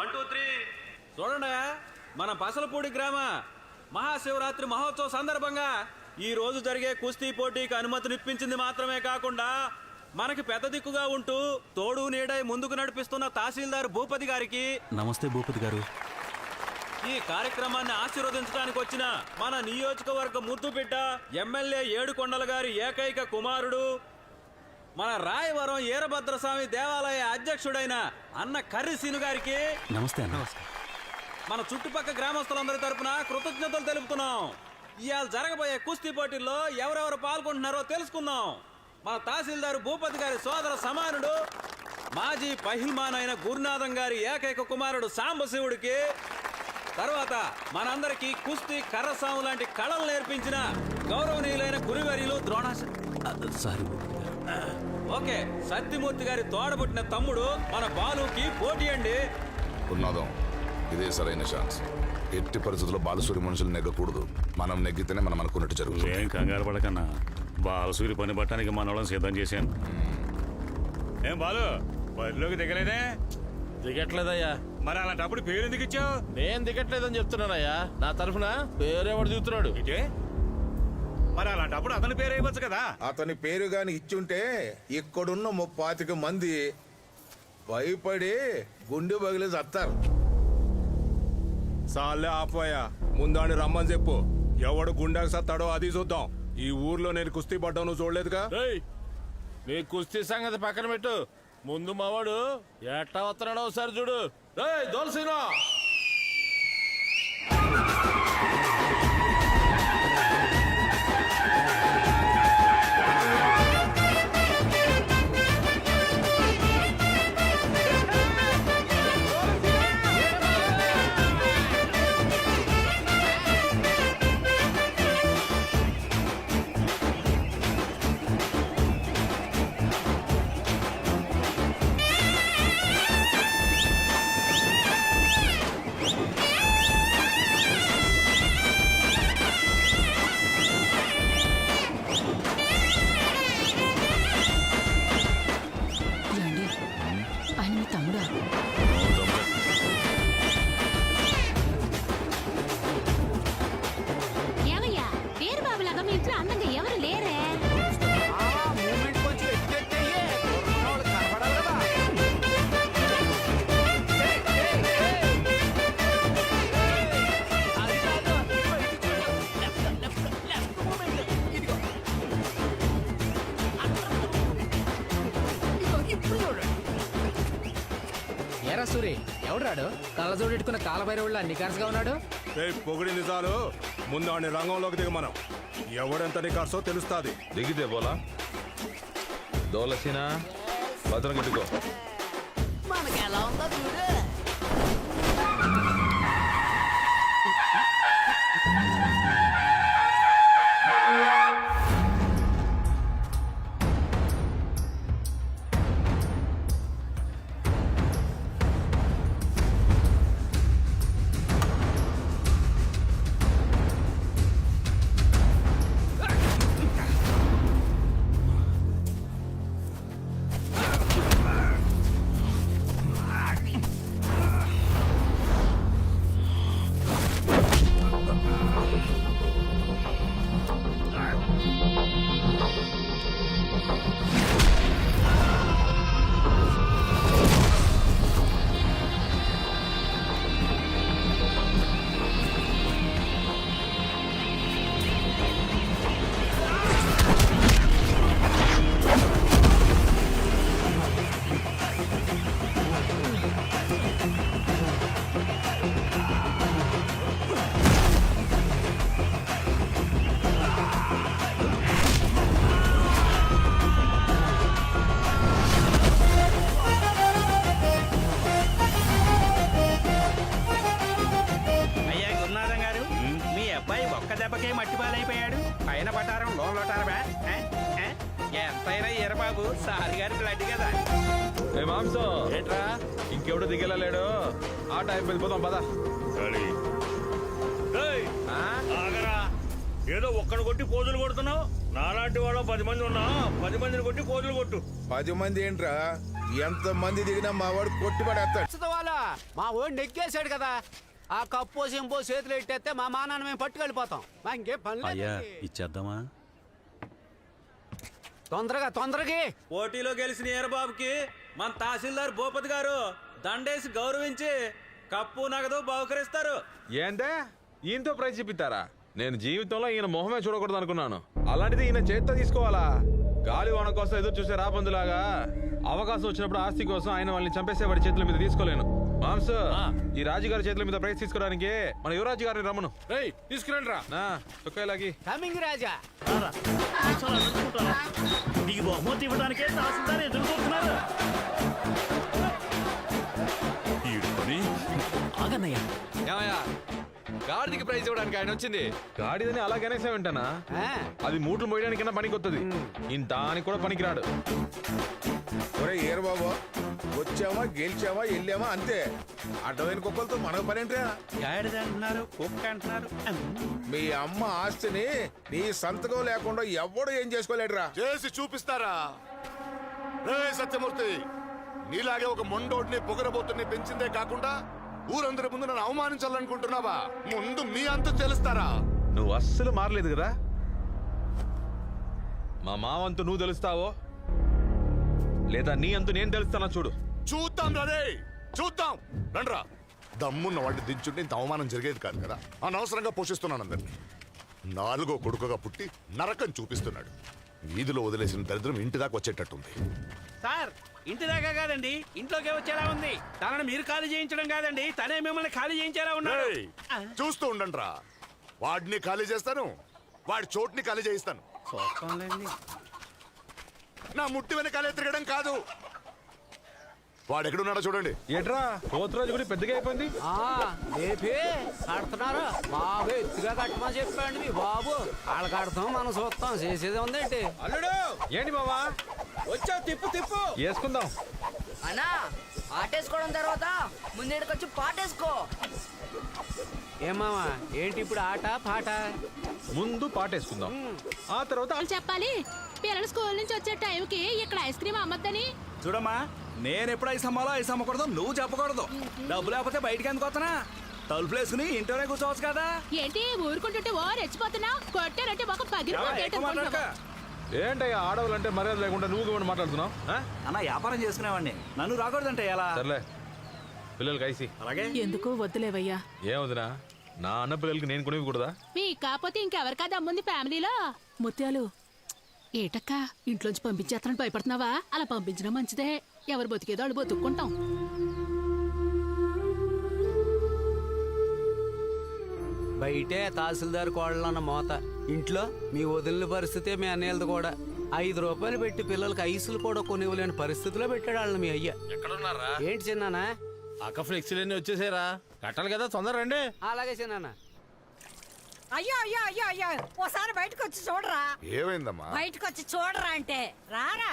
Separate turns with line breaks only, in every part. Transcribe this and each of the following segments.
1 2 3
చూడండి, మన పసలపూడి గ్రామ మహాశివరాత్రి మహోత్సవ సందర్భంగా ఈ రోజు జరిగే కుస్తీ పోటీకి అనుమతినిప్పించింది మాత్రమే కాకుండా మనకి పెద్ద దిక్కుగా ఉంటూ తోడు నీడై ముందుకు నడిపిస్తున్న తహసీల్దార్ భూపతి గారికి
నమస్తే భూపతి గారు.
ఈ కార్యక్రమాన్ని ఆశీర్వదించడానికి వచ్చిన మన నియోజకవర్గ ముద్దుబిడ్డ ఎమ్మెల్యే ఏడుకొండల గారి ఏకైక కుమారుడు, మన రాయవరం ఈరభద్రస్వామి దేవాలయ అధ్యక్షుడైన అన్న కర్రి సీను గారికి
నమస్తే అన్న.
మన చుట్టుపక్కల గ్రామస్తులందరి తరపున కృతజ్ఞతలు తెలుపుతున్నాం. ఇవాళ జరగబోయే కుస్తీ పోటీల్లో ఎవరెవరు పాల్గొంటున్నారో తెలుసుకుందాం. మన తహసీల్దారు భూపతి గారి సోదర సమానుడు, మాజీ పహిల్మాన్ అయిన గురునాథం గారి ఏకైక కుమారుడు సాంబశివుడికి, తర్వాత మనందరికీ కుస్తీ కర్రసాము లాంటి కళలు నేర్పించిన గౌరవనీయులైన గురువర్యులు
సారీ భూపతి గారు.
ఓకే, సత్యమూర్తి గారి తోడబుట్టిన తమ్ముడు మన బాలుకి పోటీ అండి.
గురునాథం, ఇదే సరైన ఛాన్స్. ఎట్టి పరిస్థితుల్లో బాలసూరి మనుషులు నెగ్గకూడదు. మనం నెగ్గితేనే మనం అనుకున్నట్టు జరుగుతుంది.
ఏం కంగారు పడకన్నా, బాలసూరి పని పట్టడానికి మన వాళ్ళని సిద్ధం చేశాను. ఏం బాలు, బరిలోకి దిగలేదే?
దిగట్లేదయ్యా.
మరి అలాంటప్పుడు పేరు ఎందుకు ఇచ్చావు?
నేను దిగట్లేదని చెప్తున్నానయ్యా. నా తరఫున పేరేవాడు చూస్తున్నాడు.
ఇదే మరి అలాంటప్పుడు అతని పేరు ఇవ్వచ్చు కదా.
అతని పేరు గాని ఇచ్చుంటే ఇక్కడున్న 35 మంది భయపడి గుండె పగిలి చస్తారు.
సాలే ఆపోయా, ముందాని రమ్మని చెప్పు. ఎవడు గుండెకి సత్తాడో అది చూద్దాం. ఈ ఊర్లో నేను కుస్తీ పడ్డావు, నువ్వు చూడలేదుగా.
నీ కుస్తీ సంగతి పక్కన పెట్టు. ముందు మావాడు ఎట్టా వస్తున్నాడో ఒకసారి చూడు. దోల్సీనా
ఆయన మీ తమ్ముడా?
ఏమయ్యా, పేరు బాబులాగా మీ ఇంట్లో అందంగా ఎవరు లేరే?
ఏరా సూరి, ఎవడు కళ్ళజోడు పెట్టుకున్న కాలభైరవుళ్ళ నికార్స్గా ఉన్నాడు.
పొగిడింది చాలు, ముందు ఆడిని రంగంలోకి దిగ. మనం ఎవడెంత నికార్సో తెలుస్తుంది.
దిగితే పోలా దోలసీనా భద్రం గిట్టుకో.
మనకి ఎలా ఉందో చూడు.
దెబ్బకే మట్టిపాలైపోయాడు. పైన పటారం లోపల పటారమా? ఎంతైనా ఈరబాబు సార్ గారి బ్లడ్ కదా.
మాంసం
ఏంట్రా,
ఇంకెవడు దిగలేడు. ఆ టైం వెళ్ళిపోదాం పదా.
ఏదో ఒక్కడు కొట్టి కోతులు కొడుతున్నావు. నాలాంటి వాళ్ళు 10 మంది ఉన్నా 10 మందిని కొట్టి కోతులు కొట్టు.
10 మంది ఏంట్రా, ఎంత మంది దిగినా మా వాడు కొట్టుబడేస్తాడు.
వాళ్ళ మా ఓడి నెగ్గేశాడు కదా, ఆ కప్పో సింపో చేతులు ఎట్టేస్తే మా మానాన్ని మేము పట్టుకెళ్ళిపోతాం. మా ఇంకేం పని
అయ్యా
లేదు.
ఇచ్చేద్దామా?
తొందరగా
పోటీలో గెలిచిన ఈరబాబుకి మన తహసీల్దార్ భూపతి గారు దండేసి గౌరవించి కప్పు నగదు బహుకరిస్తారు.
ఏంటే ఈయనతో ప్రైజ్ చూపిస్తారా? నేను జీవితంలో ఈయన మొహమే చూడకూడదు అనుకున్నాను. అలాంటిది ఈయన చేత్తో తీసుకోవాలా? గాలి వాన కోసం ఎదురు చూసే రాబందులాగా అవకాశం వచ్చినప్పుడు ఆస్తి కోసం ఆయన వాళ్ళని చంపేసేవాడి చేతుల మీద తీసుకోలేను. మాంస్, ఈ రాజుగారి చేతుల మీద ప్రైజ్ తీసుకోవడానికి మన యువరాజు గారిని రమ్మను.
తీసుకురండి రా.
నా చుక్కలాగి
కమింగ్ రాజా.
నీకు బహుమతి ఇవ్వడానికే తహసీల్దార్ ఎదురు చూస్తున్నారు.
ఆగన్నయ్యా.
ఏమయ్యా, గాడిదికి ప్రైజ్ ఇవ్వడానికి ఆయన వచ్చింది. గాడిదని అలాగనేసే వింటానా? అది మూట్లు మోయడానికైనా పనికి వస్తుంది. ఈయన దానికి కూడా పనికిరాడు.
ఒరే ఏరు బాబు, వచ్చామా గెలిచామా వెళ్ళామా అంతే. అడ్డమైన కుక్కలతో మనకు పని ఏంట్రా?
అంటున్నారు కుక్క అంటున్నారు.
మీ అమ్మ ఆస్తిని నీ సంతకం లేకుండా ఎవడు ఏం చేసుకోలేడురా.
చేసి చూపిస్తారా? రే సత్యమూర్తి, నీలాగే ఒక మొండోడిని పొగరబోతుని పెంచిందే కాకుండా ఊరందరి ముందు నన్ను అవమానించాలనుకుంటున్నావా? ముందు మీ అంత తెలుస్తారా?
నువ్వు అస్సలు మారలేదు కదా. మా మావంతు నువ్వు తెలుస్తావో లేదా నీ అంతు నేను తెలుస్తానా చూడు.
చూద్దాం రే, చూద్దాం. రండ్రా. దమ్మున్న వాడిని దించుంటే ఇంత అవమానం జరిగేది కాదు కదా. అనవసరంగా పోషిస్తున్నాను అందరినీ. 4వ కొడుకుగా పుట్టి నరకం చూపిస్తున్నాడు. వీధిలో వదిలేసిన దరిద్రం ఇంటి దాకా వచ్చేటట్టుంది.
సార్, ఇంటి దాకా కాదండి, ఇంట్లోకే వచ్చేలా ఉంది. తనని మీరు ఖాళీ చేయించడం కాదండి, తనే మిమ్మల్ని ఖాళీ చేయించేలా ఉన్నాడు.
రేయ్, చూస్తూ ఉండండిరా. వాడిని ఖాళీ చేస్తాను, వాడి చోటుని ఖాళీ చేయిస్తాను. నా ముట్టి వెనకాలే తిరగడం కాదు. వాడు ఎక్కడున్నాడో చూడండి.
ఏట్రా పోతురాజు కూడా పెద్దగా అయిపోయింది.
లేపి కడుతున్నారు. బాబు ఎత్తుగా కట్టమని చెప్పండి మీ బాబు. వాళ్ళు కడతాం, మనం చూస్తాం. చేసేది ఉందేంటి?
అల్లుడు
ఏంటి బావా
వచ్చా, తిప్పు తిప్పు
వేసుకుందాం.
అన్నా ఆటేసుకోవడం తర్వాత ముందేడుకొచ్చి పాటేసుకో.
ఏమావా ఏంటి ఇప్పుడు ఆట పాట?
ముందు పాటేసుకుందాం, ఆ తర్వాత
చెప్పాలి పిల్లలు స్కూల్ నుంచి వచ్చే టైంకి ఇక్కడ ఐస్ క్రీమ్ అమ్మద్దని.
చూడమ్మా, నేను ఎప్పుడు ఐస్ అమ్మాలో ఐస్ అమ్మకూడదు, నువ్వు చెప్పకూడదు. డబ్బు లేకపోతే బయటికి ఎందుకు వస్తున్నా? తలుపులు వేసుకుని ఇంట్లోనే కూర్చోవచ్చు కదా.
ఏంటి ఊరుకుంటుంటే ఓ రెచ్చిపోతున్నా? కొట్టారంటే ఒక పగిలిపోతే.
ఏంటయ్యా ఆడవాళ్ళంటే మర్యాద లేకుండా నువ్వు కూడా మాట్లాడుతున్నావు?
అన్న వ్యాపారం చేసుకునేవాడిని, నన్ను రాకూడదంటే ఎలా?
సర్లే, పిల్లలకి ఐసి.
అలాగే.
ఎందుకు వద్దులేవయ్యా.
ఏమవుతున్నా, నా అన్న పిల్లలకి నేను కొనివ్వకూడదా?
మీ కాకపోతే ఇంకెవరికా దమ్ముంది ఫ్యామిలీలో? ముత్యాలు ఏటక్క ఇంట్లోంచి పంపించేస్తానని భయపడుతున్నావా? అలా పంపించడం మంచిదే. ఎవరు బతికేదో వాళ్ళు బతుక్కుంటాం.
బయటే తహసీల్దార్ కోళ్ళన్న మోత. ఇంట్లో మీ వదిలిన పరిస్థితే మీ అన్నయ్యలది కూడా. 5 రూపాయలు పెట్టి పిల్లలకి ఐసులు కూడా కొనివ్వలేని పరిస్థితిలో పెట్టాడు వాళ్ళని మీ అయ్య.
ఎక్కడున్నారా?
ఏంటి చిన్నానా?
అక్క ఫ్లెక్సీలన్నీ వచ్చేసారా? కట్టాలి కదా, తొందర రండి.
అలాగే చిన్నానా.
అయ్యో అయ్యో అయ్యో అయ్యో, ఓసారి బయటకు వచ్చి చూడరా.
ఏమైందమ్మా?
బయటకు వచ్చి చూడరా అంటే రారా.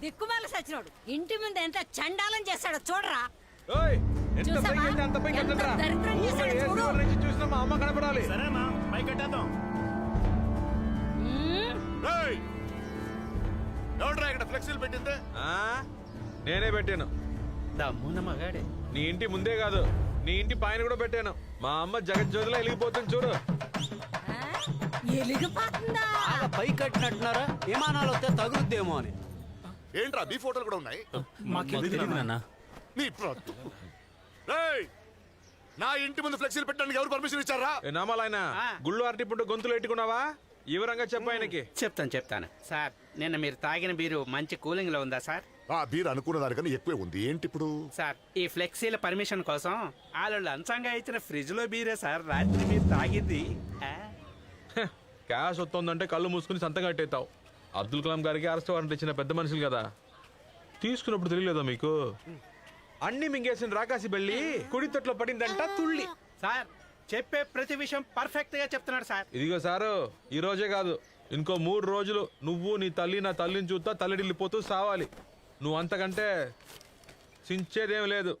దిక్కుమాల సచ్చినోడు ఇంటి ముందు ఎంత చండాలం చేశాడో చూడరా.
ఓయ్, ఎంత
చూసావా?
పైకి అయితే అంత పైకి
ఎంత
ఎత్తండ్రా.
దరిద్రం
ఊళ్ళో
చేశాడో
ఏ
చూడు.
శివారు నుంచి చూసినా మా అమ్మ కనపడాలి.
సరేనా, పై కట్టేద్దాం.
రేయ్, ఎవడ్రా ఇక్కడ ఫ్లెక్సీలు పెట్టిందే?
ఆ, నేనే పెట్టాను.
దమ్మున్న మగాడే.
నీ ఇంటి ముందే కాదు, నీ ఇంటి పైన కూడా పెట్టాను. మా అమ్మ జగజ్యోతిలో వెలిగిపోతుంది చూడు.
ఎలిగిపోతుందా?
బాగా పై కట్టినట్టున్నారా? విమానాలు వస్తే తగులుద్దేమో అని.
ఏంట్రా మీ ఫోటోలు కూడా ఉన్నాయి?
నాన్న
నీ ప్రొద్దు. రేయ్, నా ఇంటి ముందు ఫ్లెక్సీలు పెట్టడానికి ఎవరు పర్మిషన్ ఇచ్చారా?
ఏ నామాలైనా గుళ్ళు అరటి పుట్టు గొంతులు ఎట్టుకున్నావా? వివరంగా చెప్పు ఆయనకి.
చెప్తాను సార్. నిన్న మీరు తాగిన బీరు మంచి కూలింగ్ లో ఉందా సార్?
ఆ బీర్ అనుకున్న దానికన్నా ఎక్కువే ఉంది. ఏంటి ఇప్పుడు?
సార్, ఈ ఫ్లెక్సీల పర్మిషన్ కోసం వాళ్ళు లంచంగా ఇచ్చిన ఫ్రిడ్జ్ లో బీరే సార్ రాత్రి మీరు తాగింది.
క్యాష్ వస్తుందంటే కళ్ళు మూసుకుని సంతకం కట్టేస్తావు. అబ్దుల్ కలాం గారికి అరెస్ట్ వారెంట్ ఇచ్చిన పెద్ద మనుషులు కదా, తీసుకున్నప్పుడు తెలియలేదా మీకు? అన్ని మింగేసిన రాకాసి బెళ్ళి కుడి తొట్లో పడిందంట తుళ్ళి.
సార్, చెప్పే ప్రతి విషయం పర్ఫెక్ట్ గా చెప్తున్నాడు సార్.
ఇదిగో సారు, ఈ రోజే కాదు ఇంకో 3 రోజులు నువ్వు నీ తల్లి నా తల్లిని చూస్తా తల్లిడిల్లిపోతూ సావాలి. నువ్వు అంతకంటే సించేదేం లేదు.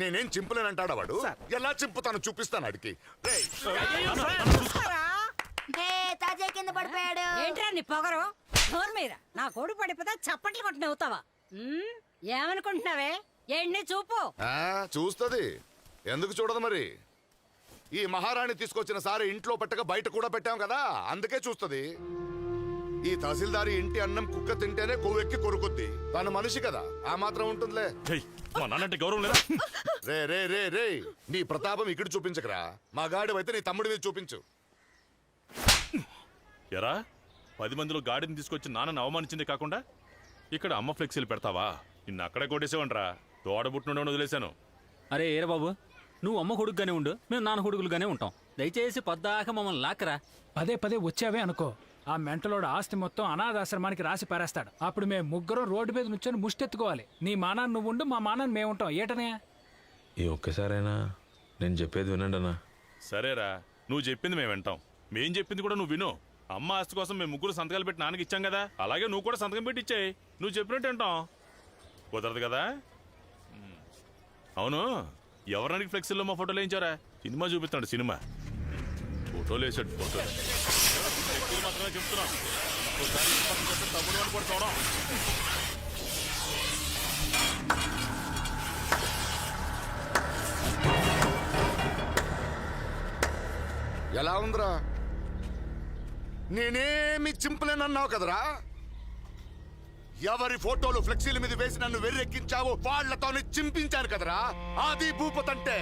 నేనేం చింపలేనంటాడా వాడు? ఎలా చింపుతాను చూపిస్తాను అడికి.
తాజా కింద పడిపోయాడు. ఏంట్రా నీ పొగరు? నోరు మీద నా కొడుకు పడిపోతే చప్పట్లు కొట్టి నవ్వుతావా? ఏమనుకుంటున్నావే? ఏంటి చూపు?
చూస్తుంది, ఎందుకు చూడదు మరి? ఈ మహారాణి తీసుకొచ్చిన సారి ఇంట్లో పెట్టక బయట కూడా పెట్టాం కదా, అందుకే చూస్తుంది. ఈ తహసీల్దారి ఇంటి అన్నం కుక్క తింటేనే కొవ్వెక్కి కొరుకుద్ది. తను మనిషి కదా, ఆ మాత్రం ఉంటుందిలే.
మా నాన్నంటే గౌరవం లేదా?
రే రే రే రే నీ ప్రతాపం ఇక్కడ చూపించకరా. మా గాడివైతే నీ తమ్ముడి మీద చూపించు.
ఎరా 10 మందిలో గాడిని తీసుకొచ్చి నాన్నని అవమానించింది కాకుండా ఇక్కడ అమ్మ ఫ్లెక్సీలు పెడతావా? నిన్ను అక్కడే కొట్టేసేవంట్రా. తోడబుట్టిన వదిలేశాను.
అరే ఏరా బాబు, నువ్వు అమ్మ కొడుకుగానే ఉండు, మేము నాన్న కొడుకులుగానే ఉంటాం. దయచేసి పద్దాక మమ్మల్ని లాక్కరా.
పదే పదే వచ్చావే అనుకో, ఆ మెంటలోడు ఆస్తి మొత్తం అనాథాశ్రమానికి రాసి పారేస్తాడు. అప్పుడు మేము ముగ్గురం రోడ్డు మీద నుంచొని ముష్టెత్తుకోవాలి. నీ మానాన్ని నువ్వు ఉండు, మా మానాన్ని మేము ఉంటాం. ఏటనే
ఈ ఒక్కసారైనా నేను చెప్పేది వినండి అన్నా.
సరేరా, నువ్వు చెప్పింది మేము వింటాం. మేం చెప్పింది కూడా నువ్వు విను. అమ్మ ఆస్తి కోసం మేము ముగ్గురు సంతకాలు పెట్టి నాన్నకి ఇచ్చాం కదా, అలాగే నువ్వు కూడా సంతకం పెట్టి ఇచ్చాయి. నువ్వు చెప్పినట్టు వింటాం. కుదరదు కదా? అవును, ఎవరికి ఫ్లెక్సీల్లో మా ఫోటోలు వేయించారా? సినిమా చూపిస్తాడు. సినిమా ఫోటోలు వేసాడు. ఫోటోలు మాత్రమే చెప్తున్నాం. తమ్ముడు అని కూడా చూడం.
ఎలా ఉందిరా? నేనేమి చింపలేనన్నావు కదరా. ఎవరి ఫోటోలు ఫ్లెక్సీల మీద వేసి నన్ను వెర్రెక్కించావు, వాళ్లతోనే చింపించాను కదరా. అది భూపత్ అంటే.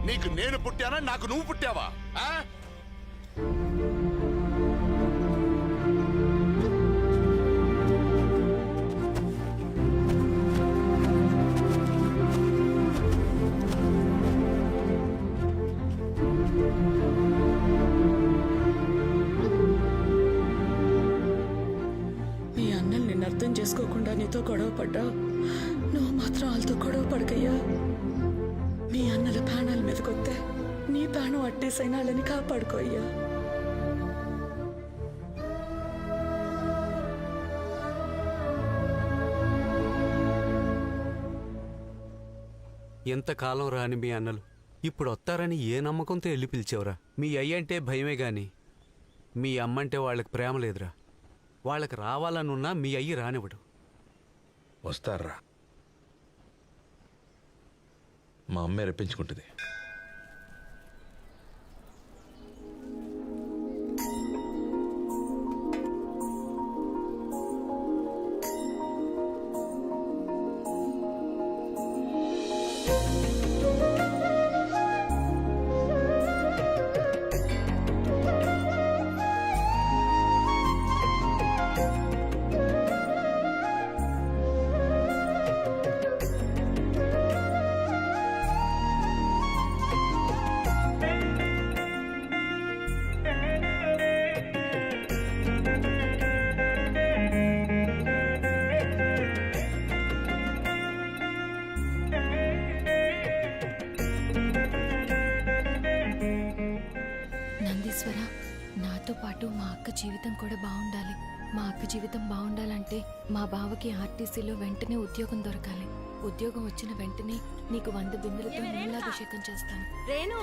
నీకు నేను పుట్టానా, నాకు నువ్వు పుట్టావా?
మీ అన్నలు నిన్ను అర్థం చేసుకోకుండా నీతో గొడవ పడ్డా, నువ్వు మాత్రం వాళ్ళతో గొడవ పడకయ్యా. మీ అన్నల ప్రాణాల మీదకొస్తే నీ ప్రాణం అట్టేసైనా వాళ్ళని కాపాడుకో అయ్యా.
ఎంతకాలం రాని మీ అన్నలు ఇప్పుడు వస్తారని ఏ నమ్మకంతో వెళ్ళి పిలిచేవరా? మీ అయ్య అంటే భయమే గాని మీ అమ్మంటే వాళ్ళకి ప్రేమ లేదురా. వాళ్ళకి రావాలనున్నా మీ అయ్యి రానివ్వడు.
వస్తారా? మా అమ్మే రెప్పించుకుంటుంది.
నందీశ్వర, నాతో పాటు మా అక్క జీవితం కూడా బాగుండాలి. మా అక్క జీవితం బాగుండాలంటే మా బావకి ఆర్టీసీలో వెంటనే ఉద్యోగం దొరకాలి. ఉద్యోగం వచ్చిన వెంటనే నీకు 100 బిందెలతో నీళ్ళాభిషేకం చేస్తాను.
రేణు,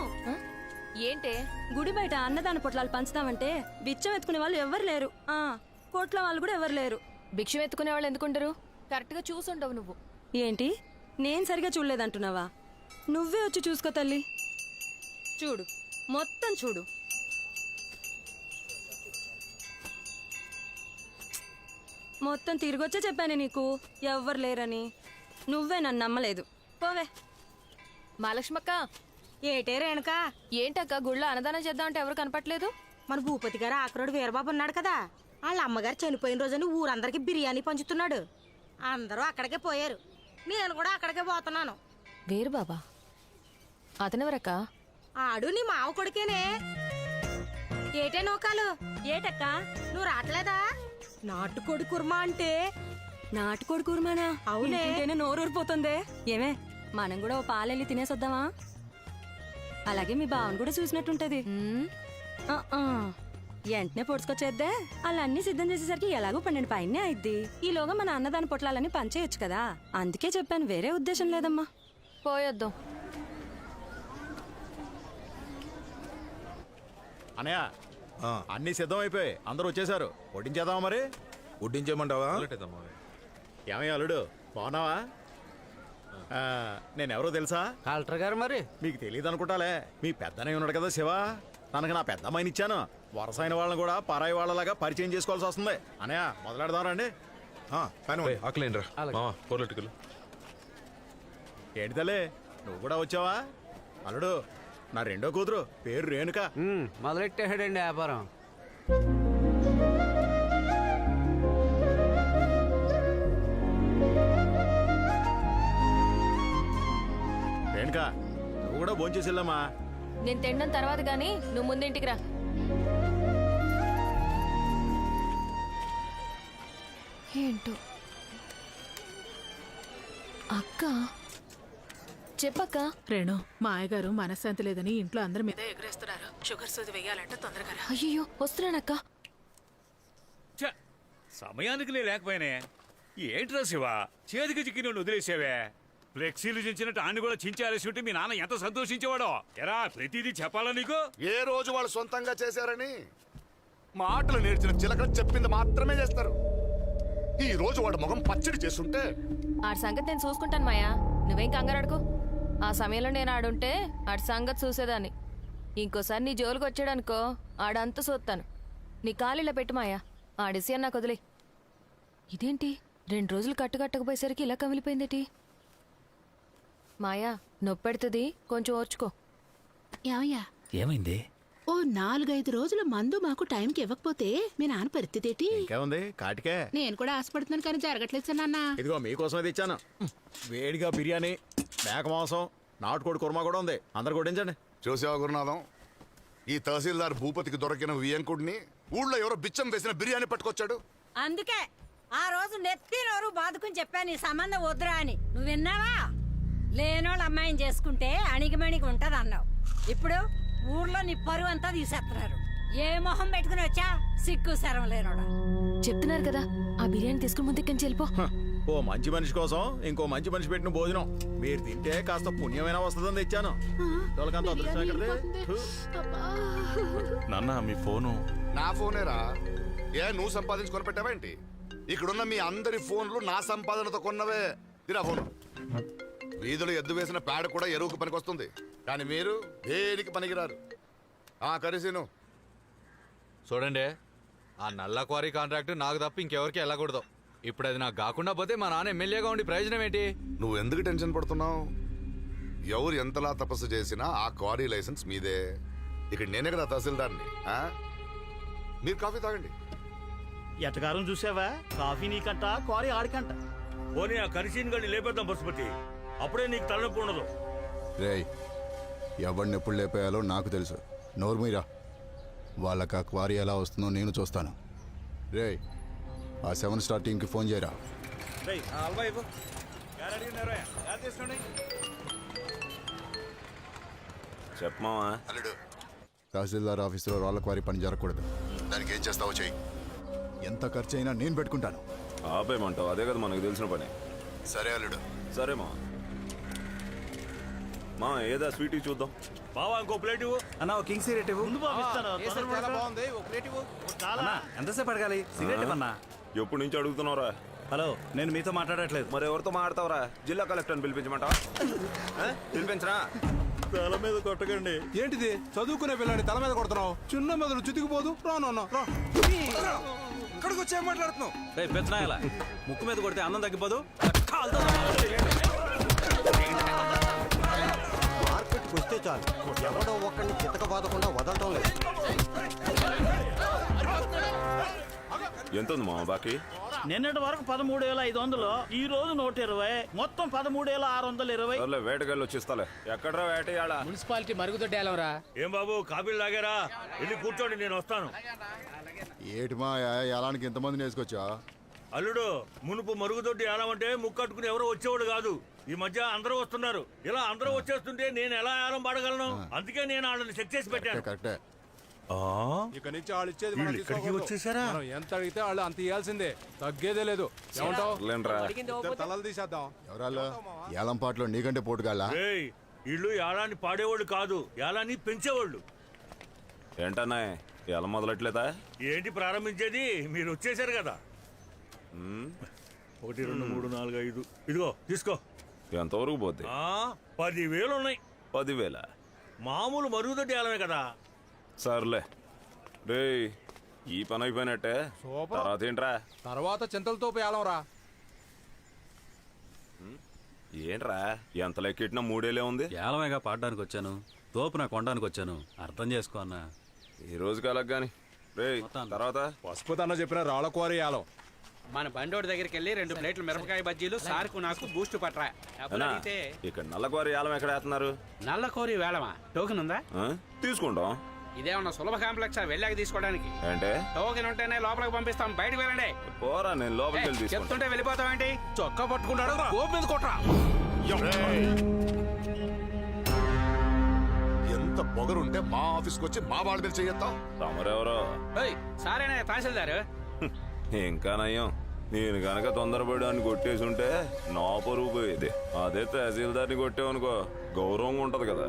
ఏంటే గుడి బయట అన్నదాన పొట్లాలు పంచుతామంటే బిచ్చం ఎత్తుకునే వాళ్ళు ఎవరు లేరు. కోట్ల వాళ్ళు కూడా ఎవరు లేరు.
భిక్షం ఎత్తుకునే వాళ్ళు ఎందుకుంటారు? కరెక్ట్ గా చూసుండవు నువ్వు.
ఏంటి, నేను సరిగా చూడలేదంటున్నావా? నువ్వే వచ్చి చూసుకో తల్లి. చూడు, మొత్తం చూడు. మొత్తం తిరిగొచ్చే చెప్పాను నీకు ఎవ్వరు లేరని. నువ్వే నన్ను నమ్మలేదు. పోవే.
మహాలక్ష్మక్క,
ఏటే రేణుక?
ఏంటక్క గుళ్ళో అన్నదానం చేద్దామంటే ఎవరు కనపట్లేదు?
మన భూపతి గారు ఆకురోడు వీరబాబు ఉన్నాడు కదా, వాళ్ళ అమ్మగారు చనిపోయిన రోజుని ఊరందరికి బిర్యానీ పంచుతున్నాడు. అందరూ అక్కడికే పోయారు, నేను కూడా అక్కడికే పోతున్నాను.
వేరు బాబా? అతనెవరక్క?
ఆడు నీ మావ కొడుకేనే. ఏటే నూకాలు? ఏటక్క నువ్వు రావట్లేదా? నాటుకోడి కుర్మా అంటే నాటుకోడి కుర్మానా? అవునే, నోరూరిపోతుందే. ఏమే, మనం కూడా ఓ పాలెళ్ళి తినేసొద్దామా? అలాగే మీ బావను కూడా చూసినట్టుంటది. వెంటనే పొడుచుకొచ్చేద్దే అలా అన్ని సిద్ధం చేసేసరికి ఎలాగో 12 పైనే అయిద్ది. ఈలోగా మన అన్నదాని పొట్లాలని పంచేయచ్చు కదా. అందుకే చెప్పాను, వేరే ఉద్దేశం లేదమ్మా.
పోయొద్దాం.
అనయ్య అన్ని సిద్ధం అయిపోయి అందరూ వచ్చేసారు. వడ్డించేద్దామా మరి?
వడ్డించేయమంటావా?
ఏమయ్య అల్లుడు, బాగున్నావా? నేనెవరో తెలుసా?
కలెక్టర్ గారు మరి
మీకు తెలియదు అనుకుంటాలే. మీ పెద్దనే ఉన్నాడు కదా శివ, తనకు నా పెద్ద అమ్మాయిని ఇచ్చాను. వరస అయిన వాళ్ళని కూడా పరాయి వాళ్ళలాగా పరిచయం చేసుకోవాల్సి వస్తుంది. అనయ్య మొదలెడదాం రండి.
ఆకలేండ్రా మావా పొలిటికల్.
ఏంటి తల్లి, నువ్వు కూడా వచ్చావా? అల్లుడు, నా రెండో కూతురు, పేరు రేణుక.
మొదలెట్టేసాడండి వ్యాపారం.
రేణుక, నువ్వు కూడా భోంచేసి వెళ్ళమ్మా.
నేను తినడం తర్వాత గానీ నువ్వు ముందు ఇంటికి రా. ఏంటో అక్క, చెప్పక్క.
రేణు, మా అయ్యగారు మనశ్శాంతి లేదని ఇంట్లో అందరి మీద ఎగరేస్తున్నారు. షుగర్ సూది వేయాలంటే తొందరగా.
అయ్యో వస్తున్నానక్క.
సమయానికి నేను లేకపోయానే. ఏంట్రా శివ, చేతికి చిక్కి నువ్వు వదిలేసావే. ఫ్లెక్సీలు చించినట్టు ఆన్ని కూడా చించారేసి ఉంటే మీ నాన్న ఎంత సంతోషించేవాడో. ఎరా ప్రతిదీ చెప్పాలా నీకు?
ఏ రోజు వాళ్ళు సొంతంగా చేశారని మాటలు నేర్చిన చిలకలు చెప్పింది మాత్రమే చేస్తారు. ఈ రోజు వాడు ముఖం పచ్చడి చేస్తుంటే
ఆడి సంగతి నేను చూసుకుంటాను మాయా, నువ్వేం కంగారడుకో. ఆ సమయంలో నేను ఆడుంటే ఆడి సంగతి చూసేదాన్ని. ఇంకోసారి నీ జోలికి వచ్చాడనుకో ఆడంతా చూస్తాను. నీ కాలిలా పెట్టు మాయా, ఆడిసి నాకు వదిలే. ఇదేంటి 2 రోజులు కట్టుకట్టకపోయేసరికి ఇలా కమిలిపోయిందేటి? మాయా, నొప్పెడుతుంది, కొంచెం ఓర్చుకో.
ఏమయ్యా,
ఏమైంది?
ఓ 4-5 రోజుల మందు మాకు టైంకి ఇవ్వకపోతే మీ నాన్న పరిస్థితి ఏంటి?
ఇంకేముంది, కాటికే.
నేను కూడా ఆశపడుతున్నాను కానీ జరగట్లేదు నాన్న.
ఇదిగో మీకోసమే తెచ్చాను. వేడిగా బిర్యానీ, మేక మాంసం, నాటుకోడి కుర్మా కూడా ఉంది. అందరు కొట్టించండి.
చూసావా గురునాథం, ఈ తహసీల్దార్ భూపతికి దొరికిన వియంకుడిని ఊళ్ళో ఎవరో బిచ్చం వేసిన బిర్యానీ పట్టుకొచ్చాడు.
అందుకే ఆ రోజు నెత్తి నోరు బాదుకుని చెప్పాను ఈ సంబంధం వద్దురా అని. నువ్వు విన్నావా? లేనోళ్ళ అమ్మాయిని చేసుకుంటే అణిగిమణిగి ఉంటది అన్నావు. ఇప్పుడు ఊర్లో నీ పరువు అంతా తీసేస్తున్నారు. ఏ మొహం పెట్టుకుని వచ్చా? సిగ్గు శరం లేనోడా.
చెప్తున్నారు కదా, ఆ బిర్యానీ తీసుకుని ముందు ఇక్కడి నుంచి వెళ్ళిపో.
ఓ మంచి మనిషి కోసం ఇంకో మంచి మనిషి పెట్టిన భోజనం మీరు తింటే కాస్త పుణ్యమైన వస్తుందని తెచ్చాను. వాళ్ళకంత అదృష్టం ఎక్కడిది?
నాన్న మీ ఫోను.
నా ఫోనేరా. ఏ నువ్వు సంపాదించుకొని పెట్టావేంటి? ఇక్కడున్న మీ అందరి ఫోన్లు నా సంపాదనతో కొన్నవే. తీరా ఫోను. వీధులు ఎద్దు వేసిన పేడ కూడా ఎరువుకు పనికొస్తుంది, కానీ మీరు దేనికి పనికిరారు. కరిసీను
చూడండి, ఆ నల్ల క్వారీ కాంట్రాక్ట్ నాకు తప్ప ఇంకెవరికి వెళ్ళకూడదు. ఇప్పుడు అది నాకు కాకుండా పోతే మా నాన్న ఎమ్మెల్యేగా ఉండి ప్రయోజనం ఏంటి?
నువ్వు ఎందుకు టెన్షన్ పడుతున్నావు? ఎవరు ఎంతలా తపస్సు చేసినా ఆ క్వారీ లైసెన్స్ మీదే. ఇక్కడ నేనే కదా తహసీల్దార్ని. మీరు కాఫీ తాగండి.
ఎటకారం చూసావా? కాఫీ నీకంట, క్వారీ ఆడికంట. పోనీ ఆ కరిసీన్ గడిని లేపేద్దాం పశుపతి, అప్పుడే నీకు తలనొప్పి ఉండదు.
రేయ్, ఎవరిని ఎప్పుడు లేపేయాలో నాకు తెలుసు. నోర్మీరా, వాళ్ళకి ఆ క్వారీ ఎలా వస్తుందో నేను చూస్తాను. రేయ్, ఆ 7 స్టార్ టీంకి ఫోన్ చేయరా.
చెప్పమావా?
అల్లుడు, తహసీల్దార్ ఆఫీసులో రాళ్ళ క్వారీ పని జరగకూడదు. దానికి ఏం చేస్తావో చెయ్యి. ఎంత ఖర్చు అయినా నేను పెట్టుకుంటాను.
ఆపేయమంటావు? అదే కదా మనకు తెలిసిన పని.
సరే అల్లుడు.
సరే మా ఏదా స్వీట్ చూద్దాం. బావా ఇంకో ప్లేట్ ఇవ్వు.
అన్న కింగ్ సిగరెట్ ఇవ్వు. ఎంతసేపు అడగాలి? సిగరెట్ ఇవ్వన్నా.
ఎప్పటి నుంచి అడుగుతున్నావురా?
హలో, నేను మీతో మాట్లాడట్లేదు.
మరి ఎవరితో మాట్లాడతావురా? జిల్లా కలెక్టర్ని పిలిపించమంటావా? పిలిపించరా? తల మీద కొట్టకండి.
ఏంటిది? చదువుకునే పిల్లాడి తల మీద కొడుతున్నావు? చిన్న మెదడు చితికిపోదు. ఇక్కడికి వచ్చి ఏం మాట్లాడుతున్నావు?
రేయ్ పెద్దనాయలా, ముక్కు మీద కొడితే అన్నం తగ్గిపోదు.
మార్కెట్కి వస్తే చాలు, ఎవడో ఒక్కడిని చితకబాదకుండా వదలటం లేదు.
ఎంత ఉంది మామ బాకీ?
నిన్నటి వరకు 13,500, ఈ రోజు 120, మొత్తం 13,620.
వేటగాళ్ళు వచ్చిస్తాలే. ఎక్కడరా వేటయాడా?
మున్సిపాలిటీ మరుగుదొడ్డేలంరా.
ఏం బాబు కాపీలు లాగారా? వెళ్ళి కూర్చోండి, నేను వస్తాను.
ఏటి మా ఎలానికి ఎంతమందిని వేసుకొచ్చా?
అల్లుడు, మునుపు మరుగుదొడ్డి ఏలామంటే ముక్కట్టుకుని ఎవరో వచ్చేవాడు కాదు. ఈ మధ్య అందరూ వస్తున్నారు. ఇలా అందరూ వచ్చేస్తుంటే నేను ఎలా ఏలం పడగలను? అందుకే నేను వాళ్ళని చెక్ చేసి పెట్టాను.
కరెక్టే.
ఇక నుంచి వాళ్ళు ఇచ్చేది మనం
వీళ్ళు ఇక్కడికి
తీసుకోకూడదు.
వచ్చేసారా?
మనం ఎంత అడిగితే వాళ్ళు అంత ఇవ్వాల్సిందే, తగ్గేదే లేదు. ఏమంటావు? ఇద్దరు తలలు తీసేద్దాం.
ఎవరాళ్ళు ఏలంపాట్లో నీకంటే పోటుగాళ్ళ
ఏయ్, ఇళ్ళు యాలాన్ని పాడేవాళ్ళు కాదు, యాలాన్ని పెంచేవాళ్ళు.
ఏంటన్నా ఎలా మొదలట్లేదా?
ఏంటి ప్రారంభించేది? మీరు వచ్చేసారు కదా. 1 2 3 4 5 ఇదిగో తీసుకో.
ఎంతవరకు పోతే?
10,000 ఉన్నాయి.
10,000?
మామూలు మరుగుదొడ్డి యాలమే కదా.
సర్లే రే, ఈ పని అయిపోయినట్టే.
సూపర్.
తర్వాత ఏంట్రా?
తర్వాత చింతలతో ఏలంరా.
ఏంట్రా ఎంత లెక్కెట్టినా 3 ఉంది.
ఏలమేగా పాడడానికి వచ్చాను, తోపు నా కొనడానికి వచ్చాను. అర్థం చేసుకో అన్న.
ఈ రోజు కాలకు గాని రే, తర్వాత
పసుపు తన చెప్పిన రాళ్ళ కూర ఏలం.
మన బండోడి దగ్గరికి వెళ్ళి 2 ప్లేట్లు మిరపకాయ బజ్జీలు, సార్కు నాకు బూస్ట్ పట్రా.
అన్నా, ఇక్కడ నల్లకోరి ఏలం ఎక్కడ వేస్తున్నారు?
నల్ల కోరి వేళమా? టోకెన్ ఉందా?
తీసుకుంటాం.
ఇదేమన్నా సులభ కాంప్లెక్స్ వెళ్ళాక తీసుకోవడానికి?
అంటే
టోకెన్ ఉంటేనే లోపలికి పంపిస్తాం, బయటకు వెళ్ళండి.
పోరా, నేను లోపలికి వెళ్ళి తీసుకుంటా.
చెప్తుంటే వెళ్ళిపోతావేంటి? చొక్కా పట్టుకుంటాడు, గోపు మీద కొట్రా.
ఎంత పొగరుంటే మా ఆఫీస్కి వచ్చి మా వాళ్ళ మీద చెయ్యొద్దాం.
తమరెవరో?
సారేనా తహసీల్దారు?
ఇంకా నయ్యం, నేను గనక తొందరపడి అని కొట్టేసి ఉంటే నా పరువు పోయేది. అదే తహసీల్దార్ని కొట్టేవనుకో గౌరవంగా ఉంటది కదా.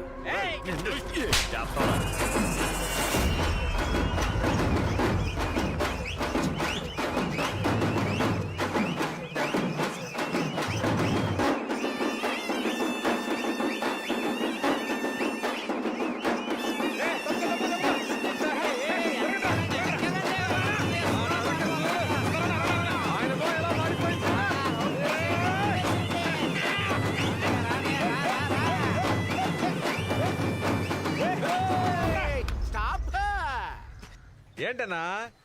ఏంటన్నా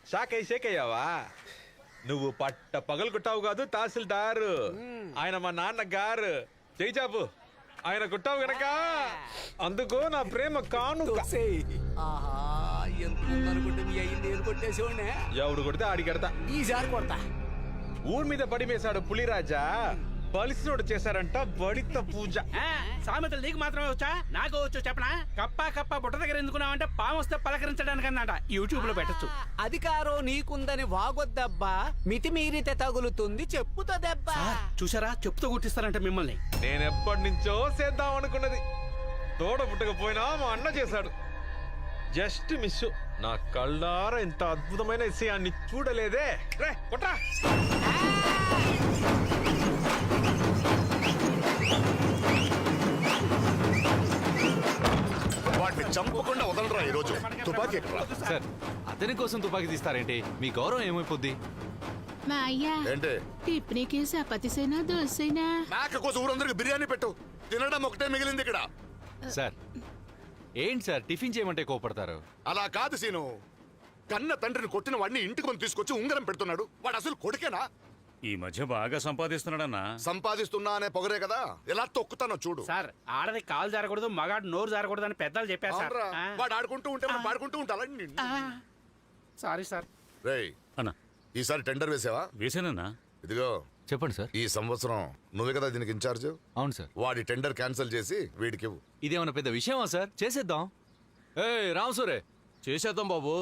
షాక్ అయ్యావా? నువ్వు పట్ట పగలు కుట్టావు కాదు తహసీల్దారు, ఆయన మా నాన్న గారు. చేయి చాపు, ఆయన కుట్టావు గనక అందుకు నా ప్రేమ కానుక. ఎవడు కొడితే ఆడికెడతా.
ఈసారి కొడతా.
ఊరి మీద పడి మేశాడు పులిరాజా, బలిసినోడు చేశారంట బడిత పూజ.
సామెతలు నీకు మాత్రమే వచ్చా? నాకు వచ్చు చెప్పనా? కప్ప బుట్ట దగ్గర ఎందుకున్నావంటే పాము వస్తే పలకరించడానికి అన్నట. యూట్యూబ్ లో పెట్టచ్చు. అధికారం నీకుందని వాగొద్దబ్బా, మితిమీరితే తగులుతుంది చెప్పుతో దెబ్బ. చూసారా, చెప్పుతో గుర్తిస్తారంట మిమ్మల్ని.
నేను ఎప్పటి నుంచో చేద్దాం అనుకున్నది, తోడ పుట్టకపోయినా మా అన్న చేశాడు. Just miss. నా కళ్ళారా ఇంత అద్భుతమైన విషయాన్ని చూడలేదే. రే కొట్రా.
వాటిని చంపకుండా వదలరా ఈ రోజు. తుపాకీ ఎక్కరా?
సార్, అతని కోసం తుపాకీ తీస్తారేంటి? మీ గౌరవం ఏమైపోద్ది?
మా అయ్యా
ఏంటి
టిఫిన్కి చపాతీసైనా దోశైనా?
మేక కోసం ఊరందరికి బిర్యానీ పెట్టు, తినడం ఒకటే మిగిలింది ఇక్కడ.
సార్ ఏంటి సార్ టిఫిన్ చేయమంటే కోపడతారు?
అలా కాదు సీను, కన్న తండ్రిని కొట్టిన వాడిని ఇంటికి మనం తీసుకొచ్చి ఉంగరం పెడుతున్నాడు. వాడు అసలు కొడుకేనా?
ఈ మధ్య బాగా సంపాదిస్తున్నాడన్నా.
సంపాదిస్తున్నా అనే పొగరే కదా, ఎలా తొక్కుతానో చూడు.
సార్, ఆడది కాలు జారకూడదు, మగాడు నోరు జారకూడదు అని పెద్దలు చెప్పారు సార్.
అవునరా? వాడు ఆడుకుంటూ ఉంటే మనం పాడుకుంటూ ఉంటాం.
Sorry sir.
రేయ్
అన్నా,
ఈసారి టెండర్ వేసావా?
వేసానన్నా.
ఇదిగో
చెప్పండి సార్.
ఈ సంవత్సరం నువ్వే కదా దీనికి ఇన్ఛార్జ్.
అవును సార్.
వాడి టెండర్ క్యాన్సిల్ చేసి వీడికి ఇవ్వు.
ఇదేమన్నా పెద్ద విషయమా సార్? చేసేద్దాం. రామసూరే చేసేద్దాం బాబు.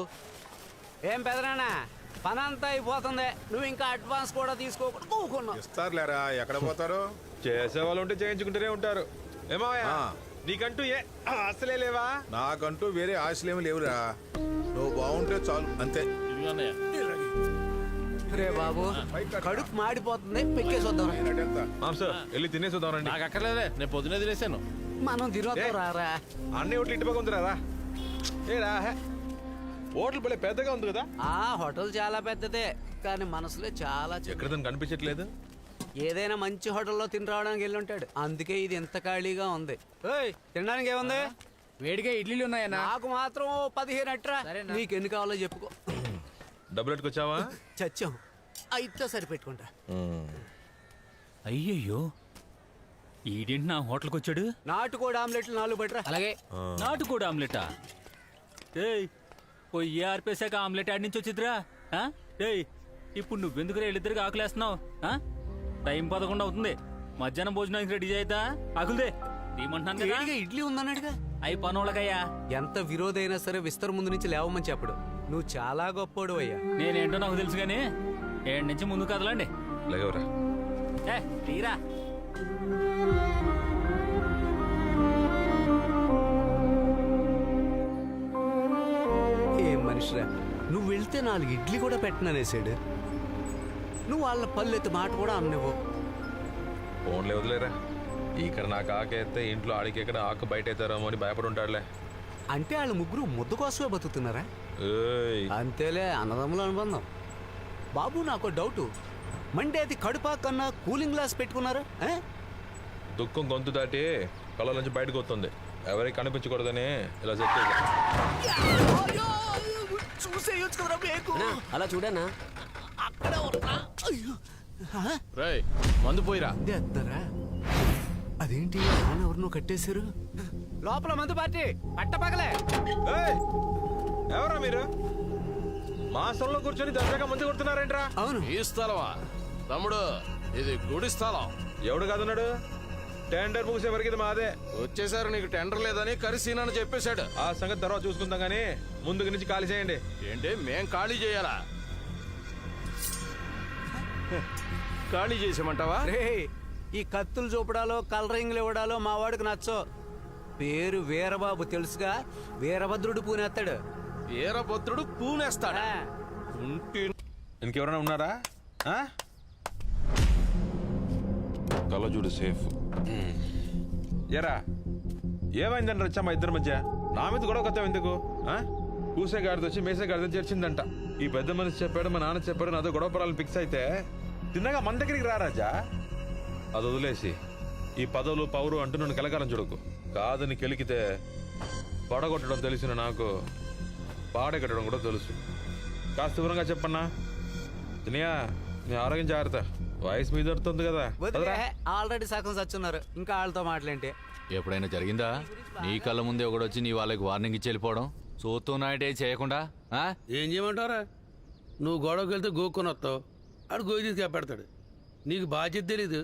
ఏం పెదరానా, పనంతా అయిపోతుంది, నువ్వు ఇంకా అడ్వాన్స్ కూడా తీసుకోకుండా
ఇస్తారులేరా, ఎక్కడ పోతారు?
చేసే వాళ్ళు ఉంటే చేయించుకుంటూనే ఉంటారు. ఏమాయా, నీకంటూ ఏ ఆశలే లేవా?
నాకంటూ వేరే ఆశలేమి లేవురా, నువ్వు బాగుంటే చాలు అంతే.
రే బాబు, కడుపు మాడిపోతుంది, పెక్కేసొద్దాం.
వెళ్ళి తినేసొద్దాం రండి.
నాకు అక్కర్లేదే, నేను పొద్దునే తినేసాను.
మనం తినొద్దాం రారా.
అన్నీ ఒకటి ఇంటి పక్క ఉందిరా. ఏరా హోటల్ భలే పెద్దగా ఉంది కదా.
హోటల్ చాలా పెద్దదే, కానీ మనసులో చాలా
ఎక్కడ దాన్ని కనిపించట్లేదు.
ఏదైనా మంచి హోటల్లో తిని రావడానికి వెళ్ళి ఉంటాడు, అందుకే ఇది ఎంత ఖాళీగా ఉంది. తినడానికి ఏముంది?
వేడిగా ఇడ్లీలు ఉన్నాయన్నా?
నాకు మాత్రం 15 అట్రా. నీకు ఎన్ని కావాలో చెప్పుకో.
డబ్బులు ఎట్టుకొచ్చావా?
చచ్చాం, అయితే సరిపెట్టుకుంటా.
అయ్యయ్యో, ఈడేంటి నా హోటల్కి వచ్చాడు?
నాటుకోడి ఆమ్లెట్లు 4 పట్రా.
అలాగే. నాటుకోడి ఆమ్లెటా? ఏయ్, పొయ్యి ఆర్పేశాక ఆమ్లెట్ ఆడి నుంచి వచ్చిద్దిరా? ఏయ్, ఇప్పుడు నువ్వెందుకు వీళ్ళిద్దరికి ఆకులేస్తున్నావు? టైం 11 అవుతుంది, మధ్యాహ్నం భోజనానికి రెడీ చేద్దా? ఆకులదే తీయమంటున్నాను కదా.
ఇడ్లీ ఉందన్నాడుగా.
అయి పనోళ్ళకయ్యా.
ఎంత విరోధైనా సరే విస్తర ముందు నుంచి లేవమని చెప్పడు. నువ్వు చాలా గొప్పోడు అయ్యా.
నేనేంటో నాకు తెలుసు కానీ ఏడు నుంచి ముందు కదలండి.
లేవరా
ఏ తీరా.
ఏం మనిషిరా, నువ్వు వెళ్తే 4 ఇడ్లీ కూడా పెట్టననేసాడు. నువ్వు వాళ్ళ పల్లెత్తి మాట కూడా అమ్మనివ్వు.
ఫోన్లే వదిలేరా. ఇక్కడ నాకు ఆకేస్తే ఇంట్లో ఆడికి ఎక్కడ ఆకు బయట అవుతారేమో అని భయపడి ఉంటాడులే.
అంటే వాళ్ళు ముగ్గురు ముద్దు కోసమే బతుకుతున్నారా?
ఏయ్,
అంతేలే, అన్నదమ్ముల అనుబంధం. బాబు నాకు డౌటు, మండేది కడుపా కన్నా కూలింగ్ గ్లాస్ పెట్టుకున్నారు.
దుఃఖం గొంతు దాటి కళ్ళ నుంచి బయటకు వస్తుంది. ఎవరికి కనిపించకూడదని ఇలా సెట్ చేశా.
చూసేయొచ్చు కదరా బేకు.
అలా చూడనా?
అక్కడ ఉన్నా.
రేయ్ మందు పోయిరా.
అదేంటి నాన్న ఎవరినో కట్టేశారు? లోపల మందు పార్టీ పట్టపగలే.
ఏయ్, ఎవరా మీరు? మా స్థలంలో కూర్చొని దర్జాగా మంది కొడుతున్నారేంట్రా?
అవును,
ఈ స్థలమా తమ్ముడు? ఇది గుడి స్థలం.
ఎవడు కాదన్నాడు? టెండర్ ముగిసే వరకు ఇది మాదే.
వచ్చేసారు, నీకు టెండర్ లేదని కరిసీనని చెప్పేశాడు.
ఆ సంగతి తర్వాత చూసుకుందాం కానీ ముందుకు నుంచి ఖాళీ చేయండి.
ఏంటి మేం ఖాళీ చేయాలా? ఖాళీ చేసామంటావా?
రే, ఈ కత్తులు చూపడాలో కలరింగ్లు ఇవ్వడాలో మా వాడికి నచ్చో. పేరు వీరబాబు తెలుసుగా, వీరభద్రుడు పూనేస్తాడు.
వీరభద్రుడు పూనేస్తాడా?
ఇంకెవరైనా ఉన్నారా? కళ్ళజోడు సేఫ్. ఎరా ఏమైందని రచ్చా మా ఇద్దరి మధ్య? నా మీద గొడవ కొత్త ఎందుకు? కూసే గాడితో వచ్చి మేసే గాడితో చేర్చిందంట. ఈ పెద్ద మనిషి చెప్పాడు, మా నాన్న చెప్పాడు, నాతో గొడవ పడాలని ఫిక్స్ అయితే తిన్నగా మన దగ్గరికి రా రాజా. అది వదిలేసి ఈ పదవులు పౌరు అంటూ నన్ను కెలకాలం చూడకు. కాదని కెలికితే పడగొట్టడం తెలిసిన నాకు పాడగట్టడం కూడా తెలుసు. కాస్త వివరంగా చెప్పన్నా. తినయా, నీ ఆరోగ్యం జాగ్రత్త. వయసు మీద దొరుకుతుంది కదా.
ఆల్రెడీ సగం సచ్చున్నారు, ఇంకా వాళ్ళతో మాటలేంటి?
ఎప్పుడైనా జరిగిందా నీ కళ్ళ ముందే ఒకడొచ్చి నీ వాళ్ళకి వార్నింగ్ ఇచ్చి వెళ్ళిపోవడం? చూస్తున్నాయంటే చేయకుండా
ఏం చేయమంటారా? నువ్వు గొడవకి వెళ్తే గోక్కొని వస్తావు, ఆడు గోయి తీసుకు పెడతాడు. నీకు బాధ్యత తెలీదు,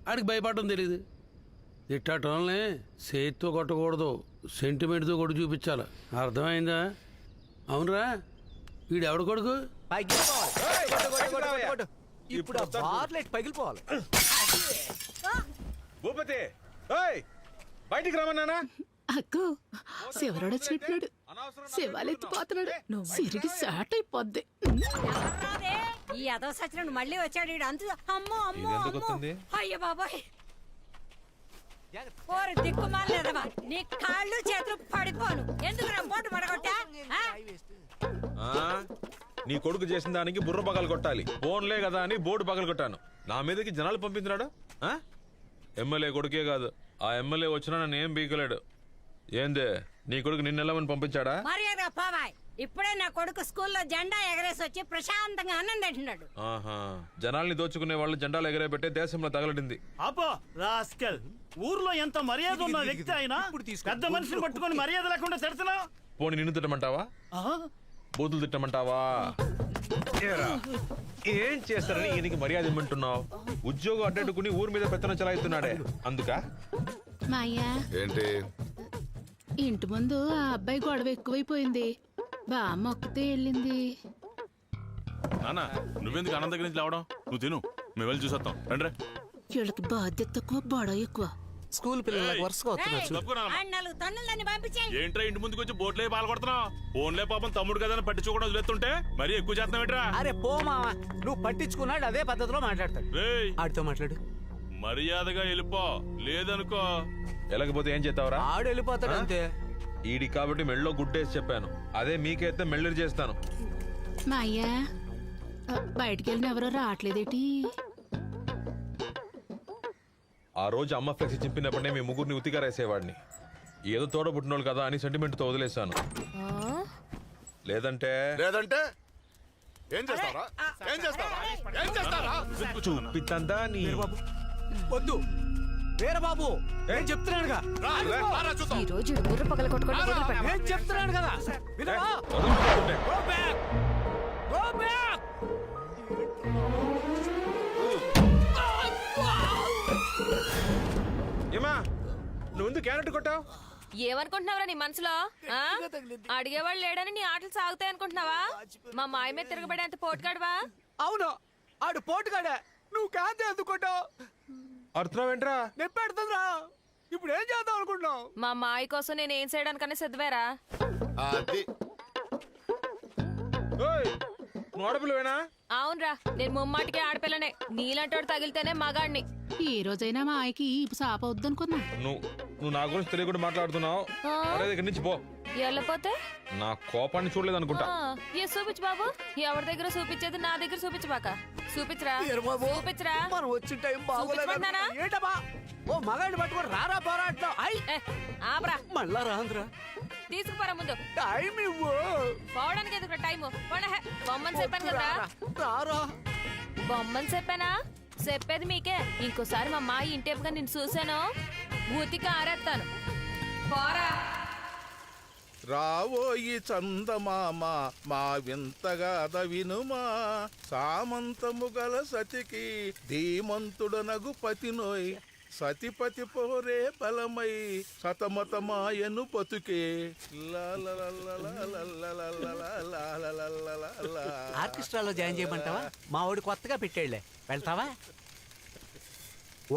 ఆడికి భయపడడం తెలీదు. ఇట్టటోళ్ళనే చేతితో కొట్టకూడదు, సెంటిమెంట్తో కొట్టు చూపించాలి. అర్థమైందా? అవునరా? వీడు ఎవడు కొడుకు?
ఇప్పుడు పగిలిపోవాలి.
భూపతి, బయటికి రమ్మన్నానా?
అక్కో శివరాడు వచ్చినట్టున్నాడు. శివాలెత్తిపోతున్నాడు. సిరిగి సాట్ అయిపోద్ది.
ఈ అదో సచిన మళ్ళీ వచ్చాడు. అమ్మో అమ్మో అయ్య బాబాయ్, ఓరు దిక్కుమాలేదవా, నీ కాళ్ళు చేతులు పడిపోను. ఎందుకు పోటు పడగొట్టా?
నీ కొడుకు చేసిన దానికి బుర్ర పగలు కొట్టాలి. ఫోన్లే కదా అని బోర్డు పగలు కొట్టాను. నా మీదకి జనాలు పంపించినాడు. ఎమ్మెల్యే కొడుకే కాదు, ఆ ఎమ్మెల్యే వచ్చినా నన్ను ఏం బీకలేడు. ఏందే, నీ కొడుకు నిన్నెళ్ళమని పంపించాడా?
మర్యాదగా పోవాయ్. ఇప్పుడే నా కొడుకు స్కూల్లో జెండా ఎగరేసి వచ్చి ప్రశాంతంగా అన్నం తింటున్నాడు.
ఆహా, జనాల్ని దోచుకునే వాళ్ళు జెండాలు ఎగరేపెట్టే దేశంలో తగలడింది.
అపో రాస్కల్, ఊర్లో ఎంత మర్యాద ఉన్న వ్యక్తి అయినా పెద్ద మనిషిని పట్టుకొని మర్యాద లేకుండా తిడుతున్నావు.
పోనీ నిన్ను తిట్టమంటావా? బూతులు తిట్టమంటావా? ఏం చేస్తారని ఈయనకి మర్యాద ఇమ్మంటున్నావు? ఉద్యోగం అడ్డెట్టుకుని ఊరి మీద పెత్తనం చలాయిస్తున్నాడే అందుక?
మాయా,
ఏంటి?
ఇంటి ముందు ఆ అబ్బాయి గొడవ ఎక్కువైపోయింది. బామ్మ ఒక్కతే వెళ్ళింది.
నాన్న, నువ్వెందుకు అన్నం దగ్గర నుంచి లేవడం? నువ్వు తిను, మేము వెళ్ళి చూసేస్తాం. రండి.
వీళ్ళకి బాధ్యత తక్కువ, గొడవ ఎక్కువ.
స్కూల్ పిల్లలకు వరుసగా
ఏంట్రా ఇంటి ముందుకు వచ్చి బోట్లే పాల్గొడుతున్నావు? ఫోన్లే పాపం తమ్ముడు కదా పట్టించుకోవడం వదిలేస్తుంటే మరీ ఎక్కువ చేస్తున్నావు ఏంట్రా?
అరే పో మావా, నువ్వు పట్టించుకున్నాడు అదే పద్ధతిలో మాట్లాడతాడు. ఆడితో మాట్లాడు.
మర్యాదగా వెళ్ళిపో, లేదనుకో
వెళ్ళకపోతే ఏం చేస్తావురా?
ఆడు వెళ్ళిపోతాడు అంతే.
ఈడి కాబట్టి మెళ్ళలో గుడ్డేసి చెప్పాను. అదే మీకైతే మెళ్ళరి చేస్తాను.
మా అయ్యా బయటికి వెళ్ళిన ఎవరో రావట్లేదేటి?
ఆ రోజు అమ్మ ఫ్లెక్సీ చింపినప్పుడే మీ ముగ్గురిని ఉతికారేసేవాడిని. ఏదో తోడ పుట్టినోళ్ళు కదా అని సెంటిమెంట్తో వదిలేశాను. లేదంటే
ఏం చేస్తారా? ఏం చేస్తారా? ఏం చేస్తారా?
చూపిద్దా నీ
వద్దు వీరబాబు, ఏం చెప్తున్నాడుగా.
ఈ రోజు బుర్ర పగల కొట్టుకోవడం
ఏం చెప్తున్నాడు కదా.
ఏమా, నువ్వు ఎందుకు క్యారెట్ కొట్టావు?
ఏమనుకుంటున్నావురా నీ మనసులో ఆ? అడిగేవాళ్ళు లేడని నీ ఆటలు సాగుతాయి అనుకుంటున్నావా? మా మాయ మీద తిరగబడే అంత పోటుగాడువా?
అవును ఆడు పోటుగాడే. నువ్వు కాంతి ఎందుకుంటావు?
అర్థం ఏంట్రా?
నేను పెడుతుందిరా. ఇప్పుడు ఏం చేద్దాం అనుకుంటున్నావు?
మా మాయ కోసం నేను ఏం చేయడానికన్నా సిద్ధమేరా?
అది
ఆడపిల్లవేనా?
అవునరా, నేను ముమ్మాటికే ఆడపిల్లనే. నీలంటోడు తగిలితేనే మగాడిని.
ఈ రోజైనా మా ఆయకి సాప వద్దనుకున్నా.
నువ్వు నా గురించి తెలియకుండా మాట్లాడుతున్నావు. అరే ఇక్కడి నుంచి పో.
వెళ్ళపోతే
నా కోపాన్ని చూడలేదు అనుకుంటా.
ఏ చూపించు బాబు. ఎవరి దగ్గర చూపించేది నా దగ్గర చూపించబాక. చూపించరా చూపించరా.
మనం వచ్చిన టైం బాగోలేదు.
చూపించమంటానా?
ఏంటమ్మా ఓ మగాడిని పట్టుకొని రారా పోరాటం.
ఆపరా.
మళ్ళా రాంద్రా.
తీసుకుపోరా ముందు.
టైం ఇవ్వు.
పోవడానికి ఎందుకు టైం? బొమ్మని చెప్పాను కదా.
రారా.
బొమ్మని చెప్పానా? చెప్పేది మీకే. ఇంకోసారి మా మాయి ఇంటేపుగా నేను చూసాను ఊతికి ఆరేస్తాను. పోరా.
రావోయి చందమామ మా వింతగా వినుమా, సామంతము గల సతికి ధీమంతుడనగు పతినోయ్, సతిపతి పోరే బలమై సతమతమాయను బతుకే.
ఆర్కెస్ట్రాలో జాయిన్ చేయమంటావా? మా వాడు కొత్తగా పెట్టాడులే. వెళ్తావా?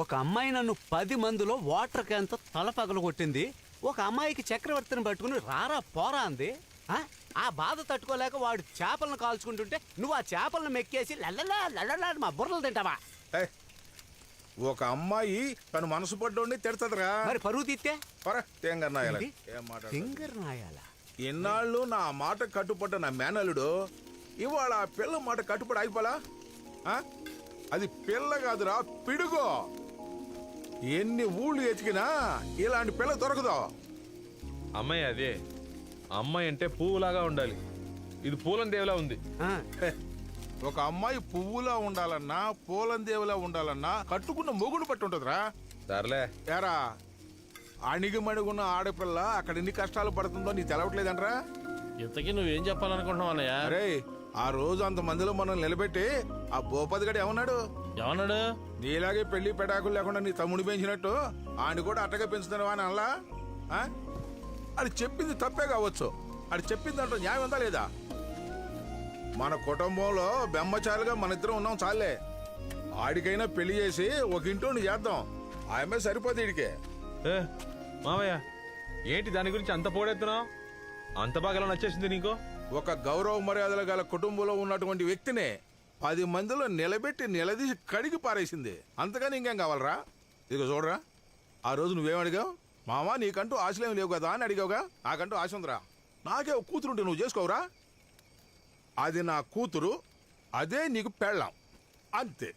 ఒక అమ్మాయి నన్ను 10 మందిలో వాటర్ క్యాన్తో తల పగలు కొట్టింది. ఒక అమ్మాయికి చక్రవర్తిని పట్టుకుని రారా పోరా అంది. ఆ బాధ తట్టుకోలేక వాడు చేపలను కాల్చుకుంటుంటే నువ్వు ఆ చేపలను మెక్కేసి లల్లలా మా బుర్రలు తింటావా?
ఒక అమ్మాయి తను మనసు పడ్డోడిని తిడతదరా.
మరి పరువు తీస్తే
ఎన్నాళ్ళు నా మాట కట్టుపడ్డ నా మేనల్లుడు ఇవాళ ఆ పిల్ల మాట కట్టుబడి అయిపోలా. అది పిల్ల కాదురా, పిడుగో. ఎన్ని ఊళ్ళు ఎతికినా ఇలాంటి పిల్ల దొరకదు.
అమ్మాయి అదే. అమ్మాయి అంటే పువ్వులాగా ఉండాలి. ఇది పూలం దేవులా ఉంది.
ఒక అమ్మాయి పువ్వులా ఉండాలన్నా పూలం దేవులా ఉండాలన్నా కట్టుకున్న మొగుడు పట్టి ఉంటుందిరా.
సర్లే
ఏరా, అణిగిమణిగున్న ఆడపిల్ల అక్కడ ఎన్ని కష్టాలు పడుతుందో నీకు తెలవట్లేదంట్రా.
ఇంతకీ నువ్వేం చెప్పాలనుకుంటున్నావు అన్నయ్య?
అరే ఆ రోజు అంత మందిలో మనం నిలబెట్టి ఆ భూపతి గడు ఏమన్నాడు? నీలాగే పెళ్లి పెటాకులు లేకుండా నీ తమ్ముడు పెంచినట్టు ఆయన కూడా అట్టగా పెంచుతున్నావా అని అనలా? అది చెప్పింది తప్పే కావచ్చు. అది చెప్పింది దాంట్లో న్యాయం ఉందా లేదా? మన కుటుంబంలో బెమ్మచారులుగా మన ఇద్దరం ఉన్నాం చాలే. ఆడికైనా పెళ్లి చేసి ఒక ఇంటోని చేద్దాం. ఆమె సరిపోతే ఇడికే.
మామయ్య ఏంటి దాని గురించి అంత పోడెత్తున్నావు? అంత బాగా నచ్చేసింది నీకు?
ఒక గౌరవ మర్యాదలు గల కుటుంబంలో ఉన్నటువంటి వ్యక్తిని 10 మందిలో నిలబెట్టి నిలదీసి కడిగి పారేసింది. అంతగాని ఇంకేం కావాలరా? ఇదిగో చూడరా, ఆ రోజు నువ్వేమడిగావు? మామా నీకంటూ ఆశలేం లేవు కదా అని అడిగావుగా. నాకంటూ ఆశ ఉందిరా. నాకే ఒక కూతురుంటే నువ్వు చేసుకోవురా? అది నా కూతురు, అదే నీకు పెళ్ళాం, అంతే.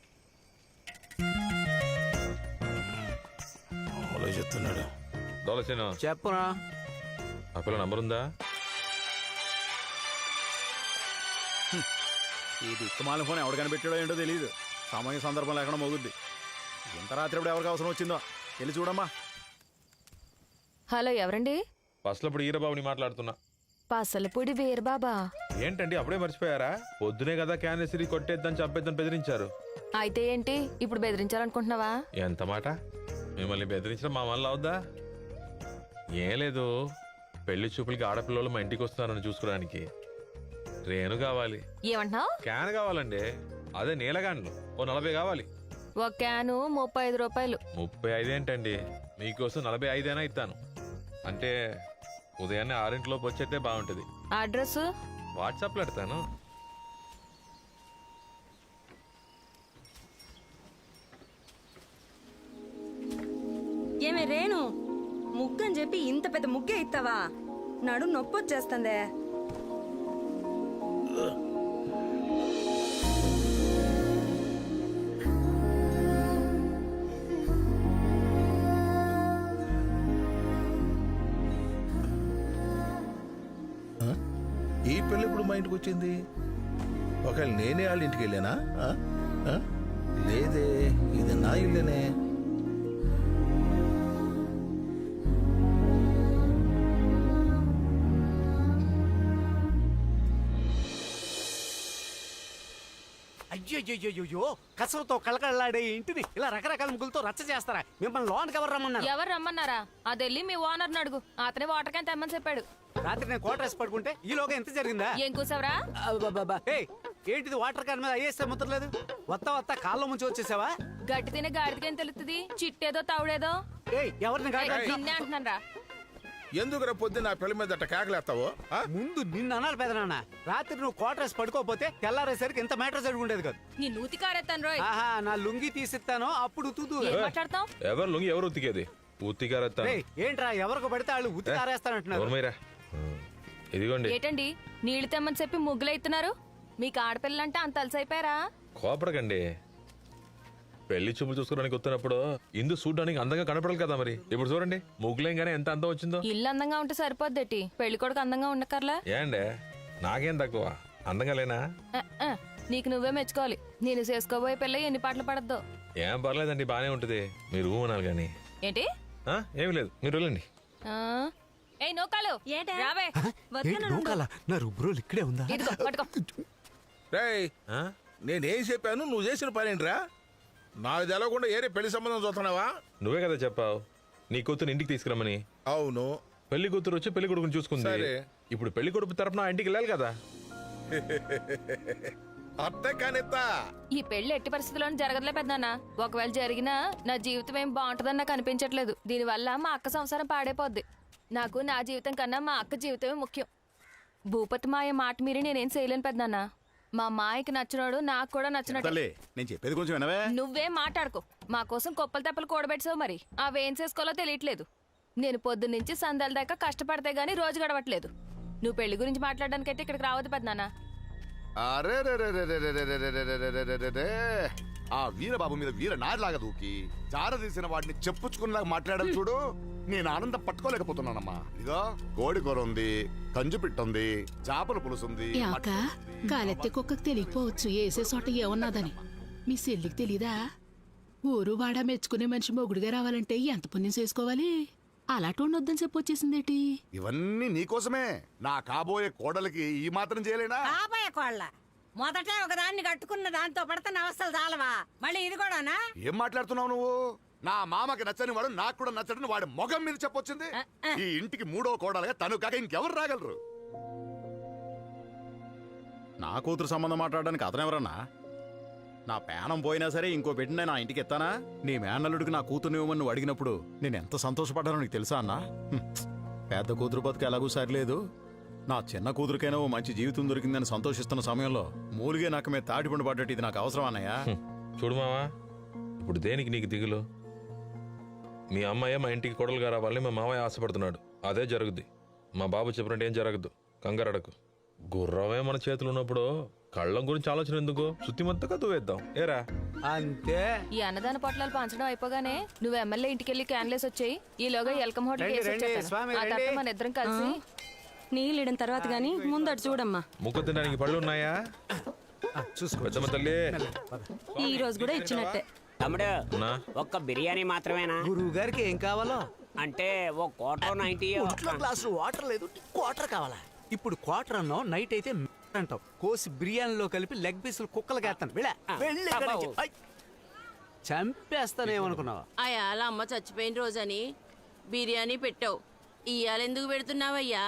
చెప్తున్నాడు దోలసేను.
చెప్పరా.
ఆ పిల్ల నంబర్ ఉందా?
ఈ దిక్కుమాల ఫోన్ ఎవడు కనిపెట్టాడో ఏంటో తెలియదు. సమయ సందర్భం లేకుండా మోగుద్ది. ఇంత రాత్రి ఎప్పుడు ఎవరికి అవసరం వచ్చిందో వెళ్ళి చూడమ్మా.
హలో, ఎవరండి?
బస్సులప్పుడు ఈరబాబుని మాట్లాడుతున్నా.
పసలపూడి వీరబాబా.
ఏంటండి అప్పుడే మర్చిపోయారా? పొద్దునే కదా క్యాన్సరీ కొట్టేద్దని చంపేద్దని బెదిరించారు.
అయితే ఏంటి ఇప్పుడు బెదిరించాలనుకుంటున్నావా?
ఎంత మాట! మిమ్మల్ని బెదిరించడం మా వల్ల అవుద్దా? ఏం లేదు, పెళ్లి చూపులకి ఆడపిల్లలు మా ఇంటికి వస్తున్నారని చూసుకోవడానికి రేణు కావాలి.
ఏమంటున్నావు?
క్యాన్ కావాలండి. అదే నీలగాండ్లు ఓ 40 కావాలి.
ఒక క్యాను 35 రూపాయలు.
35 ఏంటండి, మీకోసం 45 అయినా ఇస్తాను. అంటే ఉదయాన్నే 6 వచ్చేస్తే బాగుంటుంది.
అడ్రస్
వాట్సాప్లో పెడతాను.
ఏమే రేణు, ముగ్గని చెప్పి ఇంత పెద్ద ముగ్గే ఇస్తావా? నడు నొప్పి వచ్చేస్తుందే.
ఈ పిల్ల ఇప్పుడు మా ఇంటికి వచ్చింది. ఒకవేళ నేనే వాళ్ళ ఇంటికి వెళ్ళానా? లేదే, ఇది నా ఇల్లేనే.
అయ్యో కసవతో కళకళలాడే ఇంటిని ఇలా రకరకాల ముగ్గులతో రచ్చ చేస్తారా? మిమ్మల్ని లోన్కి ఎవరు రమ్మన్నారు?
ఎవరు రమ్మన్నారా? అదెళ్ళి మీ ఓనర్ అడుగు. అతనే వాటర్ క్యాన్ తెమ్మని చెప్పాడు.
రాత్రి నేను కోట వేసి పడుకుంటే ఈలోగా ఎంత జరిగిందా?
ఏం కూసావరా?
ఏంటిది వాటర్ క్యాన్ మీద అయ్యేస్తే ముద్దలేదు? వత్తా కాళ్ళ ముంచి వచ్చేసావా?
గట్టి తినే గాడిదకేం తెలుస్తుంది? చిట్టేదో తవుడేదో.
ఎవరిని
నిన్నే అంటున్నాను రా.
ఎందుకు రా పొద్దున్న నా పిల్ల మీద అట్ట కేకలేస్తావు?
ముందు నిన్ను అనాలి పెదనాన్న. రాత్రి నువ్వు క్వార్టర్స్ పడుకోపోతే తెల్లారేసరికి ఎంత మ్యాటర్ జరుగుండేది కాదు.
నీ నూతి కారెత్తాను రోయ్.
ఆహా, నా లుంగి తీసిస్తాను అప్పుడు తుదు.
మాట్లాడతావు?
ఎవరు లొంగి ఎవరు ఉతికేది? ఉతికారెత్తా.
ఏంట్రా ఎవరికి పడితే వాళ్ళు ఉతికారేస్తానంటున్నారు.
ఇదిగోండి.
ఏటండి నీళ్లు తెమ్మని చెప్పి ముగ్గులు ఎత్తున్నారు? మీకు ఆడపిల్లంటే అంత అలసైపోయారా?
కోపడకండి. పెళ్లి చూపులు చూసుకోవడానికి వస్తున్నప్పుడు ఇందు చూడడానికి అందంగా కనపడాలి కదా మరి. ఇప్పుడు చూడండి ముగ్గులేం గానీ ఎంత అందం వచ్చిందో.
ఇల్లు అందంగా ఉంటే సరిపోద్దేటి, పెళ్లి కొడుకు అందంగా ఉండకర్లా?
ఏండే నాకేం తక్కువ? అందంగా లేనా?
నీకు నువ్వే మెచ్చుకోవాలి. నేను చేసుకోబోయే పిల్ల ఎన్ని పాటలు పడద్దు.
ఏం పర్లేదండి, బానే ఉంటది. మీరు అనాలి గాని.
ఏంటి?
ఏమి లేదు, మీరు వెళ్ళండి.
ఏయ్ నోకాలు రావే.
నా రుబ్రోలు ఇక్కడే ఉందా?
ఇదిగో పట్టుకో.
రేయ్, నేనేం చెప్పాను? నువ్వు చేసిన పనేంట్రా? నాకు తెలవకుండా ఏరే పెళ్లి సంబంధం చూస్తున్నావా?
నువ్వే కదా చెప్పావు నీ కూతురు ఇంటికి తీసుకురమ్మని.
అవును.
పెళ్లి కూతురు వచ్చి పెళ్లి కొడుకుని చూసుకుంది. ఇప్పుడు పెళ్లి కొడుకు తరపున ఇంటికి వెళ్ళాలి కదా.
అత్తే కానెత్తా.
ఈ పెళ్లి ఎట్టి పరిస్థితుల్లోనూ జరగదులే పెద్దనాన్న. ఒకవేళ జరిగినా నా జీవితం ఏం బాగుంటుందని నాకు అనిపించట్లేదు. దీనివల్ల మా అక్క సంసారం పాడైపోద్ది. నాకు నా జీవితం కన్నా మా అక్క జీవితమే ముఖ్యం. భూపతి మాయ మాట మీరి నేనేం చేయలేను పెద్దనాన్న. మా మాయకి నచ్చినోడు నాకు కూడా నచ్చినట్టు.
నేను చెప్పేది కొంచెం వినవే.
నువ్వేం మాట్లాడుకో. మా కోసం కొప్పలు తెప్పలు కూడబెట్టావు. మరి అవేం చేసుకోవాలో తెలియట్లేదు. నేను పొద్దున్నుంచి సందాల దాకా కష్టపడితే గానీ రోజు గడవట్లేదు. నువ్వు పెళ్లి గురించి మాట్లాడడానికైతే ఇక్కడికి రావద్దు పెద్దనాన్న.
అరే ఆ వీరబాబు మీద వీర నారిలాగా దూకి జార తీసిన వాడిని చెప్పుచ్చుకున్నాక మాట్లాడాలి చూడు. నేను ఆనందం పట్టుకోలేకపోతున్నానమ్మా. ఇదిగో కోడి కూర ఉంది, కంజు పిట్టుంది, చేపల పులుసు ఉంది.
కాలెత్తే కుక్కకు తెలియకపోవచ్చు వేసే చోట ఏమన్నదని. మీ చెల్లికి తెలీదా? ఊరు వాడా మెచ్చుకునే మనిషి మొగుడుగా రావాలంటే ఎంత పుణ్యం చేసుకోవాలి? అలాంటి వద్దని చెప్పొచ్చేసిందేటి?
ఇవన్నీ నీకోసమే. నా కాబోయే కోడలికి ఈ మాత్రం చేయలేనా?
కాబోయే కోళ్ళ మొదటే ఒకదాన్ని కట్టుకున్న దాంతో పడతాను అవస్థలు చాలవా? మళ్ళీ ఇది కూడానా?
ఏం మాట్లాడుతున్నావు నువ్వు? నా మామకి నచ్చని వాడు నాకు కూడా నచ్చడని వాడి మొగం మీద చెప్పొచ్చింది. ఈ ఇంటికి మూడో కోడలుగా తను కాక ఇంకెవరు రాగలరు?
నా కూతురు సంబంధం మాట్లాడడానికి అతనెవరన్నా? నా పేనం పోయినా సరే ఇంకో పెట్టిన నా ఇంటికి ఎత్తానా? నీ మేనల్లుడికి నా కూతురు ఇవ్వమని నువ్వు అడిగినప్పుడు నేను ఎంత సంతోషపడ్డానో నీకు తెలుసా అన్నా? పెద్ద కూతురు బతుకు ఎలాగూ సరిలేదు. నా చిన్న కూతురికైనా ఓ మంచి జీవితం దొరికిందని సంతోషిస్తున్న సమయంలో మూలిగే నాకు మీద తాటిపండు పడ్డట్టు ఇది నాకు అవసరం అన్నయ్యా.
చూడు మావా, ఇప్పుడు దేనికి నీకు దిగులు? మీ అమ్మాయి మా ఇంటికి కొడలుగా రావాలని మా మావయ్య ఆశపడుతున్నాడు. అదే జరుగుద్ది. మా బాబు చెప్పినట్టు ఏం జరగద్దు. కంగారడకు. గుర్రమే మన చేతులు ఉన్నప్పుడు కళ్ళం గురించి ఆలోచన ఎందుకు? శుద్ధి మొత్తంగా దువ్వేద్దాం. ఏరా
అంతే.
ఈ అన్నదాన పొట్లాలు పంచడం అయిపోగానే నువ్వు ఎమ్మెల్యే ఇంటికెళ్ళి క్యాన్లేసి వచ్చాయి. ఈలోగా ఎల్కమ్ హోటల్ మన ఇద్దరం కలిసి
నీళ్ళిడిన తర్వాత గాని ముందట చూడమ్మా.
ముక్క తినడానికి పళ్ళు ఉన్నాయా? పెద్దమ్మ తల్లి
ఈ రోజు కూడా ఇచ్చినట్టే.
తమ్ముడు ఒక్క బిర్యానీ మాత్రమేనా? గురువు గారికి ఏం కావాలో అంటే ఓ క్వార్టర్ 90 గ్లాసు వాటర్ లేదు, క్వార్టర్ కావాలా? ఇప్పుడు క్వార్టర్ అన్నో నైట్ అయితే అంటావు. కోసి బిర్యానీలో కలిపి లెగ్ పీసులు కుక్కలకి వేస్తాను. చంపేస్తానేమనుకున్నావా?
అయాల అమ్మ చచ్చిపోయిన రోజని బిర్యానీ పెట్టావు. ఇయ్యాలెందుకు పెడుతున్నావయ్యా?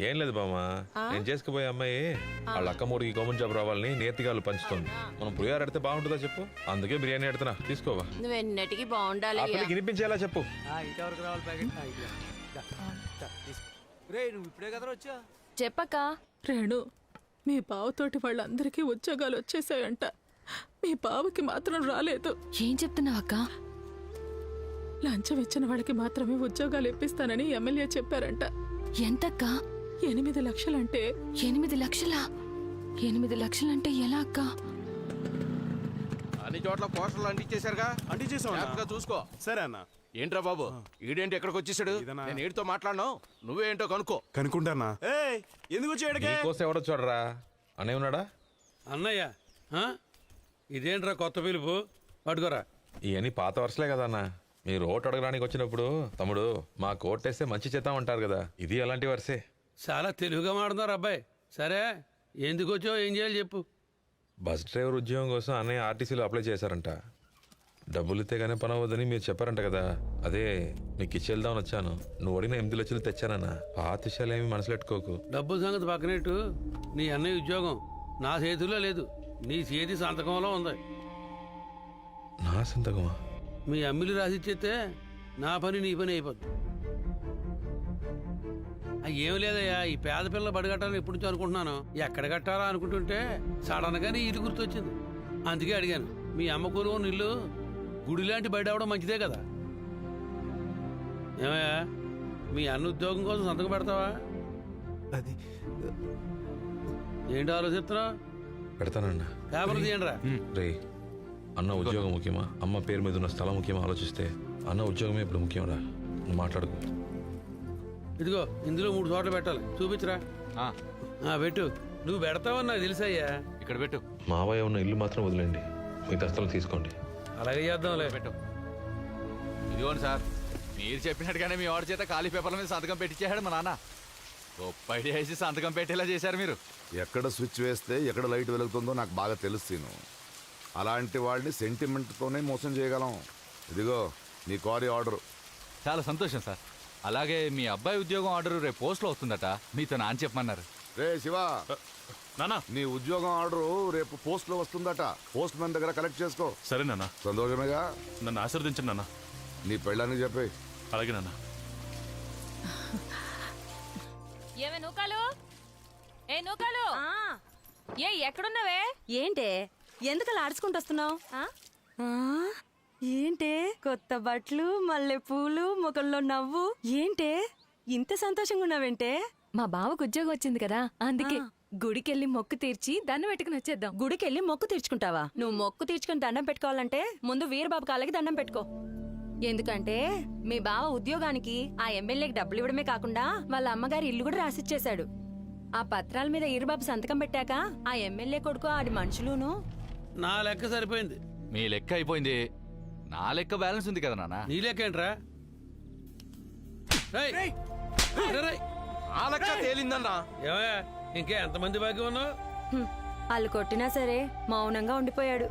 ఏం లేదు బామ్మా, నేను చేసుకుపోయే అమ్మాయి వాళ్ళ అక్క మూడికి గోమన్ జాబ్ రావాలని నేతిగాలు పంచుతుంది. మనం పులిహార ఎడితే బాగుంటుందా చెప్పు? అందుకే బిర్యానీ ఎడుతున్నా, తీసుకోవా.
నువ్వెన్నటికి బాగుండాలి.
వినిపించేలా చెప్పు.
ఇంకెవరికి రావాలి ప్యాకెట్? నువ్వు ఇప్పుడే కదా వచ్చా?
చెప్పక్క.
రేణు, మీ బావతోటి వాళ్ళందరికీ ఉద్యోగాలు వచ్చేసాయంట. మీ బావకి మాత్రం రాలేదు.
ఏం చెప్తున్నావు అక్క?
లంచం ఇచ్చిన వాళ్ళకి మాత్రమే ఉద్యోగాలు ఇప్పిస్తానని ఎమ్మెల్యే చెప్పారంట.
ఎంతక్క?
8 లక్షలంటే.
8 లక్షలా? 8 లక్షలంటే ఎలా అక్క?
అన్ని చోట్ల పోస్టర్లు అంటించేశారుగా? అంటించేసావు, చూసుకో. సరే అన్న. ఏంట్రా బాబు, ఈడేంటి ఎక్కడికి వచ్చేసాడు? నేను ఏడితో మాట్లాడను, నువ్వేంటో కనుక్కుంటానా? ఎందుకు
వచ్చి ఎవడో చూడరా? అనే ఉన్నాడా?
అన్నయ్య ఇదేంట్రా కొత్త పిలుపు? పట్టుకోరా.
ఇవన్నీ పాత వరుసలే కదా అన్న. మీరు ఓటు అడగడానికి వచ్చినప్పుడు తమ్ముడు మా కోటేస్తే మంచి చేద్దాం అంటారు కదా, ఇది అలాంటి వరుసే.
చాలా తెలుగుగా మాడుతున్నారు అబ్బాయి. సరే ఎందుకు వచ్చావు, ఏం చేయాలి చెప్పు.
బస్ డ్రైవర్ ఉద్యోగం కోసం అన్నయ్య ఆర్టీసీలో అప్లై చేశారంట. డబ్బులు ఇస్తే కానీ పని అవ్వదని మీరు చెప్పారంట కదా, అదే మీకు ఇచ్చి వెళ్దామని వచ్చాను. నువ్వు అడిగిన 8 లక్షలు తెచ్చానన్న. పాత విషయాలు ఏమి మనసులో పెట్టుకోకు.
డబ్బు సంగతి పక్కనట్టు నీ అన్నయ్య ఉద్యోగం నా చేతుల్లో లేదు, నీ చేతి సంతకంలో ఉంది.
నా సంతకమా?
మీ అమ్మిలు రాసిచ్చేస్తే నా పని నీ పని అయిపోద్ది. ఏం లేదయ్యా, ఈ పేద పిల్ల బడిగట్టాలని ఎప్పటి నుంచో అనుకుంటున్నాను. ఎక్కడ కట్టాలా అనుకుంటుంటే సడన్ గా నీ ఇల్లు గుర్తొచ్చింది. అందుకే అడిగాను. మీ అమ్మ కొనుగో ఇల్లు గుడి లాంటి బయట అవడం మంచిదే కదా. ఏమయ్యా, మీ అన్న ఉద్యోగం కోసం సంతకం పెడతావా?
అది
ఏంటి ఆలోచిస్తున్నావు?
పెడతానన్నా.
పేపర్ తీయండిరా.
రే, అన్న ఉద్యోగం ముఖ్యమా, అమ్మ పేరు మీద ఉన్న స్థలం ముఖ్యమా ఆలోచిస్తే అన్న ఉద్యోగమే ఇప్పుడు ముఖ్యం రా. నువ్వు మాట్లాడుకో.
ఇదిగో ఇందులో 3 చోట్ల పెట్టాలి, చూపించరా. పెట్టు. నువ్వు పెడతావని నాకు తెలుసయ్యా.
ఇక్కడ పెట్టు.
మావయ్య ఉన్న ఇల్లు మాత్రం వదిలేండి, మీ దస్తలు తీసుకోండి.
అలాగే చేద్దాంలే.
పెట్టు. ఇదిగోండి సార్, మీరు చెప్పినట్టుగానే మీ వాడి చేత ఖాళీ పేపర్ల మీద సంతకం పెట్టించేశాడు మా నాన్న. గొప్ప ఐడియా వేసి సంతకం పెట్టేలా చేశారు మీరు.
ఎక్కడ స్విచ్ వేస్తే ఎక్కడ లైట్ వెలుగుతుందో నాకు బాగా తెలుస్తాను. అలాంటి వాళ్ళని సెంటిమెంట్తోనే మోసం చేయగలం. ఇదిగో నీ క్వారీ ఆర్డర్.
చాలా సంతోషం సార్. అలాగే మీ అబ్బాయి ఉద్యోగం ఆర్డర్ రేపు పోస్ట్లో వస్తుందట, మీతో నాన్న చెప్పమన్నారు.
రే శివ,
నానా
నీ ఉద్యోగం ఆర్డర్ రేపు పోస్ట్ లో వస్తుందట. పోస్ట్ మ్యాన్ దగ్గర కలెక్ట్ చేసుకో.
సరే నాన్న.
సంతోషమేగా?
నన్ను ఆశీర్వదించండి నాన్న.
నీ పెళ్ళానికి చెప్పే.
అలాగే నాన్న.
ఏమే నూకాలు, ఏ నూకాలు, ఏ ఎక్కడున్నావే? ఏంటే ఎందుకలా ఆడుచుకుంటూ వస్తున్నావు? ఏంటే కొత్త బట్టలు, మల్లె పూలు, ముఖంలో నవ్వు, ఏంటే ఇంత సంతోషంగా ఉన్నావేంటే?
మా బావకు ఉద్యోగం వచ్చింది కదా, అందుకే గుడికెళ్ళి మొక్కు తీర్చి దండం పెట్టుకుని వచ్చేద్దాం.
గుడికెళ్ళి మొక్కు తీర్చుకుంటావా? నువ్వు మొక్కు తీర్చుకుని దండం పెట్టుకోవాలంటే ముందు వీరబాబు కాళ్ళకి దండం పెట్టుకో. ఎందుకంటే మీ బావ ఉద్యోగానికి ఆ ఎమ్మెల్యేకి డబ్బులు ఇవ్వడమే కాకుండా వాళ్ళ అమ్మగారి ఇల్లు కూడా రాసిచ్చేశాడు. ఆ పత్రాల మీద ఈరబాబు సంతకం పెట్టాక ఆ ఎమ్మెల్యే కొడుకు ఆడి మనుషులును.
నా లెక్క సరిపోయింది.
మీ లెక్క అయిపోయింది, నా లెక్క బ్యాలెన్స్ ఉంది కదా నాన్న.
నీ లెక్క ఏంట్రా?
ఆ లెక్క తేలిందన్నా.
ఏమయ్యా, ఇంకే ఎంతమంది బాకీ ఉన్నావు?
వాళ్ళు కొట్టినా సరే మౌనంగా ఉండిపోయాడు.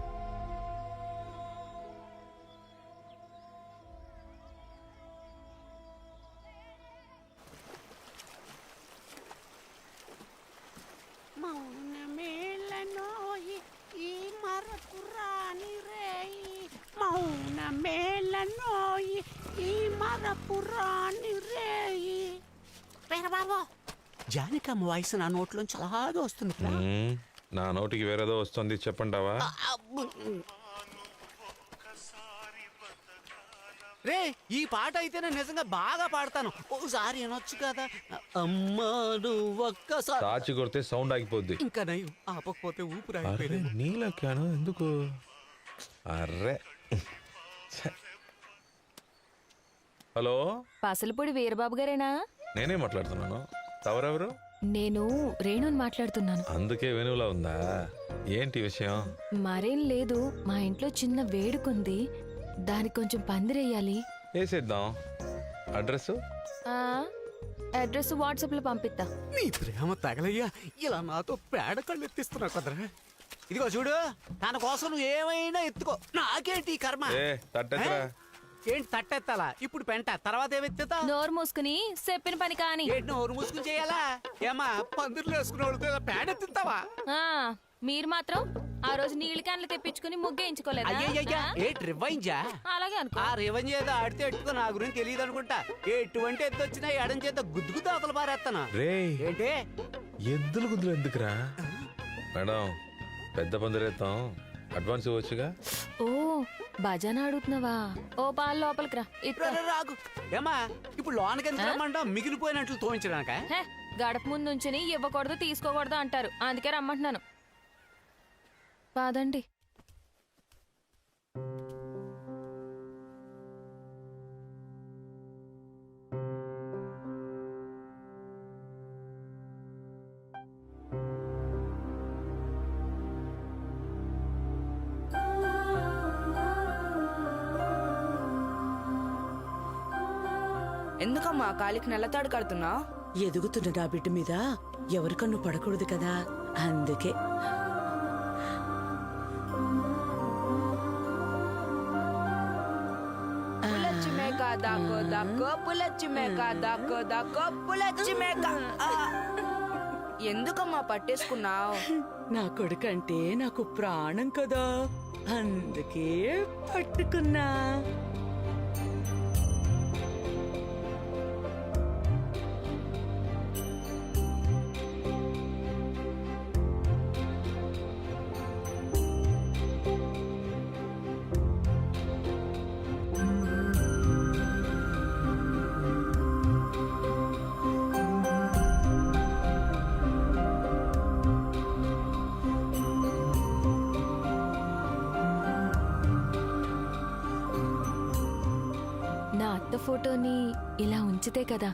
జానికమ్మ వాయిస్ నా నోట్లోంచి అలాగే వస్తుంది.
నా నోటికి వేరేదో వస్తుంది, చెప్పంటావా?
రే, ఈ పాట అయితే నేను నిజంగా బాగా పాడతాను. ఓసారి అనొచ్చు కదా. అమ్మా నువ్వు ఒక్కసారి.
సాచి కొడితే సౌండ్ ఆగిపోద్ది.
ఇంకా నయం ఆపకపోతే ఊపిరి
అరే
ఆగిపోయింది.
నీలెక్కాను ఎందుకు? అర్రే. హలో,
పాసలపూడి వీరబాబు గారేనా?
నేనే మాట్లాడుతున్నాను. తవరెవరు?
నేను రేణుని మాట్లాడుతున్నాను.
అందుకే వెనువులా ఉందా? ఏంటి విషయం?
మరేం లేదు, మా ఇంట్లో చిన్న వేడుకుంది, దానికి కొంచెం పందిరేయాలి.
వేసేద్దాం. అడ్రస్?
అడ్రస్ వాట్సాప్ లో పంపిస్తా.
నీ ప్రేమ తగలయ్యా, ఇలా నాతో పేడ కళ్ళు ఎత్తిస్తున్నావు కదరా. ఇదిగో చూడు, తన కోసం నువ్వు ఏమైనా ఎత్తుకో, నాకేంటి ఈ కర్మ? ఏంటి తట్టెత్తాలా? ఇప్పుడు పెంట, తర్వాత ఏమెత్తుతా?
నోరు మూసుకుని చెప్పిన పని కాని.
ఏంటి నోరు మూసుకుని చేయాలా? ఏమా పందిర్లు వేసుకున్న వాళ్ళతో పేడ ఎత్తుతావా?
మీరు మాత్రం ఆ రోజు నీళ్ళ క్యాన్లు తెప్పించుకుని ముగ్గేయించుకోలేదా?
ఏంటి రివైంజా?
అలాగే అనుకో.
ఆ రివైంజ్ ఏదో ఆడితే ఎట్టుకో, నా గురించి తెలియదు అనుకుంటా. ఎటువంటి ఎత్తు వచ్చినా ఎడం చేత గుద్దుకు అవతల పారేస్తాను. ఏంటి
ఎద్దులు గుద్దులు ఎందుకురా మేడం? పెద్ద పందిరేద్దాం, అడ్వాన్స్ ఇవ్వచ్చుగా.
ఓ భజన అడుగుతున్నావా? ఓ పాలు లోపలికి రా.
రాగు ఏమా, ఇప్పుడు లోనకి ఎంత రమ్మంటావు? మిగిలిపోయినట్లు తోయించడానిక?
గడప ముందు నుంచుని ఇవ్వకూడదు తీసుకోకూడదు అంటారు, అందుకే రమ్మంటున్నాను. కాదండి.
ఎందుకమ్మా కాలికి నల్లతాడు కడుతున్నా? ఎదుగుతున్న నా బిడ్డ మీద ఎవరికన్ను పడకూడదు కదా, అందుకే. దాకో దాకో పులచ్చి మేక దాకో దాకో పులచ్చి మేక. ఎందుకమ్మా పట్టేసుకున్నావు?
నా కొడుకంటే నాకు ప్రాణం కదా, అందుకే పట్టుకున్నా.
నా అత్త ఫోటోని ఇలా ఉంచితే కదా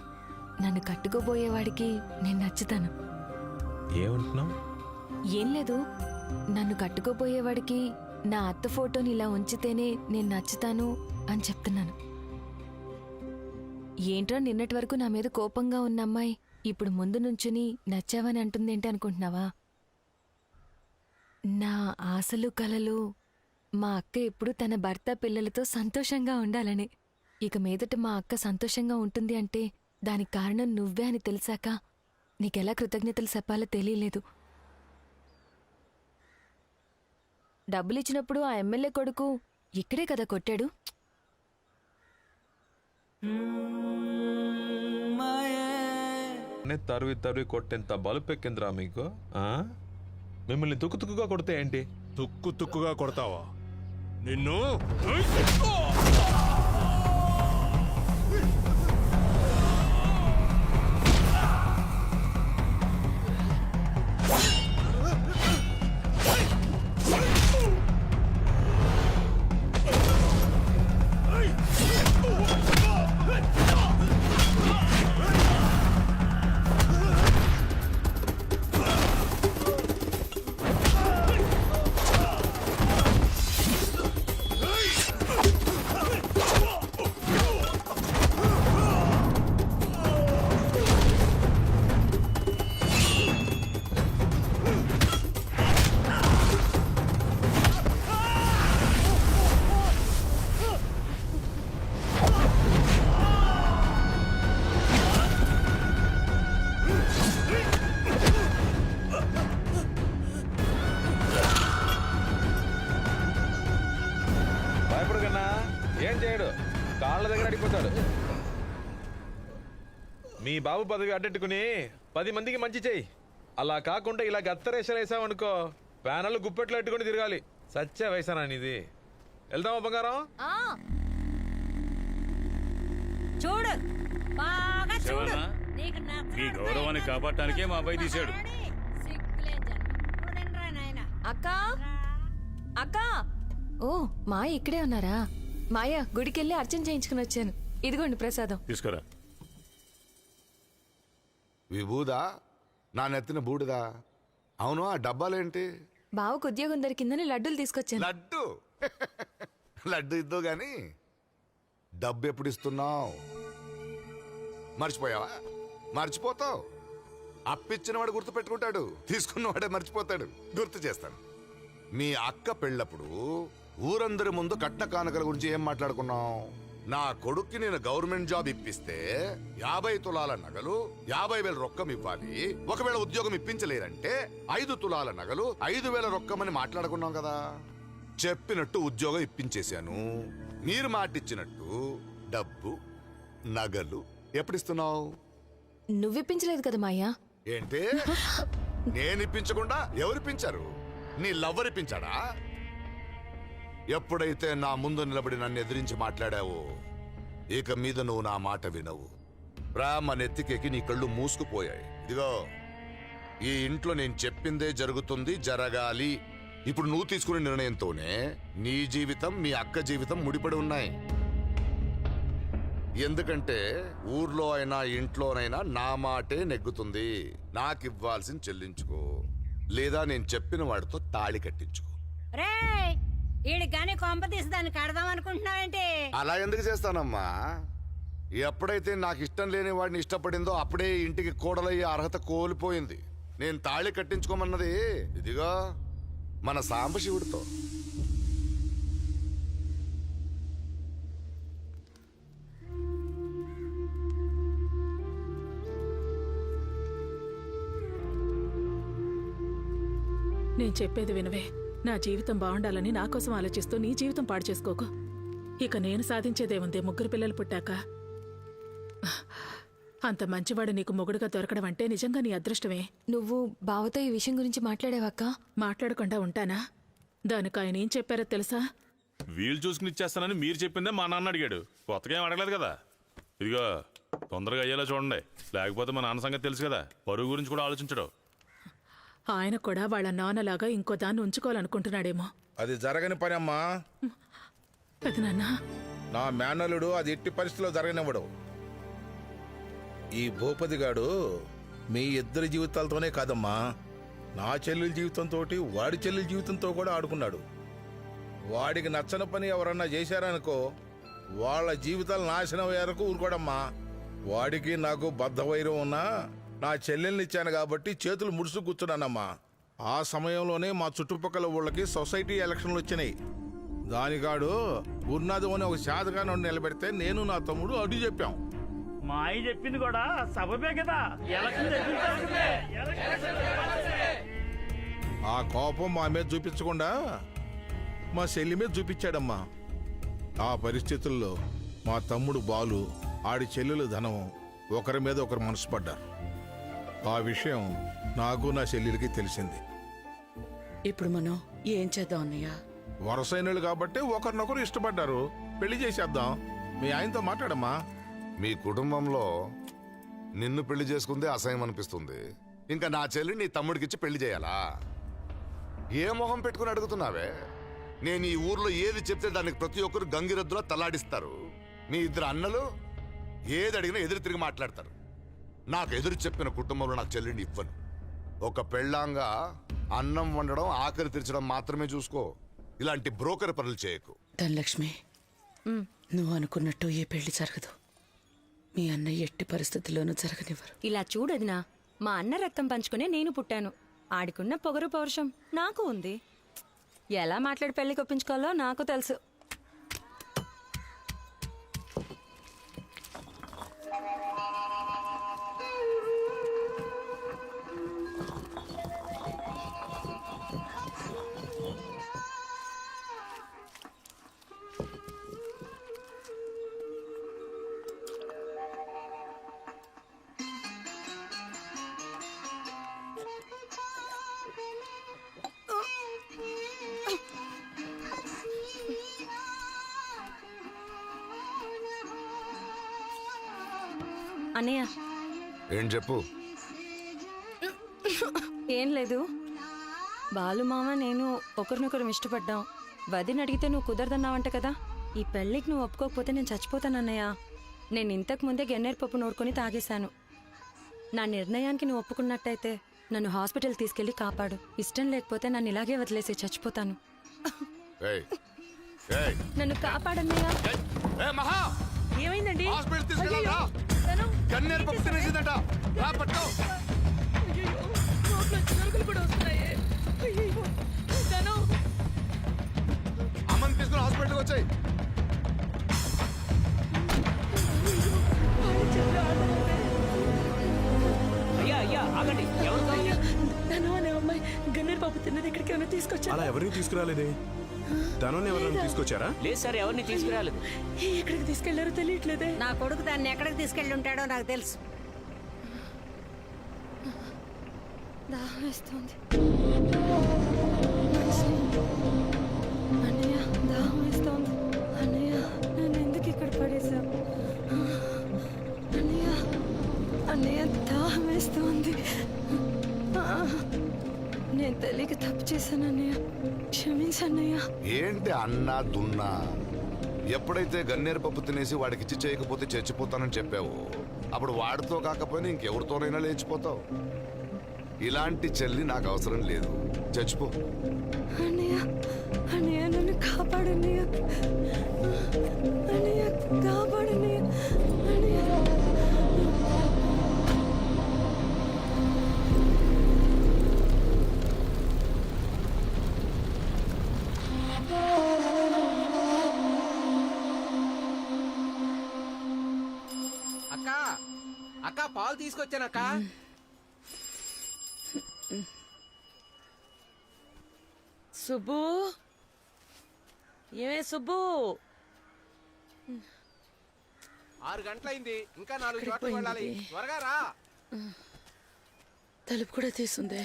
నన్ను కట్టుకోబోయేవాడికి నేను నచ్చుతాను.
ఏమంటున్నావు?
ఏం లేదు, నన్ను కట్టుకోబోయేవాడికి నా అత్త ఫోటోని ఇలా ఉంచితేనే నేను నచ్చుతాను అని చెప్తున్నాను. ఏంట్రా నిన్నటి వరకు నా మీద కోపంగా ఉన్న అమ్మాయి ఇప్పుడు ముందు నుంచుని నచ్చావని అంటుందేంటి అనుకుంటున్నావా? నా ఆశలు కలలు మా అక్క ఎప్పుడు తన భర్త పిల్లలతో సంతోషంగా ఉండాలని. ఇక మీదట మా అక్క సంతోషంగా ఉంటుంది అంటే దానికి కారణం నువ్వే అని తెలిసాక నీకెలా కృతజ్ఞతలు చెప్పాలో తెలియలేదు. డబ్బులిచ్చినప్పుడు ఆ ఎమ్మెల్యే కొడుకు ఇక్కడే కదా కొట్టాడు.
తరువి తరువి కొట్టేంత బలుపెక్కిందిరా మీకు? మిమ్మల్ని తుక్కు తుక్కుగా కొడితే ఏంటి?
తుక్కు తుక్కుగా కొడతావా నిన్ను?
ఏం చేయడు, కాళ్ళ దగ్గర అడిగిపోతాడు. మీ బాబు పదవి అడ్డెట్టుకుని 10 మందికి మంచి చెయ్యి. అలా కాకుండా ఇలా గత్తరేషాలు వేసావనుకో ప్యానల్ గుప్పెట్లో పెట్టుకుని తిరగాలి. సత్య వయసానా నీది? వెళ్దామా బంగారం?
చూడు బాగా చూడు.
మీ గౌరవాన్ని కాపాడటానికే మా అబ్బాయి తీశాడు.
అక్క అక్క, ఓ మాయ ఇక్కడే ఉన్నారా? మాయ గుడికెళ్ళి అర్చన చేయించుకుని వచ్చాను. ఇదిగోండి ప్రసాదం.
తీసుకురా.
విభూదా? నా నెత్తిన బూడిదా? అవును, ఆ డబ్బాలేంటి?
బావకు ఉద్యోగం దొరికిందని లడ్డూలు తీసుకొచ్చాను.
లడ్డు లడ్డు ఇద్దో గాని డబ్బు ఎప్పుడు ఇస్తున్నావు? మర్చిపోయావా? మర్చిపోతావు. అప్పిచ్చినవాడు గుర్తు పెట్టుకుంటాడు, తీసుకున్నవాడే మర్చిపోతాడు. గుర్తు చేస్తాను. మీ అక్క పెళ్ళప్పుడు ఊరందరి ముందు కట్న కానుకల గురించి ఏం మాట్లాడుకున్నాం? నా కొడుక్కి నేను గవర్నమెంట్ జాబ్ ఇప్పిస్తే 50 తులాల నగలు 50,000 రొక్కం ఇవ్వాలి. ఒకవేళ ఉద్యోగం ఇప్పించలేరంటే 5 తులాల నగలు 5,000 రొక్కమని మాట్లాడుకున్నాం కదా. చెప్పినట్టు ఉద్యోగం ఇప్పించేశాను. మీరు మాటిచ్చినట్టు డబ్బు నగలు ఎప్పుడిస్తున్నావు?
నువ్విప్పించలేదు కదా మాయా.
ఏంటి? నేను ఇప్పించకుండా ఎవరిప్పించారు? నీ లవ్వర్ ఇప్పించాడా? ఎప్పుడైతే నా ముందు నిలబడి నన్ను ఎదిరించి మాట్లాడావో ఇక మీద నువ్వు నా మాట వినవు. ప్రేమ నెత్తికెక్కి నీ కళ్ళు మూసుకుపోయాయి. ఇదిగో, ఈ ఇంట్లో నేను చెప్పిందే జరుగుతుంది, జరగాలి. ఇప్పుడు నువ్వు తీసుకునే నిర్ణయంతోనే నీ జీవితం మీ అక్క జీవితం ముడిపడి ఉన్నాయి. ఎందుకంటే ఊర్లో అయినా ఇంట్లోనైనా నా మాటే నెగ్గుతుంది. నాకివ్వాల్సింది చెల్లించుకో, లేదా నేను చెప్పిన వాడితో తాళి కట్టించుకో.
ఈడికి కొంప తీసి దాన్ని కడదాం అనుకుంటున్నావేంటి?
అలా ఎందుకు చేస్తానమ్మా? ఎప్పుడైతే నాకు ఇష్టం లేని వాడిని ఇష్టపడిందో అప్పుడే ఇంటికి కోడలయ్యే అర్హత కోల్పోయింది. నేను తాళి కట్టించుకోమన్నది ఇదిగో మన సాంబశివుడితో.
చెప్పేది వినవే. నా జీవితం బాగుండాలని నా కోసం ఆలోచిస్తూ నీ జీవితం పాడు చేసుకోకు. ఇక నేను సాధించేదేముందే 3 పిల్లలు పుట్టాక. అంత మంచివాడు నీకు మొగుడుగా దొరకడం అంటే నిజంగా నీ అదృష్టమే.
నువ్వు బావతో ఈ విషయం గురించి మాట్లాడేవాక్క?
మాట్లాడకుండా ఉంటానా? దానికి ఆయన ఏం చెప్పారో తెలుసా?
వీలు చూసుకుని ఇచ్చేస్తానని మీరు చెప్పిందే మా నాన్న అడిగాడు. కొత్తగా ఏం అడగలేదు కదా. ఇదిగో తొందరగా అయ్యేలా చూడండి, లేకపోతే మా నాన్న సంగతి తెలుసు కదా, పరువు గురించి కూడా ఆలోచించడు.
ఆయన కూడా వాళ్ళ నాన్నలాగా ఇంకో దాన్ని ఉంచుకోవాలనుకుంటున్నాడేమో.
అది జరగని పని అమ్మా.
పెదనాన్నా,
నా మేనల్లుడు అది ఎట్టి పరిస్థితిలో జరగనివ్వడు. ఈ భూపతిగాడు మీ ఇద్దరి జీవితాలతోనే కాదమ్మా, నా చెల్లెల జీవితంతో వాడి చెల్లెల జీవితంతో కూడా ఆడుకున్నాడు. వాడికి నచ్చని పని ఎవరన్నా చేశారనుకో, వాళ్ళ జీవితాలు నాశనం అయ్యారకు ఊరుకోడమ్మా. వాడికి నాకు బద్ధవైరం ఉన్నా నా చెల్లెల్ని ఇచ్చాను కాబట్టి చేతులు ముడుసు కూర్చున్నానమ్మా. ఆ సమయంలోనే మా చుట్టుపక్కల ఊళ్ళకి సొసైటీ ఎలక్షన్లు వచ్చినాయి. దానికాడు గురునాథం అని ఒక శాతగాను నిలబెడితే నేను నా తమ్ముడు అడ్డు చెప్పాం.
మా అయ్య చెప్పింది కూడా సబబే కదా.
ఆ కోపం మా మీద చూపించకుండా మా చెల్లి మీద చూపించాడమ్మా. ఆ పరిస్థితుల్లో మా తమ్ముడు బాలు, ఆడి చెల్లెలు ధనం ఒకరి మీద ఒకరు మనసు పడ్డారు. ఆ విషయం నాకు నా చెల్లెలికి తెలిసింది.
ఇప్పుడు మనం ఏం చేద్దాం అన్నయ్య?
వరసైనలు కాబట్టి ఒకరినొకరు ఇష్టపడ్డారు, పెళ్లి చేసేద్దాం. మీ ఆయనతో మాట్లాడమ్మా.
మీ కుటుంబంలో నిన్ను పెళ్లి చేసుకుందే అసహ్యం అనిపిస్తుంది, ఇంకా నా చెల్లి నీ తమ్ముడికిచ్చి పెళ్లి చేయాలా? ఏ మొహం పెట్టుకుని అడుగుతున్నావే? నేను ఈ ఊర్లో ఏది చెప్తే దానికి ప్రతి ఒక్కరు గంగిరెద్దులా తలాడిస్తారు. మీ ఇద్దరు అన్నలు ఏది అడిగినా ఎదురు తిరిగి మాట్లాడతారు. నాకు ఎదురు చెప్పిన కుటుంబంలో నాకు చెల్లిని ఇవ్వను. ఒక పెళ్ళాంగా అన్నం వండడం, ఆకలి తీర్చడం మాత్రమే చూసుకో. ఇలాంటి బ్రోకర్ పనులు చేయకు.
ధనలక్ష్మి, నువ్వు అనుకున్నట్టు ఏ పెళ్లి జరగదు. మీ అన్నయ్య ఎట్టి పరిస్థితుల్లోనూ జరగనివ్వరు.
ఇలా చూడదినా, మా అన్న రక్తం పంచుకునే నేను పుట్టాను. ఆడికున్న పొగరు పౌరుషం నాకు ఉంది. ఎలా మాట్లాడి పెళ్లి కొప్పించుకోవాలో నాకు తెలుసు. అన్నయ్య,
ఏం చెప్పు.
ఏం లేదు. బాలు మామ నేను ఒకరినొకరు ఇష్టపడ్డాం. వదిన అడిగితే నువ్వు కుదరదన్నావంట కదా. ఈ పెళ్ళికి నువ్వు ఒప్పుకోకపోతే నేను చచ్చిపోతానన్నయ్య. నేను ఇంతకు ముందే గన్నేరు పప్పు నూరుకొని తాగేశాను. నా నిర్ణయానికి నువ్వు ఒప్పుకున్నట్టయితే నన్ను హాస్పిటల్ తీసుకెళ్లి కాపాడు. ఇష్టం లేకపోతే నన్ను ఇలాగే వదిలేసి చచ్చిపోతాను. నన్ను కాపాడన్నయ్య.
ఏమైందండి?
కన్నేరు పప్పు తినేసిందట. రా పట్టు. అమ్మని తీసుకుని హాస్పిటల్కి వచ్చాయి.
అయ్యా అయ్యా ఆగండి. ఎవరు కావాలి?
ధను అనే అమ్మాయి గన్నేరు పాపు తిన్నది ఇక్కడికి ఏమైనా తీసుకొచ్చా?
అలా ఎవరిని తీసుకురాలేదే. ధనుని ఎవరైనా తీసుకొచ్చారా?
లేదు సార్, ఎవరిని తీసుకురాలేదు.
ఎక్కడికి తీసుకెళ్లారో తెలియట్లేదే.
నా కొడుకు దాన్ని ఎక్కడికి తీసుకెళ్ళి ఉంటాడో నాకు తెలుసు.
దాహం వేస్తుంది అన్నయ్య, దాహం వేస్తోంది. అన్నయ్య, నన్ను ఎందుకు ఇక్కడ పడేశావు? అన్నయ్య, అన్నయ్య, దాహం వేస్తోంది. నేను తెలియక తప్పు చేశాను అన్నయ్య, క్షమించన్నయ్య.
ఏంటి అన్నా దున్నా? ఎప్పుడైతే గన్నేరు పప్పు తినేసి వాడికిచ్చి చేయకపోతే చచ్చిపోతానని చెప్పావు, అప్పుడు వాడితో కాకపోయినా ఇంకెవరితోనైనా లేచిపోతావు. ఇలాంటి చెల్లి నాకు అవసరం లేదు. చచ్చిపో.
అన్నయ్య, అన్నయ్య, నన్ను కాపాడన్నయ్య. అన్నయ్య, కాపాడన్నయ్య. అన్నయ్య.
అక్క అక్క, పాలు తీసుకొచ్చానక్క.
సుబ్బు ఏమే సుబ్బు
6 గంటలైంది ఇంకా 4
ఎక్కడికి
చోట్ల వెళ్ళాలి
పోయింది?
త్వరగా రా.
తలుపు కూడా తీసుందే.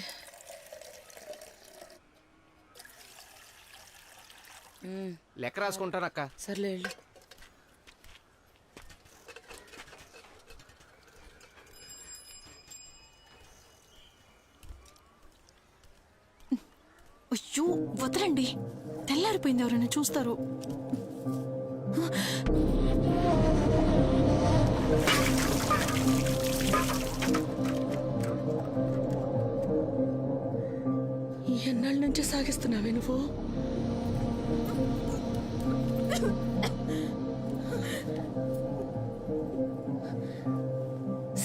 లెక్క రాసుకుంటానక్క.
సర్లే వెళ్ళు.
అయ్యో వదలండి, తెల్లారిపోయింది, ఎవరైనా చూస్తారు.
ఎన్నాళ్ళ నుంచి సాగిస్తున్నావే నువ్వు?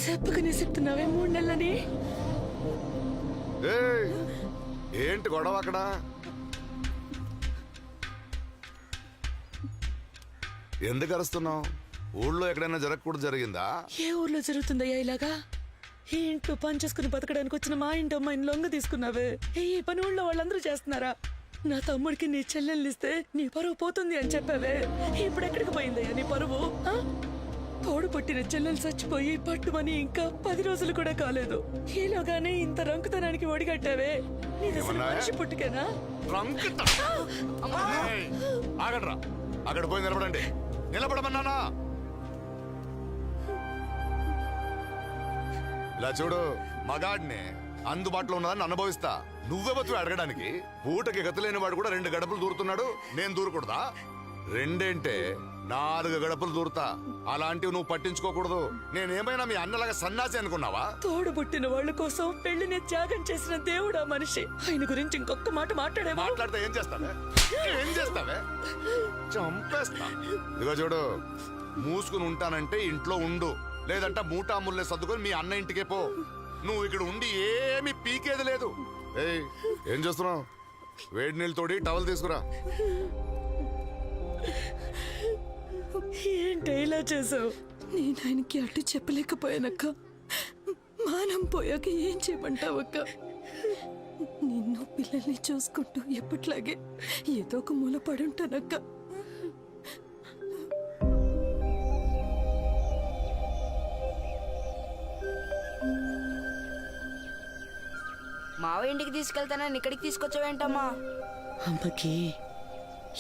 చెప్పకనే చెప్తున్నావే 3 నెలలని?
ఏయ్, ఏంటి గొడవ అక్కడ? ఎందుకు అరుస్తున్నావు? ఊళ్ళో ఎక్కడైనా జరగకూడదు జరిగిందా?
ఏ ఊర్లో జరుగుతుందయ్యా ఇలాగా? ఈ ఇంట్లో పని చేసుకుని బతకడానికి వచ్చిన మా ఇంటి అమ్మాయిని లొంగ తీసుకున్నావే. ఈ పని ఊళ్ళో వాళ్ళందరూ చేస్తున్నారా? నా తమ్ముడికి నీ చెల్లెల్ని ఇస్తే నీ పరువు పోతుంది అని చెప్పావే. ఇప్పుడు ఎక్కడికి పోయిందయ్యా నీ పరువు? తోడు పుట్టిన చెల్లెలు చచ్చిపోయి పట్టుమని ఇంకా 10 రోజులు కూడా కాలేదు. ఈలోగానే ఇంత రంకుతనానికి ఒడిగట్టావే. నీది అసలు మనిషి పుట్టుకేనా?
ఆగడ్రా, అక్కడ పోయి నిలబడండి. నిలబడమన్నానా? ఇలా చూడు, మగాడిని అందుబాటులో ఉన్నదాన్ని అనుభవిస్తా. నువ్వే బతువు అడగడానికి. పూటకి గతలేని వాడు కూడా 2 గడపలు దూరుతున్నాడు, నేను దూరకూడదా? 2 4 గడపలు దూరుతా. అలాంటివి నువ్వు పట్టించుకోకూడదు. నేనేమైనా మీ అన్నలాగా సన్నాసి అనుకున్నావా?
తోడు పుట్టిన వాళ్ళ కోసం పెళ్లిని త్యాగం చేసిన దేవుడా మనిషి. ఆయన గురించి ఇంకొక మాట
మాట్లాడితే ఏం చేస్తావే? ఏం చేస్తావే? చంపేస్తా. ఇదిగో చూడు, మూసుకుని ఉంటానంటే ఇంట్లో ఉండు, లేదంటే మూటా ముల్లే సర్దుకొని మీ అన్న ఇంటికే పో. నువ్వు ఇక్కడ ఉండి ఏమి పీకేది లేదు. ఏయ్, ఏం చేస్తున్నావు? వేడి నీళ్ళు తోడి టవల్ తీసుకురా.
ఏంటి ఇలా చేసావు?
నేను ఆయనకి అడ్డు చెప్పలేకపోయానక్క. మానం పోయాక ఏం చేయమంటావక్క? నిన్ను పిల్లల్ని చూసుకుంటూ ఎప్పట్లాగే ఏదో ఒక మూల పడుంటానక్క.
మావ ఇంటికి తీసుకెళ్తానని ఇక్కడికి తీసుకొచ్చావేంటమ్మా?
అమ్మకి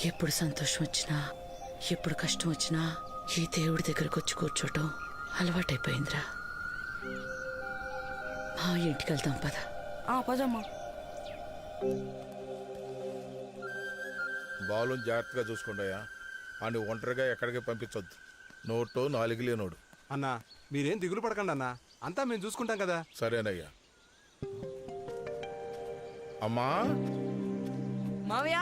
ఎప్పుడు సంతోషం వచ్చినా ఎప్పుడు కష్టం వచ్చినా ఈ దేవుడి దగ్గరకు వచ్చి కూర్చోటం అలవాటైపోయిందిరా. మా ఇంటికి వెళ్దాం పద.
పదమ్మా.
బాలుని జాగ్రత్తగా చూసుకుంటాయా. అని ఒంటరిగా ఎక్కడికి పంపించొద్దు. నోటు 4 లేనోడు.
అన్నా మీరేం దిగులు పడకండి అన్నా, అంతా మేము చూసుకుంటాం కదా.
సరేనయ్యా. అమ్మా
మావయ్య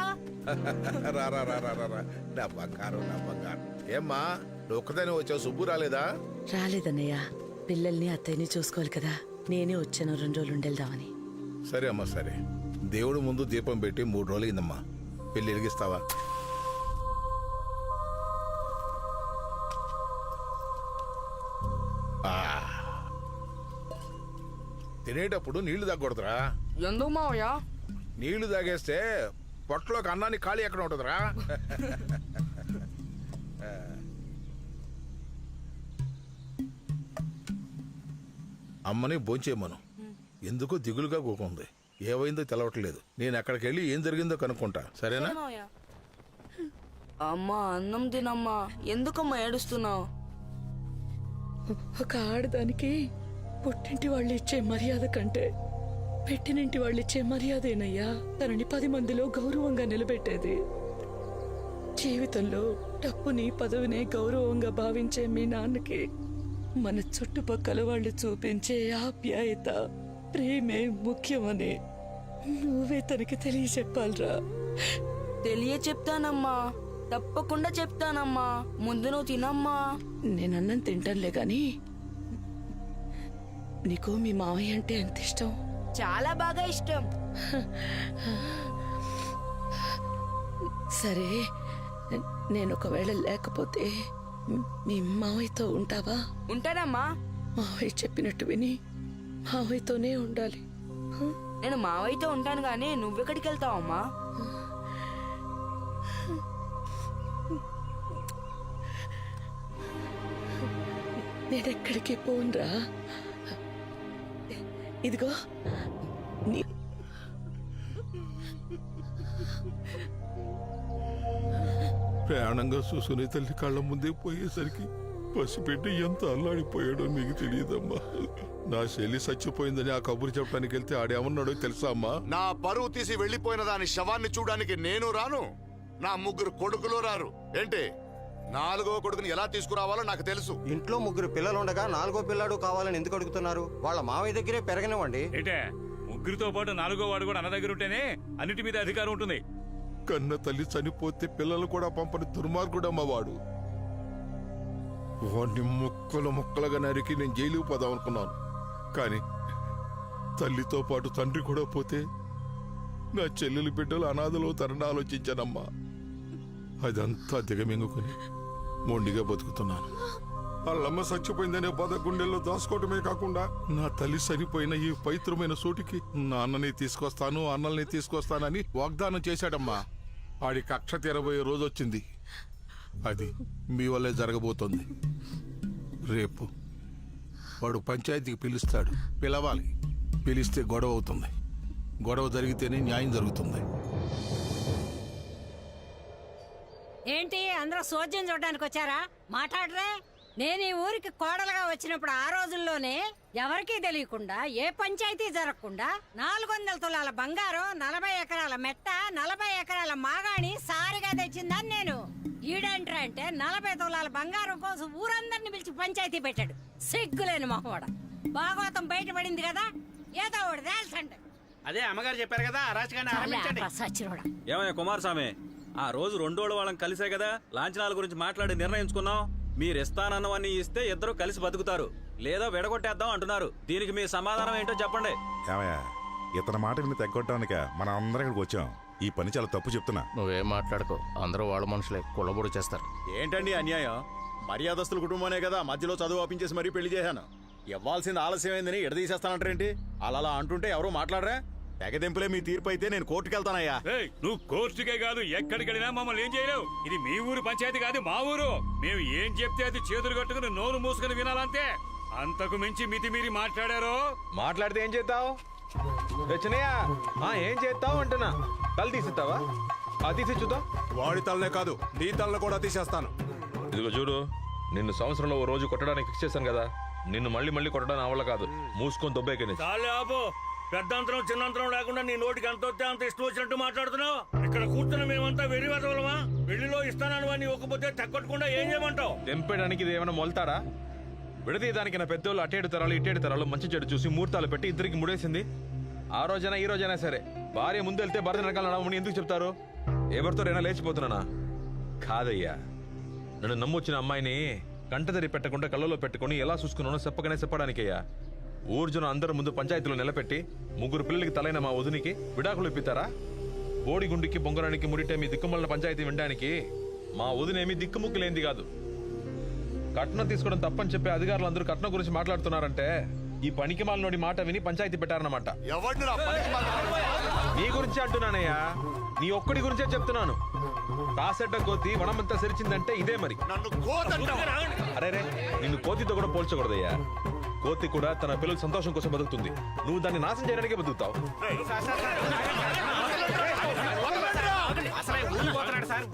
రా రా రా రా రా రా. నా బంగారం, నా బంగారం. ఏమ్మా నువ్వు ఒక్కదాని వచ్చావు, సుబ్బు రాలేదా?
రాలేదన్నయ్య, పిల్లల్ని అత్తయ్యని చూసుకోవాలి కదా. నేనే వచ్చాను 2 రోజులు ఉండేద్దామని.
సరే అమ్మా, సరే. దేవుడు ముందు దీపం పెట్టి 3 రోజులు అయిందమ్మా. పెళ్లి వెలిగిస్తావా? తినేటప్పుడు నీళ్లు తాగకూడదురా.
ఎందుకు మావయ్య?
నీళ్లు తాగేస్తే పొట్టలోకి అన్నాన్ని ఖాళీ ఎక్కడ ఉంటుందిరా. అమ్మని భోంచేయమను. ఎందుకో దిగులుగా కూకుంది. ఏమైందో తెలవట్లేదు. నేను అక్కడికి వెళ్ళి ఏం జరిగిందో కనుక్కుంటా. సరేనా?
అమ్మా అన్నం తినమ్మా. ఎందుకమ్మా ఏడుస్తున్నావు?
ఒక ఆడదానికి పుట్టింటి వాళ్ళు ఇచ్చే మర్యాద కంటే పెట్టినింటి వాళ్ళు ఇచ్చే మర్యాదేనయ్యా తనని 10 మందిలో గౌరవంగా నిలబెట్టేది. జీవితంలో డబ్బుని పదవినే గౌరవంగా భావించే మీ నాన్నకి మన చుట్టుపక్కల వాళ్ళు చూపించే ఆప్యాయత, ప్రేమే ముఖ్యమని నువ్వే తనకి తెలియచెప్పాలరా.
చెప్తానమ్మా, తప్పకుండా చెప్తానమ్మా. ముందు నువ్వు తినమ్మా.
నేను అన్నం తింటానులే గాని నీకు మీ మావయ్య అంటే ఎంత ఇష్టం?
చాలా బాగా ఇష్టం.
సరే, నేను ఒకవేళ లేకపోతే మీ మావయ్యతో ఉంటావా?
ఉంటానమ్మా.
మావయ్య చెప్పినట్టు విని మావయ్యతోనే ఉండాలి.
నేను మావయ్యతో ఉంటాను గానీ నువ్వెక్కడికి వెళ్తావమ్మా?
నేనెక్కడికి పోన్రా. ఇదిగో నీ
ప్రాణంగా చూసుకునే తల్లి కళ్ళ ముందే పోయేసరికి పసిపెట్టి ఎంత అల్లాడిపోయాడో నీకు తెలియదమ్మా. నా చెల్లి చచ్చిపోయిందని ఆ కబురు చెప్పడానికి వెళ్తే ఆడేమన్నాడో తెలుసా అమ్మా?
నా పరువు తీసి వెళ్లిపోయిన దాని శవాన్ని చూడడానికి నేను రాను, నా 3 కొడుకులు రారు. ఏంటి 4వ కొడుకుని ఎలా తీసుకురావాలో నాకు తెలుసు.
ఇంట్లో 3 పిల్లలు ఉండగా 4వ పిల్లాడు కావాలని ఎందుకు అడుగుతున్నారు? వాళ్ళ మావయ్య దగ్గరే పెరగనివ్వండి.
ఏంటే 3తో పాటు 4వ వాడు కూడా అన్న దగ్గర ఉంటేనే అన్నిటి మీద అధికారం ఉంటుంది.
కన్న తల్లి చనిపోతే పిల్లలు కూడా పంపని దుర్మార్గుడమ్మ వాడు. వాడిని ముక్కలుగా నరికి నేను జైలుకు పోదాం అనుకున్నాను. కానీ తల్లితో పాటు తండ్రి కూడా పోతే నా చెల్లెలు బిడ్డలు అనాథలో తరణ ఆలోచించానమ్మా. అదంతా దిగమింగుకుని మొండిగా బతుకుతున్నాను. వాళ్ళమ్మ చచ్చిపోయిందనే బాధ గుండెల్లో దాచుకోవటమే కాకుండా నా తల్లి చనిపోయిన ఈ పవిత్రమైన చోటికి నా అన్నని తీసుకొస్తాను, అన్నల్ని తీసుకొస్తానని వాగ్దానం చేశాడమ్మా. ఆడి కక్ష తీరబోయే రోజు వచ్చింది. అది మీ వల్లే జరగబోతోంది. రేపు వాడు పంచాయతీకి పిలుస్తాడు. పిలవాలి. పిలిస్తే గొడవ అవుతుంది. గొడవ జరిగితేనే న్యాయం జరుగుతుంది.
ఏంటి అందరూ సోద్యం చూడడానికి వచ్చారా? మాట్లాడరే. నేను ఈ ఊరికి కోడలుగా వచ్చినప్పుడు ఆ రోజుల్లోనే ఎవరికీ తెలియకుండా ఏ పంచాయతీ జరగకుండా 400 తులాల బంగారం, 40 ఎకరాల మెట్ట, 40 ఎకరాల మాగాణి సారిగా తెచ్చిందని నేను. ఈడంట్రా అంటే 40 తులాల బంగారం కోసం ఊరందరిని పిలిచి పంచాయతీ పెట్టాడు. సిగ్గులేని మొహవాడ. భాగవతం బయటపడింది కదా, ఏదో ఒకటి తేల్చండి.
అదే అమ్మగారు చెప్పారు కదా, రాజకీయాన్ని ఆరంభించండి.
ఏమయ్య కుమారస్వామి, ఆ రోజు 2 వాళ్ళం కలిసే కదా లాంఛనాల గురించి మాట్లాడి నిర్ణయించుకున్నాం. మీరు ఇస్తానన్నవన్నీ ఇస్తే ఇద్దరు కలిసి బతుకుతారు, లేదా విడగొట్టేద్దాం అంటున్నారు. దీనికి మీ సమాధానం ఏంటో చెప్పండి.
ఏమయ్యా, ఇతని మాట విని తగ్గొట్టడానిక మనం అందరం ఇక్కడికి వచ్చాం. ఈ పని చాలా తప్పు చెప్తున్నా.
నువ్వేం మాట్లాడుకో, అందరూ వాళ్ళ మనుషులే, కుళ్ళబొడు చేస్తారు.
ఏంటండి అన్యాయం? మర్యాదస్తుల కుటుంబమే కదా మధ్యలో చదువు ఆపించేసి మరీ పెళ్లి చేశాను. ఇవ్వాల్సింది ఆలస్యమైందని ఎడదీసేస్తానంటారేంటి? అలా అంటుంటే ఎవరో మాట్లాడరా? తెగదెంపులే మీ తీర్పు అయితే నేను కోర్టుకు వెళ్తానయ్యా.
నువ్వు కోర్టుకే కాదు ఎక్కడికి వెళ్ళినా మమ్మల్ని ఏం చేయలేవు. ఇది మీ ఊరు పంచాయతీ కాదు, మా ఊరు. మేము ఏం చెప్తే అది చేతులు కట్టుకుని నోరు మూసుకుని వినాలంతే. అంతకు మించి మితిమీరి మాట్లాడారో
మాట్లాడితే ఏం చేస్తావు? ఏం చేస్తావు అంటున్నా. తల తీసిస్తావా? అది తీసి చూద్దాం.
వాడి తలనే కాదు, నీ తలను కూడా తీసేస్తాను.
ఇదిగో చూడు, నిన్ను సంవత్సరంలో ఓ రోజు కొట్టడానికి ఫిక్స్ చేశాను కదా. నిన్ను మళ్ళీ మళ్ళీ కొట్టడం నా వల్ల కాదు. మూసుకొని దొబ్బేకని.
చాలే ఆపు. పెద్దంతరం చిన్నంతరం లేకుండా నీ నోటికి ఎంత వస్తే అంత ఇష్టం వచ్చినట్టు మాట్లాడుతున్నావు. ఇక్కడ కూర్చున్న మేమంతా వెర్రి వెదవలమా? పెళ్లిలో ఇస్తానని వాడిని ఒక్కపోతే తగ్గొట్టకుండా ఏం చేయమంటావు?
తెంపేయడానికి ఇది ఏమైనా మొలతారా? విడదీయడానికి నా పెద్దోళ్ళు అటేడు తరాలు ఇటేడు తరాలు మంచి చెడు చూసి ముహూర్తాలు పెట్టి ఇద్దరికి ముడేసింది. ఆ రోజైనా ఈ రోజైనా సరే భార్య ముందు వెళ్తే భర్త వెనకాల నడవమని ఎందుకు చెప్తారు? ఎవరితో అయినా లేచిపోతున్నానా? కాదయ్యా, నన్ను నమ్మొచ్చిన అమ్మాయిని కంటదరి పెట్టకుండా కళ్ళలో పెట్టుకుని ఎలా చూసుకున్నానో చెప్పడానికయ్యా. ఊర్జున అందరి ముందు పంచాయతీలో నిలబెట్టి 3 పిల్లలకి తలైన మా వదినికి విడాకులు ఇప్పిస్తారా? బోడిగుండికి బొంగరానికి ముడిటే మీ దిక్కుమల్ల పంచాయతీ వినడానికి మా వదినేమి దిక్కుముక్కు లేనిది కాదు. కట్నం తీసుకోవడం తప్పని చెప్పే అధికారులు అందరూ కట్నం గురించి మాట్లాడుతున్నారంటే ఈ పనికి మాలినోడి మాట విని పంచాయతీ పెట్టారన్నమాట. నీ గురించి అంటున్నానయ్యా, నీ ఒక్కడి గురించే చెప్తున్నాను. కాసెట్ట కోతి వనమంతా సెరిచిందంటే ఇదే మరి. అరే నిన్ను కోతితో కూడా పోల్చకూడదయ్యా. కోతి కూడా తన పిల్లల సంతోషం కోసం బతుకుతుంది. నువ్వు దాన్ని నాశనం చేయడానికే బతుకుతావు.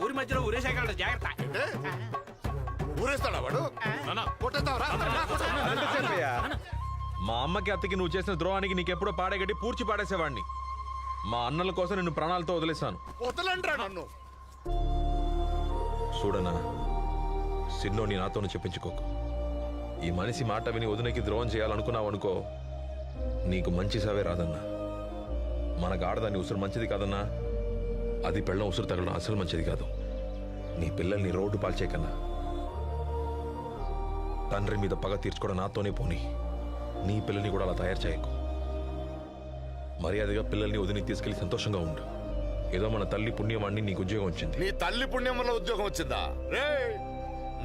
ఊరి మధ్యలో ఊరేసేయగలడు, జాగ్రత్త.
ఊరేస్తాడా వాడు?
మా అమ్మకి అత్తకి నువ్వు చేసిన ద్రోహానికి నీకెప్పుడో పాడేగట్టి పూడ్చి పాడేసేవాడిని. మా అన్నల కోసం నిన్ను ప్రాణాలతో వదిలేశాను.
నన్ను
చూడనా, సిన్నోని నాతోనే చెప్పించుకోకు. ఈ మనిషి మాట విని వదినకి ద్రోహం చేయాలనుకున్నావు అనుకో, నీకు మంచి సావే రాదన్నా. మనకు ఆడదాన్ని ఉసురు మంచిది కాదన్నా. అది పెళ్ళం ఉసురు తగలడం అసలు మంచిది కాదు. నీ పిల్లల్ని రోడ్డు పాల్చేయకన్నా. తండ్రి మీద పగ తీర్చుకోవడం నాతోనే పోనీ. నీ పిల్లల్ని కూడా అలా తయారు చేయకు. మర్యాదగా పిల్లల్ని వదిని తీసుకెళ్లి సంతోషంగా ఉండు. ఏదో మన తల్లి పుణ్యమాన్ని నీకు ఉద్యోగం వచ్చింది.
నీ తల్లి పుణ్యం వల్ల ఉద్యోగం వచ్చిందా?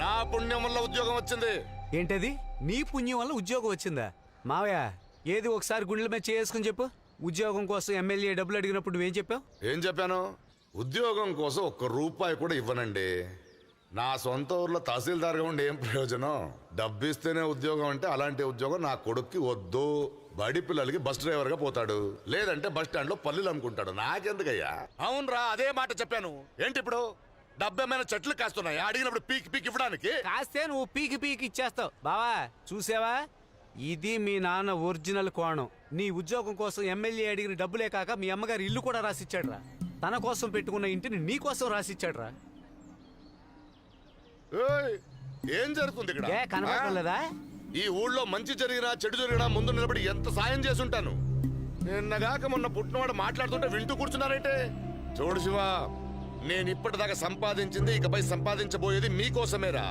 నా పుణ్యం వల్ల ఉద్యోగం వచ్చింది.
ఏంటది? నీ పుణ్యం వల్ల ఉద్యోగం వచ్చిందా? మావయ్య, ఏది ఒకసారి గుండెల మీద చేసుకుని చెప్పు. ఉద్యోగం కోసం ఎమ్మెల్యే డబ్బులు అడిగినప్పుడు నువ్వేం చెప్పావు?
ఏం చెప్పాను?
ఉద్యోగం కోసం ఒక్క రూపాయి కూడా ఇవ్వనండి. నా సొంత ఊర్లో తహసీల్దార్గా ఉండి ఏం ప్రయోజనం? డబ్బిస్తేనే ఉద్యోగం అంటే అలాంటి ఉద్యోగం నా కొడుక్కి వద్దు. బడి పిల్లలకి బస్ డ్రైవర్గా పోతాడు, లేదంటే బస్ స్టాండ్లో పల్లీలు అమ్ముకుంటాడు. నాకెందుకయ్యా? అవునరా, అదే మాట చెప్పాను. ఏంటి ఇప్పుడు డబ్బేమైనా చెట్లు కాస్తున్నాయా? అడిగినప్పుడు పీకి పీకి ఇవ్వడానికి?
కాస్తే నువ్వు పీకి పీకి ఇచ్చేస్తావు. బావా చూసావా, ఇది మీ నాన్న ఒరిజినల్ కోణం. నీ ఉద్యోగం కోసం ఎమ్మెల్యే అడిగిన డబ్బులే కాక మీ అమ్మగారు ఇల్లు కూడా రాసిచ్చాడురా. తన కోసం పెట్టుకున్న ఇంటిని నీ కోసం రాసిచ్చాడురా.
ఏం జరుగుతుంది ఇక్కడ?
కనపడలేదా?
ఈ ఊళ్ళో మంచి జరిగినా చెడు జరిగినా ముందు నిలబడి ఎంత సాయం చేసుంటాను. నిన్నగాక మొన్న పుట్టినవాడు మాట్లాడుతుంటే వింటూ కూర్చున్నారైతే. చూడు శివ, నేను ఇప్పటిదాకా సంపాదించింది ఇకపై సంపాదించబోయేది మీకోసమేరా.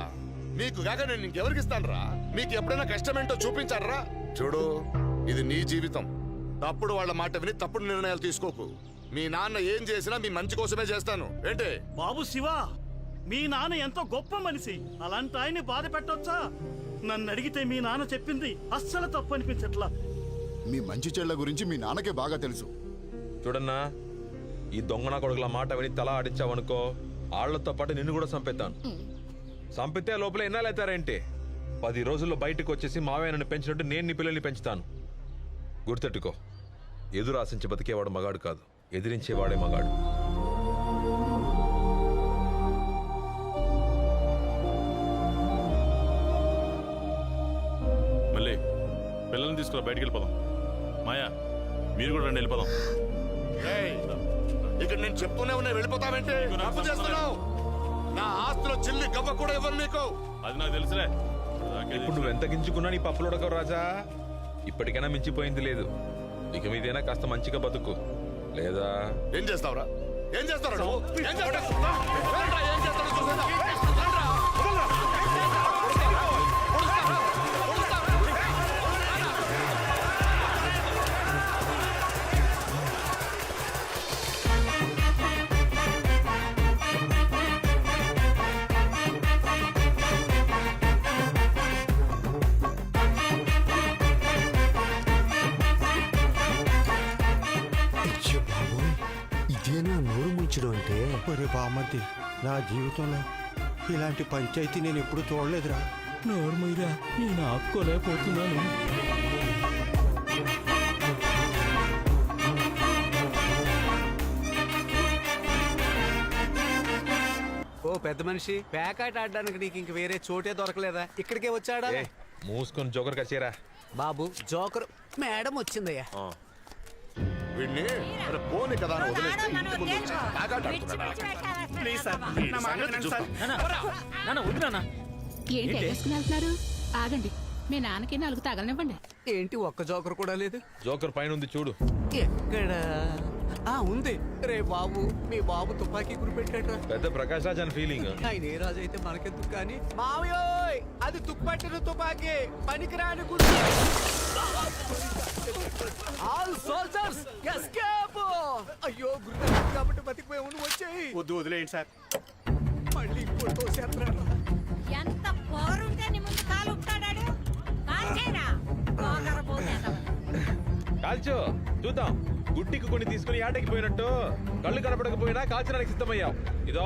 మీకు కాక నేను ఇంకెవరికి ఇస్తానురా? మీకు ఎప్పుడైనా కష్టమేంటో చూపించారా? చూడు, ఇది నీ జీవితం. తప్పుడు వాళ్ళ మాట విని తప్పుడు నిర్ణయాలు తీసుకోకు. మీ నాన్న ఏం చేసినా మీ మంచి కోసమే చేస్తాను. ఏంటి
బాబు శివ, మీ నాన్న ఎంతో గొప్ప మనిషి. అలాంటి ఆయన్ని బాధ పెట్టొచ్చా? నన్ను అడిగితే మీ నాన్న చెప్పింది అస్సలు తప్పు అనిపించట్లా.
మీ మంచి చెడ్ల గురించి మీ నాన్నకే బాగా తెలుసు.
చూడన్నా, ఈ దొంగన కొడుకుల మాట విని తల ఆడించావనుకో, ఆళ్లతో పాటు నిన్ను కూడా చంపేస్తాను. చంపితే లోపల ఎన్నాళ్ళైతారేంటి? 10 రోజుల్లో బయటకు వచ్చేసి మావయ్య నన్ను పెంచినట్టు నేను నీ పిల్లల్ని పెంచుతాను. గుర్తెట్టుకో, ఎదురు ఆశించి బతికేవాడు మగాడు కాదు, ఎదిరించేవాడే మగాడు.
మళ్ళీ పిల్లల్ని తీసుకురా, బయటికి వెళ్ళిపోదాం. మాయా, మీరు కూడా రండి, వెళ్ళిపోదాం.
ఇక్కడ నేను చెప్తూనే ఉన్నా, వెళ్ళిపోతావేంటి? తప్పు చేస్తున్నావు. నా ఆస్తిలో చిల్లి గవ్వ కూడా ఇవ్వను నీకు.
అది నాకు తెలుసులే.
ఇప్పుడు నువ్వు ఎంత గింజుకున్నా నీ పప్పులు ఉడకవు రాజా. ఇప్పటికైనా మించిపోయింది లేదు. ఇక మీదైనా కాస్త మంచిగా బతుకు, లేదా
ఏం చేస్తావురా? ఏం చేస్తావు?
ఇదేనా నోరు ముంచడం అంటే? ఒరే బామ్మర్ది, నా జీవితంలో ఇలాంటి పంచాయతీ నేను ఎప్పుడు చూడలేదురా.
నోరు మీరా, నేను ఆపుకోలేకపోతున్నాను.
ఓ పెద్ద మనిషి, ప్యాకాట్ ఆడడానికి నీకు ఇంక వేరే చోటే దొరకలేదా? ఇక్కడికే వచ్చాడా?
మూసుకొని జోకర్ కచేరా.
బాబు జోకర్ మేడం వచ్చిందయ్యా.
వీడిని పోనీ కదా అని వదిలేస్తే ఇంటి ముందు వచ్చి ప్యాకాట్ ఆడుతున్నాడా?
ప్లీజ్ సార్, నా మాట వినండి సార్.
ఏంటి ఎగేసుకుని వెళ్తున్నారు? ఆగండి, మీ నాన్నకి 4 తగలనివ్వండి.
ఏంటి ఒక్క జోకర్ కూడా లేదు?
జోకర్ పైన ఉంది చూడు.
ఎక్కడ? ఉంది. రే బాబు, మీ బాబు తుపాకీ గురిపెట్టాడ్రా.
పెద్ద ప్రకాష్ రాజ్ అని ఫీలింగ్.
ఆయన ఏ రాజు అయితే మనకెందుకు కానీ. మావయోయ్, అది తుప్పట్టిన తుపాకీ, పనికిరాని గురి. All soldiers escape. అయ్యో, గురి కాబట్టి బతికిపోయావు. నువ్వు వచ్చేయి. వద్దు, వదిలేయండి సార్. మళ్ళీ ఇంకోటి తోసేస్తున్నాడు.
ఎంత పోరుంటే నీ ముందు కాలు ఉంటాడాడు. కాల్చేరా,
కాల్చో చూద్దాం. గుడ్డికి కొన్ని తీసుకుని ఆటకి పోయినట్టు కళ్ళు కనపడకపోయినా కాల్చడానికి సిద్ధమయ్యావు. ఇదో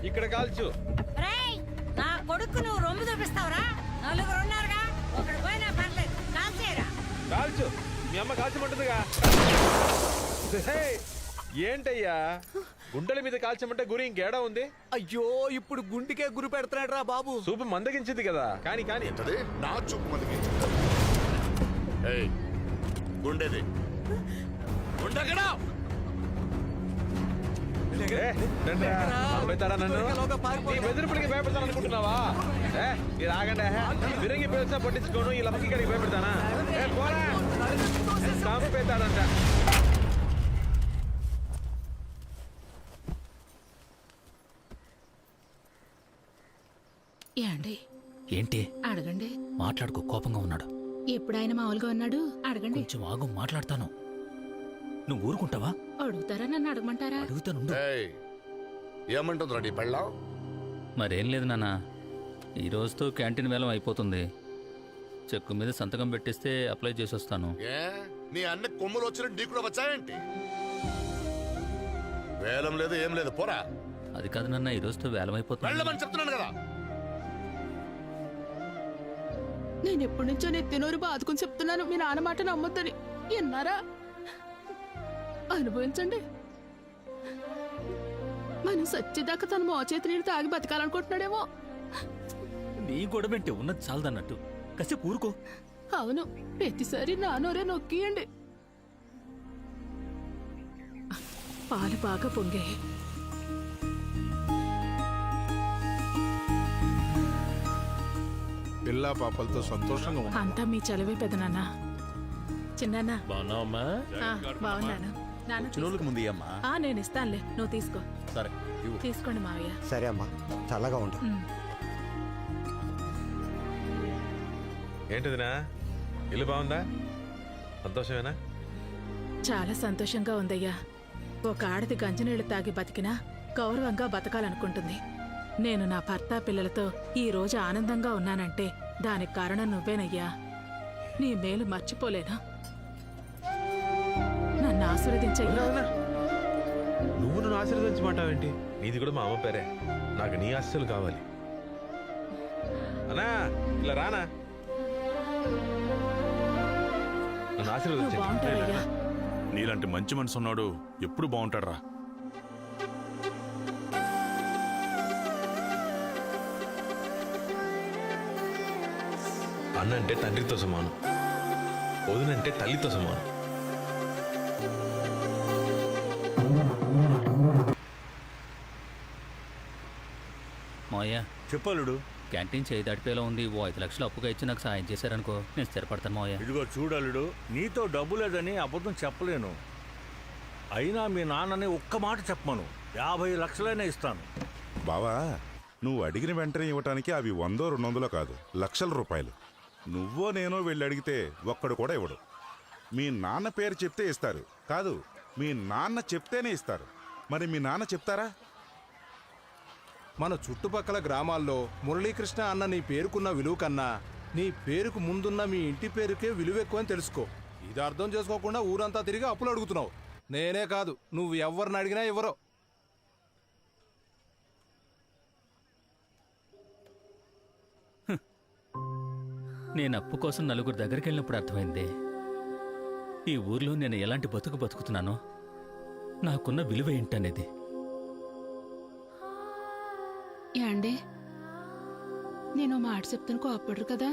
ఇక్కడ కాల్చు.
రేయ్, నా కొడుకు నువ్వు రొమ్ము చూపిస్తావురా? 4 ఉన్నారుగా, ఒకడు పోయినా పర్లేదు. కాల్చేరా.
కాల్చు, మీ అమ్మ కాల్చమంటుందిగా. ఏంటయ్యా, గుండెల మీద కాల్చమంటే గురి ఇంకేడా ఉంది?
అయ్యో, ఇప్పుడు గుండెకే గురి పెడుతున్నాడు రా బాబు.
చూపు మందగించింది కదా. కానీ కానీ
నా చూపు మందగించింది. గుండెది గుండెగడా.
బెదిరిపుడికి భయపెడతాను అనుకుంటున్నావా? మీరు ఆగండి. విరంగి పేరుసా పట్టించుకోను. ఈ లమ్మకి గడికి భయపెడతానా? చంపేస్తాడంట.
ఏండి?
ఏంటి?
అడగండి.
మాట్లాడుకో, కోపంగా ఉన్నాడు.
ఎప్పుడు ఆయన మామూలుగా ఉన్నాడు? అడగండి.
కొంచెం ఆగు, మాట్లాడతాను. నువ్వు ఊరుకుంటావా?
అడుగుతారా, నన్ను అడగమంటారా?
అడుగుతాను.
ఏమంటుందిరా నీ పెళ్ళాం?
మరేం లేదు నాన్న, ఈ రోజుతో క్యాంటీన్ వేలం అయిపోతుంది. చెక్కు మీద సంతకం పెట్టిస్తే అప్లై చేసి వస్తాను.
నీ అన్న కొమ్ములు వచ్చినట్టు నీ కూడా వచ్చాయేంటి?
వేలం లేదు ఏం లేదు పోరా.
అది కాదు నాన్న, ఈ రోజుతో వేలం అయిపోతుంది.
వెళ్ళమని చెప్తున్నాను కదా.
నేను ఎప్పటి నుంచో నెత్తినోరు బాదుకుని చెప్తున్నాను మీ నాన్న మాట నమ్మొద్దని. ఎన్నారా? అనుభవించండి. మనం సచ్చేదాకా తన మోచేతి నీళ్ళు తాగి బతకాలనుకుంటున్నాడేమో.
నీ గొడవంటే ఉన్నది చాలదన్నట్టు కాసేపు ఊరుకో.
అవును, ప్రతిసారి నానోరే నొక్కియండి. పాలు బాగా పొంగాయి.
పిల్ల పాపలతో సంతోషంగా ఉంది.
అంతా మీ చలవే పెదనాన్న. చిన్నాన్న
బాగున్నావమ్మా?
బాగున్నాను. నాన్న
చిన్నోళ్ళకి ముందు ఇయ్యమ్మా.
నేను ఇస్తానులే, నువ్వు తీసుకో.
సరే ఇవ్వు.
తీసుకోండి మావయ్య.
సరే అమ్మా, చల్లగా ఉండు.
ఏంటిదినా ఇల్లు బాగుందా? సంతోషమేనా?
చాలా సంతోషంగా ఉందయ్యా. ఒక ఆడది గంజనీళ్లు తాగి బతికినా గౌరవంగా బతకాలనుకుంటుంది. నేను నా భర్త పిల్లలతో ఈ రోజు ఆనందంగా ఉన్నానంటే దానికి కారణం నువ్వేనయ్యా. నీ మేలు మర్చిపోలేను. నన్ను ఆశీర్వదించయ్యా.
నువ్వు నన్ను ఆశీర్వదించమంటావేంటి? నీది కూడా మా అమ్మ పేరే. నాకు నీ ఆశీస్సులు కావాలి. అన్నా ఇలా రానా, నన్ను ఆశీర్వదించండి.
బాగుంటావయ్యా.
నీలాంటి మంచి మనసు ఉన్నాడు ఎప్పుడు బాగుంటాడు రా.
అన్న అంటే తండ్రితో సమానం, వదినంటే తల్లితో సమానం.
మావయ్య
చెప్పలుడు,
క్యాంటీన్ చేయి దాటిపోయేలా ఉంది. ఓ 5 లక్షలు అప్పుగా ఇచ్చి నాకు సాయం చేశారనుకో, నేను స్థిరపడతాను మావయ్య.
ఇదిగో చూడలుడు, నీతో డబ్బు లేదని అబద్ధం చెప్పలేను. అయినా మీ నాన్నని ఒక్క మాట చెప్పమను, 50 లక్షలైనా ఇస్తాను.
బావా, నువ్వు అడిగిన వెంటనే ఇవ్వటానికి అవి 100, 200 కాదు, లక్షల రూపాయలు. నువ్వో నేనో వెళ్ళి అడిగితే ఒక్కడు కూడా ఇవ్వడు. మీ నాన్న పేరు చెప్తే ఇస్తారు, కాదు మీ నాన్న చెప్తేనే ఇస్తారు. మరి మీ నాన్న చెప్తారా?
మన చుట్టుపక్కల గ్రామాల్లో మురళీకృష్ణ అన్న నీ పేరుకున్న విలువ కన్నా నీ పేరుకు ముందున్న మీ ఇంటి పేరుకే విలువ ఎక్కువ అని తెలుసుకో. ఇది అర్థం చేసుకోకుండా ఊరంతా తిరిగి అప్పులు అడుగుతున్నావు. నేనే కాదు, నువ్వు ఎవరిని అడిగినా ఇవ్వరు.
నేను అప్పు కోసం నలుగురు దగ్గరికి వెళ్ళినప్పుడు అర్థమైంది ఈ ఊర్లో నేను ఎలాంటి బతుకు బతుకుతున్నానో, నాకున్న విలువ ఏంటనేది.
యాండే, నేను మాట చెప్తాను, కోపడరు కదా?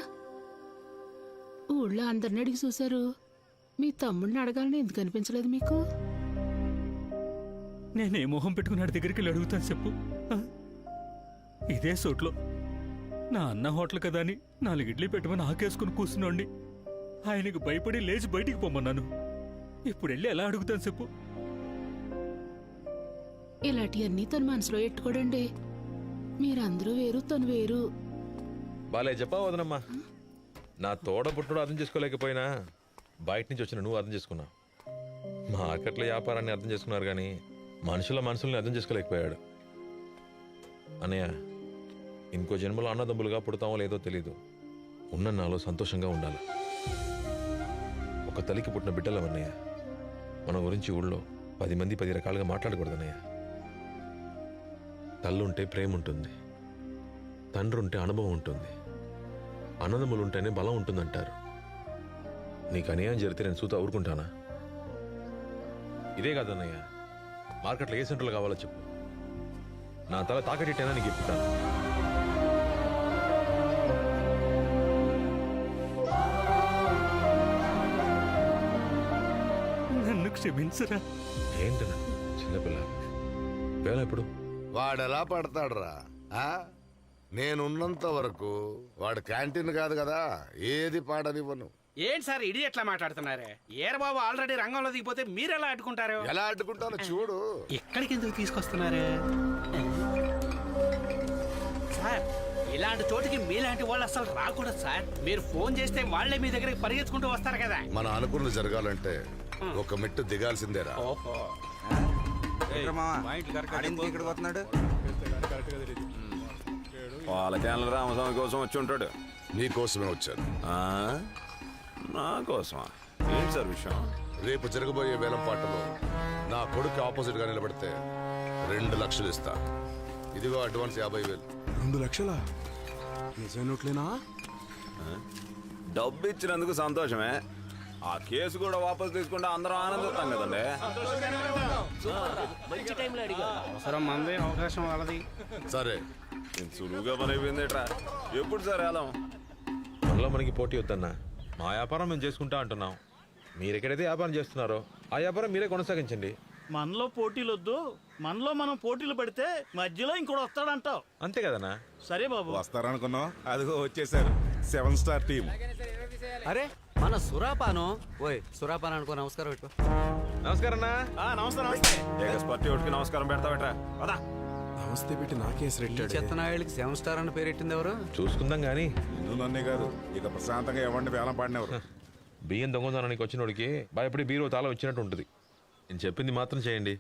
ఊళ్ళో అందరిని అడిగి చూశారు, మీ తమ్ముడిని అడగాలని ఎందుకు అనిపించలేదు మీకు?
నేనే మొహం పెట్టుకున్నాడు దగ్గరికి వెళ్ళి అడుగుతాను చెప్పు. ఇదే చోట్లో నా అన్న హోటల్ కదా అని 4 ఇడ్లీ పెట్టమని ఆకేసుకుని కూర్చున్నోండి ఆయనకు భయపడి లేచి బయటికి పొమ్మన్నాను. ఇప్పుడు వెళ్ళి ఎలా అడుగుతాను చెప్పు?
ఇలాంటివన్నీ తన మనసులో ఎట్టుకోడండి. మీరందరూ వేరు, తను వేరు.
బాలే చెప్పావు వదనమ్మా. నా తోడ పుట్టుడు అర్థం చేసుకోలేకపోయినా బయట నుంచి వచ్చిన నువ్వు అర్థం చేసుకున్నావు. మార్కెట్లో వ్యాపారాన్ని అర్థం చేసుకున్నారు కానీ మనుషుల మనసుల్ని అర్థం చేసుకోలేకపోయాడు. అన్నయ్య, ఇంకో జన్మలో అన్నదమ్ములుగా పుడతామో లేదో తెలీదు. ఉన్న నాలో సంతోషంగా ఉండాలి. ఒక తల్లికి పుట్టిన బిడ్డలమన్నయ్య. మన గురించి ఊళ్ళో 10 మంది 10 రకాలుగా మాట్లాడకూడదన్నయ్య. తల్లుంటే ప్రేమ ఉంటుంది, తండ్రి ఉంటే అనుభవం ఉంటుంది, అన్నదమ్ములుంటేనే బలం ఉంటుందంటారు. నీకు అన్యాయం జరిగితే నేను చూతా ఊరుకుంటానా? ఇదే కాదన్నయ్య, మార్కెట్లో ఏ సెంటర్లు కావాలో చెప్పు, నా తల తాకటిట్టేనా నీకు ఇప్పుతాను.
నన్ను క్షమించరా.
ఏంటన్నా చిన్నపిల్ల వేళ ఎప్పుడు?
వాడెలా పడతాడురా? నేనున్నంత వరకు వాడు క్యాంటీన్ కాదు కదా, ఏది పాడనివ్వను.
ఏంటి సార్ ఇది ఎట్లా మాట్లాడుతున్నారే? ఏరబాబు ఆల్రెడీ రంగంలో దిగిపోతే మీరెలా అడ్డుకుంటారు?
ఎలా అడ్డుకుంటానో చూడు.
ఎక్కడికి ఎందుకు తీసుకొస్తున్నారు సార్? ఇలాంటి చోటికి మీలాంటి వాళ్ళు అసలు రాకూడదు సార్. మీరు ఫోన్ చేస్తే వాళ్ళే మీ దగ్గరికి పరిగెత్తుకుంటూ వస్తారు కదా.
మన అనుకున్నది జరగాలంటే ఒక మెట్టు దిగాల్సిందేరా.
ఇక్కడ పోతున్నాడు.
వాళ్ళ క్యాన్ల రామస్వామి కోసం వచ్చి ఉంటాడు.
నీకోసమే వచ్చాను.
నా కోసమా? ఏంటి సార్ విషయం?
రేపు జరగబోయే వేలం పాటలో నా కొడుకు ఆపోజిట్ గా నిలబడితే
2 లక్షలు ఇస్తా. ఇదిగో అడ్వాన్స్ 50,000.
2 లక్షలా? నిజం నోట్లేనా?
డబ్బు ఇచ్చినందుకు సంతోషమే. ఆ కేసు కూడా వాపస్ తీసుకుంటే అందరం ఆనందిస్తాం కదండి.
మంచి టైంలో అడిగా. అవసరం మంది, అవకాశం వాళ్ళది.
సరే
సులువుగా పని అయిపోయిందేట్రా. ఎప్పుడు సార్ వేలం?
మనలో మనకి పోటీ వద్దన్నా. మా వ్యాపారం మేము చేసుకుంటా అంటున్నాం. మీరు ఎక్కడైతే వ్యాపారం చేస్తున్నారో ఆ వ్యాపారం మీరే కొనసాగించండి.
మనలో పోటీలు వద్దు, మనలో మనం పోటీలు పడితే మధ్యలో ఇంకోటి వస్తాడంటావు.
అంతే కదన్నా?
సరే బాబు.
వస్తారనుకున్నాం, అదిగో వచ్చేసారు 7 స్టార్ టీం.
అరే మన సురాపానం. ఓయ్ సురాపానం అనుకో. నమస్కారం పెట్టుకో.
నమస్కారం అన్నా.
పట్టి ఒకటికి నమస్కారం పెడతావేట్రా? పదా.
నమస్తే పెట్టి నాకేసి రెట్టాడు.
చెత్తనాయుడికి 7 స్టార్ అని పేరెట్టింది ఎవరు?
చూసుకుందాం గానీ
నిన్ను నన్నే కాదు, ఇక ప్రశాంతంగా ఎవరిని వేలం పాడినవారు.
బియ్యం దొంగతనానికి వచ్చినోడికి భయపడి బీరో తాళం వచ్చినట్టు ఉంటుంది. నేను చెప్పింది మాత్రం చేయండి.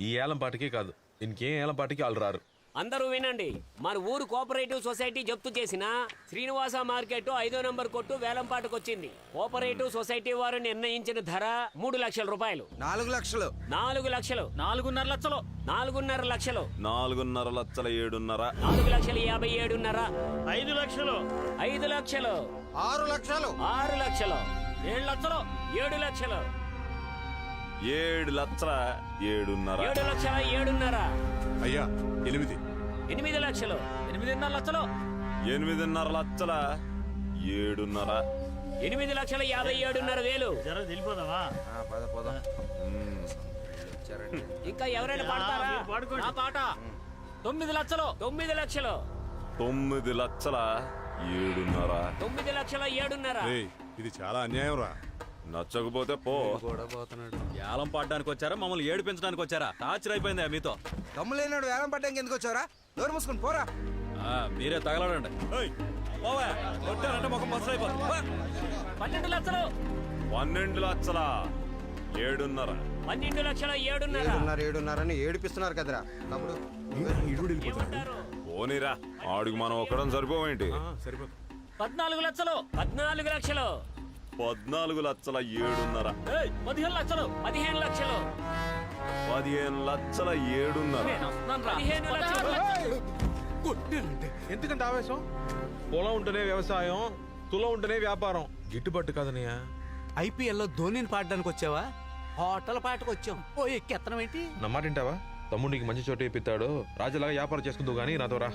ఈ ఏలం పాటికే కాదు, ఇంకేం ఏలం పాటికి వాళ్ళు రారు.
అందరూ వినండి. మన ఊరు కోఆపరేటివ్ సొసైటీ జప్తు చేసిన శ్రీనివాస మార్కెట్ 5వ నంబర్ కొట్టు వేలంపాటకు వచ్చింది. కోఆపరేటివ్ సొసైటీ వారు నిర్ణయించిన ధర 3 లక్షల రూపాయలు.
4 లక్షలు.
4 లక్షలు.
4.5 లక్షలు.
4.5 లక్షలు.
4.5 లక్షల 7.5.
4 లక్షల 57.5.
5 లక్షలు.
5 లక్షలు.
6 లక్షలు.
6 లక్షలు.
7 లక్షలు.
7 లక్షలు.
7 లక్షల 7.5.
7 లక్షల 7.5.
అయ్యా 8.
8 లక్షలు.
8.5 లక్షలు.
8.5 లక్షల 7.5.
8 లక్షల 57.5 వేలు.
జర తెలిపోదావా?
ఇంకా ఎవరైనా పాడతారా?
నా పాట 9 లక్షలు.
9 లక్షలు.
9 లక్షల 7.5.
9 లక్షల 7.5.
ఇది చాలా అన్యాయం రా.
నచ్చకపోతే పో.
ఏలం పాడడానికి వచ్చారా, మమ్మల్ని ఏడిపించడానికి వచ్చారా? టార్చర్ అయిపోయిందా మీతో?
దమ్ములేనాడు వేలం పడ్డానికి ఎందుకు వచ్చారా? డోర్ మూసుకొని పోరా.
మీరే తగలడండి. కొట్టారంటే ముఖం మస్తు అయిపోతుంది.
12 లక్షలు.
12 లక్షల 7.5.
12 లక్షల 7.5.
7.5 అని ఏడిపిస్తున్నారు కదరా తమ్ముడు.
పోనీరా, ఆడికి మనం ఒక్కడం సరిపోవేంటి?
14 లక్షలు. 14 లక్షలు.
14 లక్షల 7.5.
15 లక్షలు. 15 లక్షలు.
15 లక్షల 7.5.
15 లక్షలు.
ఎందుకంటే ఆవేశం? పొలం ఉంటేనే వ్యవసాయం, తులం ఉంటేనే వ్యాపారం. గిట్టుబాటు కాదనయ్యా.
ఐపీఎల్లో ధోనిని పాడడానికి వచ్చావా? హోటల్ పాటకు వచ్చాం. ఓ ఎక్కెత్తనం ఏంటి?
నా మాట వింటావా? తమ్ముడికి మంచి చోటు ఇప్పిస్తాడు. రాజాలాగా వ్యాపారం చేసుకుందావు గానీ నాతో రా.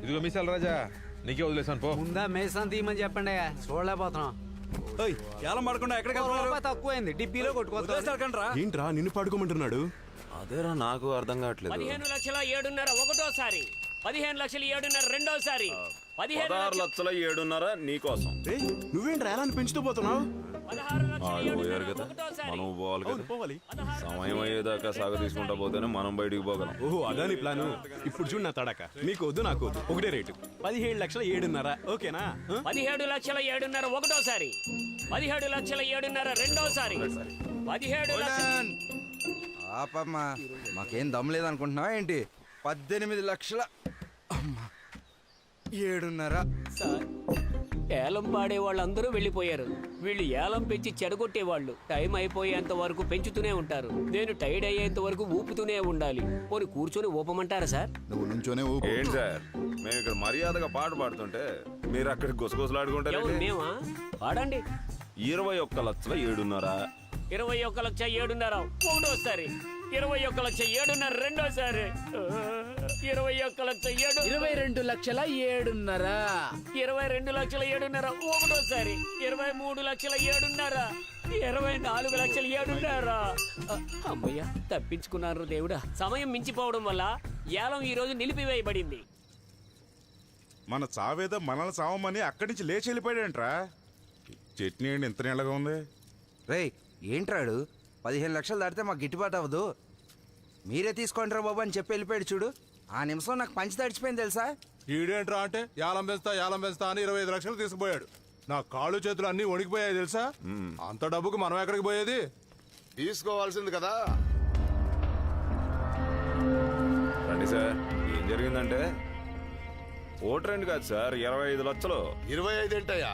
ఇదిగో మీసాలు రాజా, నీకే వదిలేసాను పో.
ముందా మేసం తీయమని చెప్పండి, చూడలేకపోతున్నాం.
ఏలం పడకుండా ఎక్కడికి వెళ్తున్నారు?
తక్కువైంది, డిబ్బీలో కొట్టుకోవచ్చు.
ఏంట్రా నిన్ను పడుకోమంటున్నాడు?
అదేరా నాకు అర్థం కావట్లేదు.
15 లక్షల 7.5 ఒకటోసారి. 15 లక్షల 7.5 రెండోసారి.
16 లక్షల 7.5 నీకోసం.
నువ్వేంట్రా ఎలా పెంచుతూ పోతున్నావు?
16 లక్షల
ఆడు పోయారు కదా, మనం పోవాలి కదా. సమయం అయ్యేదాకా సాగ తీసుకుంటా పోతేనే మనం బయటికి పోగలం.
ఓహో అదా నీ ప్లాను. ఇప్పుడు చూడు నా తడక. నీకు వద్దు నాకు వద్దు, ఒకటే రేటు. 17 లక్షల 7.5 ఓకేనా?
17 లక్షల 7.5 ఒకటోసారి. 17 లక్షల 7.5 రెండోసారి. 17 లక్షల.
ఆపమ్మా, మాకేం దమ్ లేదనుకుంటున్నావా ఏంటి? 18 లక్షల 7.5.
సార్, ఏలం పాడే వాళ్ళందరూ వెళ్ళిపోయారు. వీళ్ళు ఏలం పెంచి చెడగొట్టేవాళ్ళు. టైం అయిపోయేంత వరకు పెంచుతూనే ఉంటారు. నేను టైర్డ్ అయ్యేంత వరకు ఊపుతూనే ఉండాలి. పోనీ కూర్చొని ఊపమంటారా సార్?
నువ్వు నుంచోనే ఊపు.
ఏంటి సార్, మేము ఇక్కడ మర్యాదగా పాట పాడుతుంటే మీరు అక్కడ గుసగుసలాడుకుంటారు.
ఎవరు మేమా? పాడండి.
21 లక్షల 7.5.
21 లక్ష 7.5 ఒకటోసారి. 21 లక్ష 7.5 రెండోసారి. 21 లక్ష 22 లక్షల 7.5. 22 లక్షల 7.5 ఒకటోసారి. 23 లక్షల 7.5. 24 లక్షల 7.5. అమ్మయ్య, తప్పించుకున్నారు దేవుడా. సమయం మించిపోవడం వల్ల ఏలం ఈ రోజు నిలిపివేయబడింది.
మన చావేదో మనల్ని చావమని అక్కడి నుంచి లేచి వెళ్ళిపోయాడంట్రా. చట్నీ ఏంటి ఇంత నీళ్ళగా ఉంది?
రేయ్ ఏంట్రాడు, 15 లక్షలు దాటితే మాకు గిట్టుబాటు అవ్వదు, మీరే తీసుకుంటారా బాబు అని చెప్పి వెళ్ళిపోయాడు చూడు. ఆ నిమిషం నాకు పంచి తడిచిపోయింది తెలుసా?
ఈడేంట్రా అంటే యాలం పెంచుతా అని 25 లక్షలు తీసుకుపోయాడు. నా కాళ్ళు చేతులు అన్ని వణికిపోయాయి తెలుసా? అంత డబ్బుకు మనం ఎక్కడికి పోయేది?
తీసుకోవాల్సింది కదా.
రండి సార్, ఏం జరిగిందంటే ఓటర్ కాదు సార్, 25 లక్షలు.
25 ఏంటయ్యా,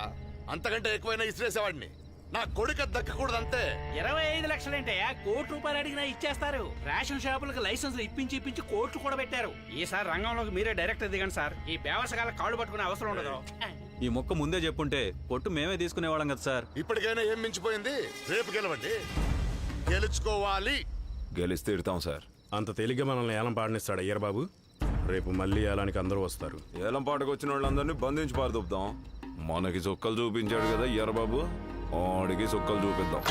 అంతకంటే ఎక్కువైనా ఇసిరేసేవాడిని. నా కొడుకు దక్కకూడదు అంతే.
25 లక్షలేంటయ్యా, ₹1,00,00,000 అడిగినా ఇచ్చేస్తారు. రేషన్ షాపులకు లైసెన్సులు ఇప్పించి కోర్టు కూడా పెట్టారు. ఈసారి రంగంలోకి మీరే డైరెక్ట్ దిగండి సార్. ఈ బేవసగాల కాళ్ళు పట్టుకునే అవసరం ఉండదు.
ఈ మొక్క ముందే చెప్పుంటే పొట్టు మేమే తీసుకునేవాళ్ళం కదా సార్.
ఇప్పటికైనా ఏం మించిపోయింది? రేపు గెలవండి, గెలుచుకోవాలి.
గెలిస్తే ఇడతాం సార్.
అంత తేలిగ్గా మనల్ని ఏలం పాడనిస్తాడు అయ్యర్ బాబు. రేపు మళ్ళీ ఏలానికి అందరూ వస్తారు.
ఏలం పాటకు వచ్చిన వాళ్ళందరినీ బంధించి పారదొప్పుతాం. మనకి చుక్కలు చూపించాడు కదా ఎర్రబాబు, ఆడికి చుక్కలు చూపిద్దాం.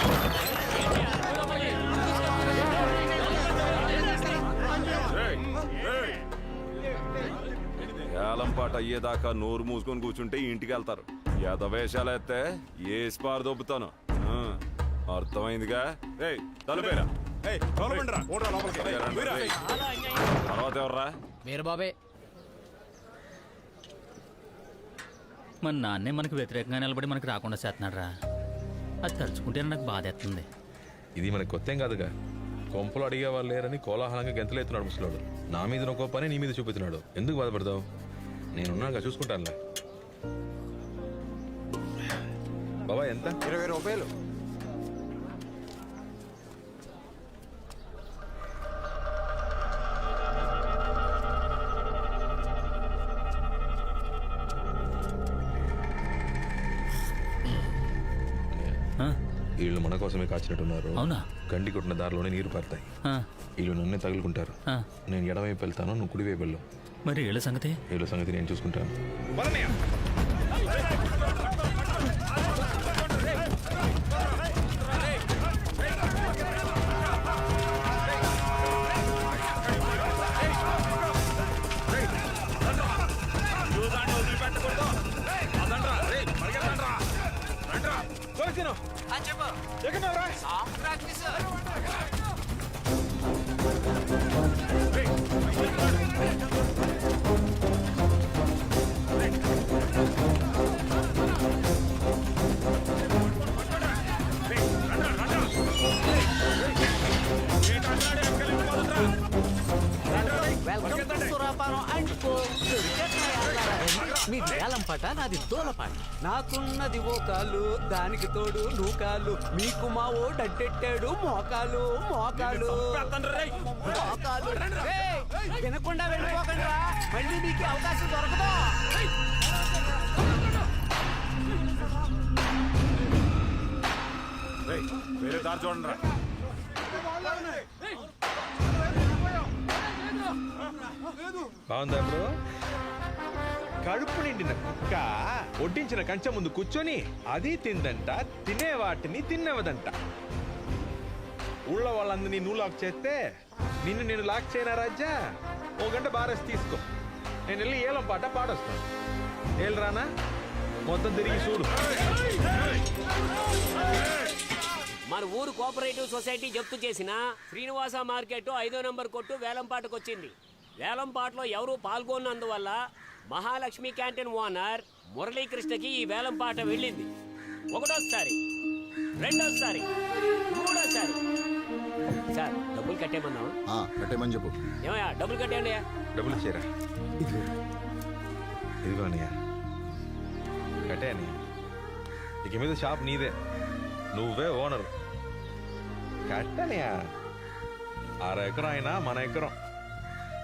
ఏలం పాట అయ్యేదాకా నోరు మూసుకొని కూర్చుంటే ఇంటికి వెళ్తారు. వేషాలు ఎత్తే ఏసి పారదొప్పుతాను. అర్థమైందిగా? తలపేరా తర్వాత ఎవర్రా?
మీరు బాబే. మన నాన్నే మనకు వ్యతిరేకంగా నిలబడి మనకి రాకుండా చేస్తున్నాడు రా. అది తలుచుకుంటే నాకు బాధేస్తుంది.
ఇది మనకు కొత్త ఏం కాదుగా. కొంపలు అడిగే వాళ్ళు లేరని కోలాహలంగా గెంతలేస్తున్నాడు ముసలాడు. నా మీద ఒక పని నీ మీద చూపుతున్నాడు. ఎందుకు బాధపడతావు? నేనున్నాగా, చూసుకుంటానులే. బాబా ఎంత?
20 రూపాయలు.
వీళ్ళు మన కోసమే కాచినట్టున్నారు.
అవునా?
గండి కొట్టిన దారిలోనే నీరు పడతాయి. వీళ్ళు నన్నే తగులుకుంటారు. నేను ఎడవైపు వెళ్తాను, నువ్వు కుడివైపు వెళ్ళు.
మరి వీళ్ళ సంగతి
నేను చూసుకుంటాను.
మీది ఏలం పాట, నాది దోలపాట. నాకున్నది ఓ కాలు, దానికి తోడు నూకాలు. మీకు మా ఓ డట్టెట్టాడు మోకాలు మోకాలు మోకాలు. వినకుండా వెళ్ళిపోకండి రా, మళ్ళీ మీకు అవకాశం దొరకదు.
వేరే దారి చూడండి రా.
బాగుందా బ్రో? కడుపు నిండిన కుక్క వడ్డించిన కంచె ముందు కూర్చొని అది తిందంట, తినే వాటిని తిన్నవదంట. ఊళ్ళో వాళ్ళందరినీ నువ్వు లాక్ చేస్తే నిన్ను నేను లాక్ చేయనా రాజా? 1 గంట బారస్ తీసుకో, నేను వెళ్ళి ఏలం పాట పాడొస్తాను. ఏళ్ళరానా మొత్తం తిరిగి చూడు.
మన ఊరు కోఆపరేటివ్ సొసైటీ జప్తు చేసిన శ్రీనివాస మార్కెట్ 5వ నంబర్ కొట్టు వేలంపాటకు వచ్చింది. వేలంపాటలో ఎవరూ పాల్గొన్నందువల్ల మహాలక్ష్మి క్యాంటీన్ ఓనర్ మురళీకృష్ణకి ఈ వేలంపాట వెళ్ళింది. 1వసారి, 2వసారి, 3వసారి. సార్ డబ్బులు కట్టేమన్నా?
కట్టేమని చెప్పు.
ఏమయ్యా డబ్బులు కట్టేయండి.
డబ్బులు ఇచ్చారా? ఇదిగో అన్నయ్య, కట్టే అన్నయ్య. ఇక మీద షాప్ నీదే, నువ్వే ఓనరు. కట్టనయ్య. 6 ఎకరం అయినా మన ఎకరం.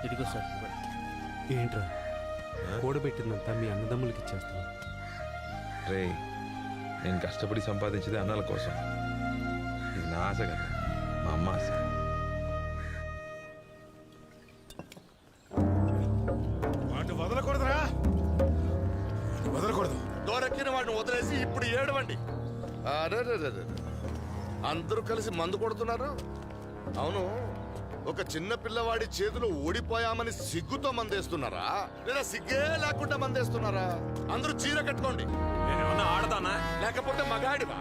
ఇదిగో సార్.
ఏంట్రా కూడబెట్టిందంతా మీ అన్నదమ్ములకి ఇచ్చేస్తాను.
రే, నేను కష్టపడి సంపాదించేది అన్నాల కోసం. ఇది నా ఆశ కదా, మా అమ్మ ఆశ.
వదలకూడదురా, వదలకూడదు.
దొరకిన వాడిని వదిలేసి ఇప్పుడు ఏడవండి. అందరూ కలిసి మందు కొడుతున్నారు. అవును, ఒక చిన్న పిల్లవాడి చేతిలో ఓడిపోయామని సిగ్గుతో మందేస్తున్నారా, లేదా సిగ్గే లేకుండా మందేస్తున్నారా? అందరూ చీర కట్టుకోండి.
నేనేమన్నా ఆడతానా?
లేకపోతే మగాడివా?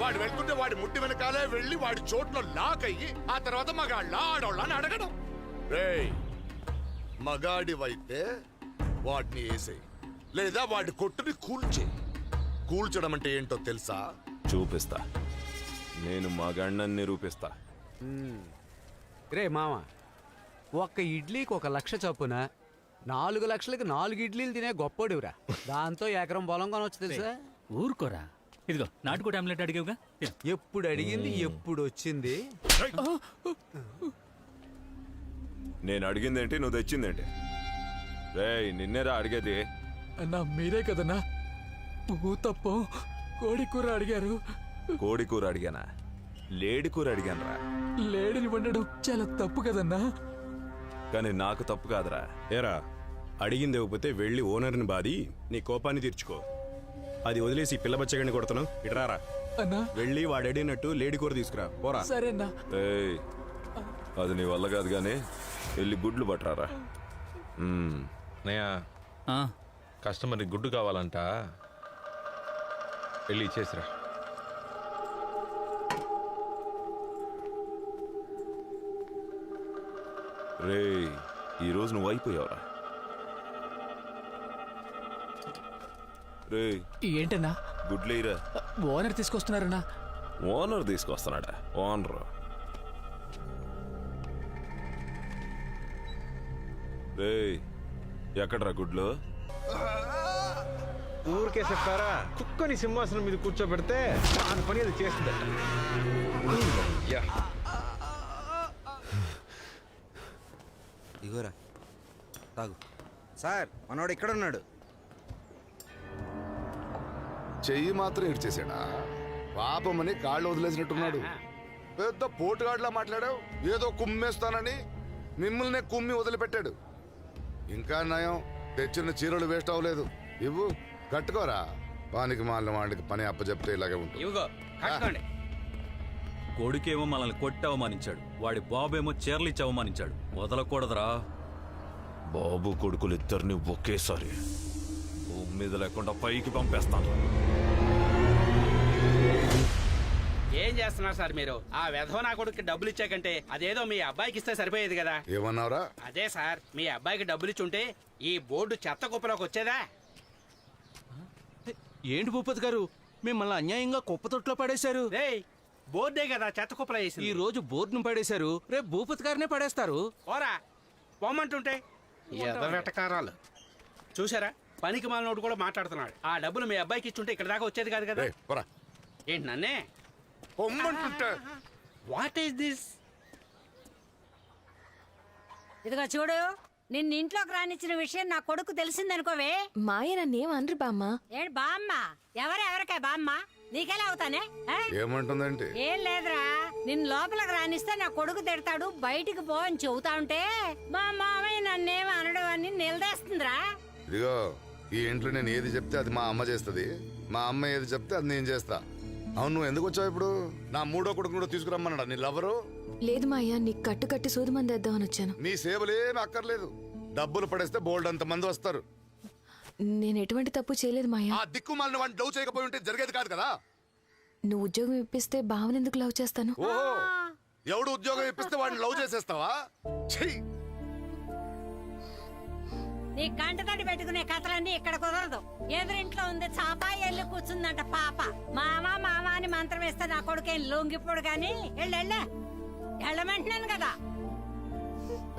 వాడు వెళ్తుంటే వాడి ముట్టి వెనకాలే వెళ్ళి వాడి చోట్లో లాక్ అయ్యి ఆ తర్వాత మగాళ్ళ ఆడోళ్ళ అని అడగడం. రేయ్, మగాడివైతే వాడిని వేసేయి, లేదా వాడి కొట్టుని కూల్చే. కూల్చడం అంటే ఏంటో తెలుసా?
చూపిస్తా, నేను మగాణ్ణని నిరూపిస్తా.
రే మామ, 1 ఇడ్లీకి 1 లక్ష చొప్పున 4 లక్షలకి 4 ఇడ్లీలు తినే గొప్పోడివిరా. దాంతో ఎకరం పొలం కొనవచ్చు తెలుసా?
ఊరుకోరా,
ఇదిగో నాటుకోటి ఆమ్లెట్ అడిగావుగా తిను.
ఎప్పుడు అడిగింది ఎప్పుడు వచ్చింది?
నేను అడిగిందేంటి, నువ్వు తెచ్చిందేంటి? రేయ్, నిన్నేరా అడిగేది?
అన్నా మీరే కదన్నా తప్ప కోడి కూర అడిగారు.
కోడి కూర అడిగానా? లేడి కూర అడిగాను రా.
లేడిని వండడం చాలా తప్పు కదన్నా.
కానీ నాకు తప్పు కాదురా.
ఏరా, అడిగింది ఇవ్వకపోతే వెళ్ళి ఓనర్ని బాది నీ కోపాన్ని తీర్చుకో. అది వదిలేసి పిల్ల బచ్చగాడిని కొడుతున్నావు. ఇట్రారా
అన్నా,
వెళ్ళి వాడు అడిగినట్టు లేడి కూర తీసుకురా పోరా.
సరేనా?
ఏయ్, అది నీ వల్ల కాదు కానీ వెళ్ళి గుడ్లు పట్టరారా.
నయా కస్టమర్కి గుడ్డు కావాలంట, వెళ్ళి ఇచ్చేసిరా.
రేయ్, ఈరోజు నువ్వు అయిపోయావురా. రేయ్,
ఏంటన్నా?
గుడ్లేరా.
ఓనర్ తీసుకొస్తున్నారన్నా.
ఓనర్ తీసుకొస్తున్నాడా? ఓనర్ రేయ్, ఎక్కడ్రా గుడ్లు?
ఊరికే చెప్పారా, కుక్కని సింహాసనం మీద కూర్చోబెడితే దాని పని అది చేస్తుందట.
ఇగోరా తాగు. సార్ మనోడు ఇక్కడ ఉన్నాడు.
చెయ్యి మాత్రం ఇడ్చేసాడా? పాపమని కాళ్ళు వదిలేసినట్టున్నాడు. పెద్ద పోటుగాడిలా మాట్లాడావు. ఏదో కుమ్మేస్తానని మిమ్మల్నే కుమ్మి వదిలిపెట్టాడు. ఇంకా నయం, తెచ్చిన చీరలు వేస్ట్ అవ్వలేదు. ఇవ్వు, కట్టుకోరా. వానికి మాలిన వాడికి పని అప్పచెప్తే ఇలాగే ఉంటుంది.
ఇవిగో కట్టుకోండి.
కొడుకేమో మనల్ని కొట్టి అవమానించాడు, వాడి బాబేమో చీరలిచ్చి అవమానించాడు. వదలకూడదురా.
బాబు కొడుకులు ఇద్దరిని ఒకేసారి భూమి మీద లేకుండా పైకి పంపేస్తాను.
ఏం చేస్తున్నారు సార్ మీరు? ఆ వెధవ నా కొడుకు డబ్బులు ఇచ్చాకంటే అదేదో మీ అబ్బాయికి ఇస్తే సరిపోయేది కదా.
ఏమన్నావురా?
అదే సార్, మీ అబ్బాయికి డబ్బులు ఇచ్చుంటే ఈ బోర్డు చెత్త కుప్పలోకి వచ్చేదా?
ఏంటి భూపతి గారు, మిమ్మల్ని అన్యాయంగా కుప్ప తొట్లో పడేశారు.
బోర్డే కదా చెత్త కుప్పలో వేసింది.
ఈ రోజు బోర్డును పడేశారు, రేపు భూపతి గారినే పడేస్తారు.
ఓరా పొమ్మంటుంటే వెటకారాలు చూసారా? పనికి మాలినోడు కూడా మాట్లాడుతున్నాడు. ఆ డబ్బులు మీ అబ్బాయికి ఇచ్చుంటే ఇక్కడ దాకా వచ్చేది కాదు కదా. ఏంటి నన్నే
పొమ్మంటుంటే?
What is this?
ఇదిగో చూడు, నిన్న ఇంట్లోకి రానిచ్చిన విషయం నా కొడుకు తెలిసిందనుకోవే.
మాయ నన్నేం అనరు బామ్మ.
ఏంటి బామ్మ? ఎవరెవరికే బామ్మ? నీకెలా అవుతానే?
ఏమంటుందంటే?
ఏం లేదురా, నిన్ను లోపలికి రానిస్తే నా కొడుకు తిడతాడు, బయటికి పో అని చెబుతా ఉంటే మా మామయ్య నన్నేం అనడం అని నిలదేస్తుందిరా.
ఇదిగో, ఈ ఇంట్లో నేను ఏది చెప్తే అది మా అమ్మ చేస్తుంది, మా అమ్మ ఏది చెప్తే అది నేను చేస్తా. అవును, నువ్వు ఎందుకు వచ్చావు ఇప్పుడు? నా మూడో కొడుకు కూడా తీసుకురమ్మన్నాడా నీ లవరు?
లేదు మాయ, నీకు కట్టి సూది మంది వేద్దామని వచ్చాను.
నీ సేవలేమి అక్కర్లేదు. డబ్బులు పడేస్తే బోల్డ్ అంత మంది వస్తారు.
నేను ఎటువంటి తప్పు చేయలేదు మాయ.
ఆ దిక్కుమాలిన వాడిని లవ్ చేయకపోయి ఉంటే జరిగేది కాదు కదా.
నువ్వు ఉద్యోగం ఇప్పిస్తే బావని ఎందుకు లవ్ చేస్తాను?
ఓహో, ఎవడు ఉద్యోగం ఇప్పిస్తే వాడిని లవ్ చేసేస్తావా? చెయ్యి.
నీ కంటతడి పెట్టుకునే కథలన్నీ ఇక్కడ కుదరదు. ఎదురింట్లో ఉంది చాపా, ఎల్లు కూర్చుందంట పాప. మామ మామ అని మంత్రం వేస్తే నా కొడుకేం లొంగిపోడు గాని వెళ్ళమంటున్నాను కదా.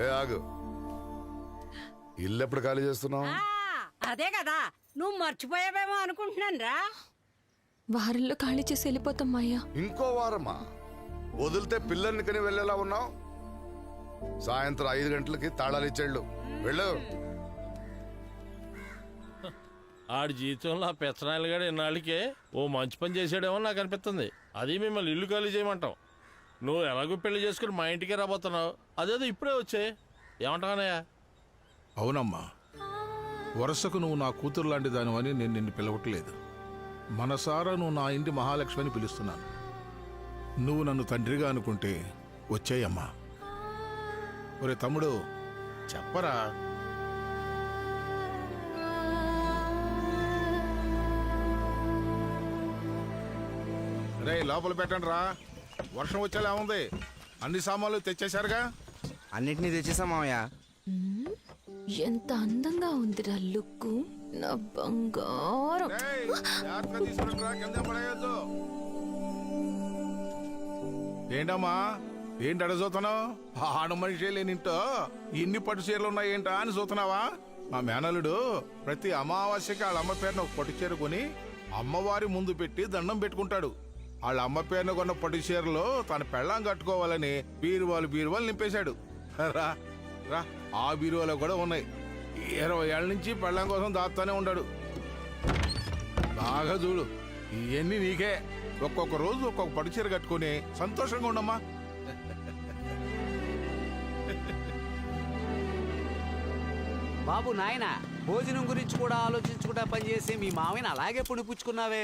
ఏ ఆగు, ఇల్లు ఎప్పుడు ఖాళీ చేస్తున్నావు?
అదే కదా, నువ్వు మర్చిపోయావేమో అనుకుంటున్నాను రా.
వారంలో ఖాళీ చేసి వెళ్ళిపోతాం మాయ.
ఇంకో వారమా? వదిలితే పిల్లల్ని కని వెళ్ళేలా ఉన్నావు. సాయంత్రం 5 గంటలకి తాళాలు ఇచ్చేళ్ళు. వెళ్ళు.
ఆడి జీవితంలో ఆ పెచ్చనాయలు గడు ఇన్నాళ్ళకే ఓ మంచి పని చేసాడేమో నాకు అనిపిస్తుంది. అది మిమ్మల్ని ఇల్లు ఖాళీ చేయమంటావు. నువ్వు ఎలాగో పెళ్లి చేసుకుని మా ఇంటికే రాబోతున్నావు, అదేదో ఇప్పుడే వచ్చే. ఏమంటావనయ్యా?
అవునమ్మా, వరుసకు నువ్వు నా కూతురు లాంటి దానివని నేను నిన్ను పిలవట్లేదు. మనసారా నువ్వు నా ఇంటి మహాలక్ష్మి అని పిలుస్తున్నాను. నువ్వు నన్ను తండ్రిగా అనుకుంటే వచ్చేయమ్మా. ఒరే తమ్ముడు, చెప్పరా. రే, లోపల పెట్టండి రా. వర్షం వచ్చేలా ఉంది. అన్ని సామాన్లు తెచ్చేశారుగా?
అన్నిటినీ తెచ్చేసా మామయ్య.
ఎంత అందంగా ఉందిరా లుక్కు, నా బంగారం.
ఏంటమ్మా, ఏంటి అడ చూస్తున్నావు? ఆడ మనిషి లేనింటో ఇన్ని పట్టు చీరలు ఉన్నాయేంటా అని చూస్తున్నావా? మా మేనలుడు ప్రతి అమావాస్యకి వాళ్ళ అమ్మ పేరున ఒక పట్టు చీర కొని అమ్మవారి ముందు పెట్టి దండం పెట్టుకుంటాడు. వాళ్ళ అమ్మ పేరున కొన్న పట్టు చీరలో తన పెళ్ళాం కట్టుకోవాలని బీరువాలు నింపేశాడు. రా రా, ఆ బీరువాలో కూడా ఉన్నాయి. 20 ఏళ్ళ నుంచి పెళ్ళాం కోసం దాస్తానే ఉన్నాడు. బాగా చూడు, ఇవన్నీ నీకే. ఒక్కొక్క రోజు ఒక్కొక్క పట్టు చీర కట్టుకుని సంతోషంగా ఉండమ్మా.
బాబు నాయన, భోజనం గురించి కూడా ఆలోచించుకుంటా పనిచేసి మీ మామయ్యని అలాగే పుణిపుచ్చుకున్నావే.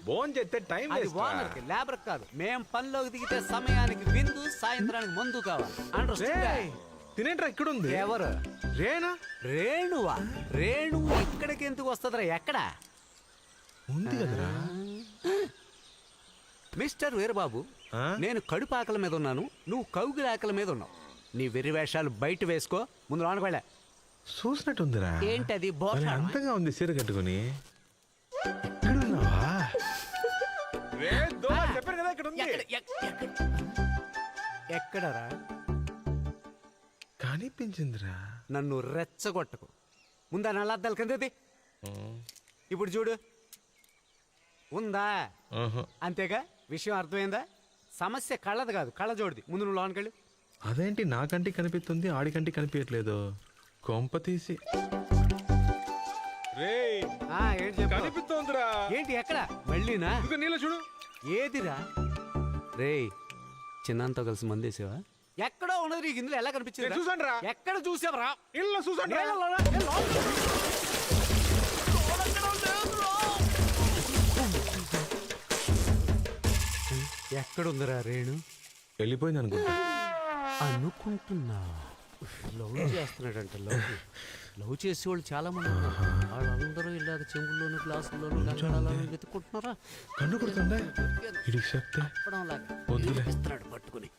భోజనం చేస్తే టైం
అది ఓనర్కి, లేబర్ కాదు. మేం పనిలోకి దిగితే సమయానికి విందు, సాయంత్రానికి మందు కావాలి. అండర్స్టాండ్?
తినేంట్రా ఇక్కడ ఉంది.
ఎవరు?
రేనా?
రేణువా? రేణు ఇక్కడికి ఎందుకు వస్తుందిరా? ఎక్కడ
ఉంది కదరా.
మిస్టర్ వీరబాబు, నేను కడుపు ఆకలి మీద ఉన్నాను, నువ్వు కౌగిలి ఆకలి మీద ఉన్నావు. నీ వెర్రి వేషాలు బయట వేసుకో, ముందు లోనకి వెళ్ళా.
చూసినట్టుందిరా.
ఏంటది?
అంతగా ఉంది చీర కట్టుకుని. చెప్పారు కదా ఇక్కడ ఉంది.
ఎక్కడరా?
కనిపించిందిరా.
నన్ను రెచ్చగొట్టకు. ముందా నల్లద్దాలు కిందది. ఇప్పుడు చూడు, ఉందా? అంతేగా, విషయం అర్థమైందా? సమస్య కళ్ళది కాదు, కళ్ళజోడిది. ముందు నువ్వు లోనకెళ్ళు.
అదేంటి నా కంటికి కనిపిస్తుంది, ఆడి కంటికి కనిపించట్లేదు? కొంప తీసి కనిపిస్తోందిరా.
ఏంటి? ఎక్కడ? మళ్ళీనా?
నీళ్ళ చూడు.
ఏదిరా? రే, చిన్నంతో కలిసి మందేసావా? ఎక్కడో ఉన్నది నీకు ఇందులో ఎలా కనిపించింది?
చూసాను రా.
ఎక్కడ చూసావరా?
ఇల్లు చూసాను.
ఎక్కడుందిరా రేణు?
వెళ్ళిపోయింది అనుకుంటా.
అనుకుంటున్నా. లవ్ చేస్తున్నాడంట. లవ్ చేసేవాళ్ళు చాలా మంది ఉన్నారు. వాళ్ళందరూ ఇలాగ చెంబుల్లోను, గ్లాసుల్లోను, గంగాళాలను వెతుక్కుంటున్నారా?
కన్ను కొడుతుందా? ఇడికి చెప్తే వద్దులే.
పట్టుకుని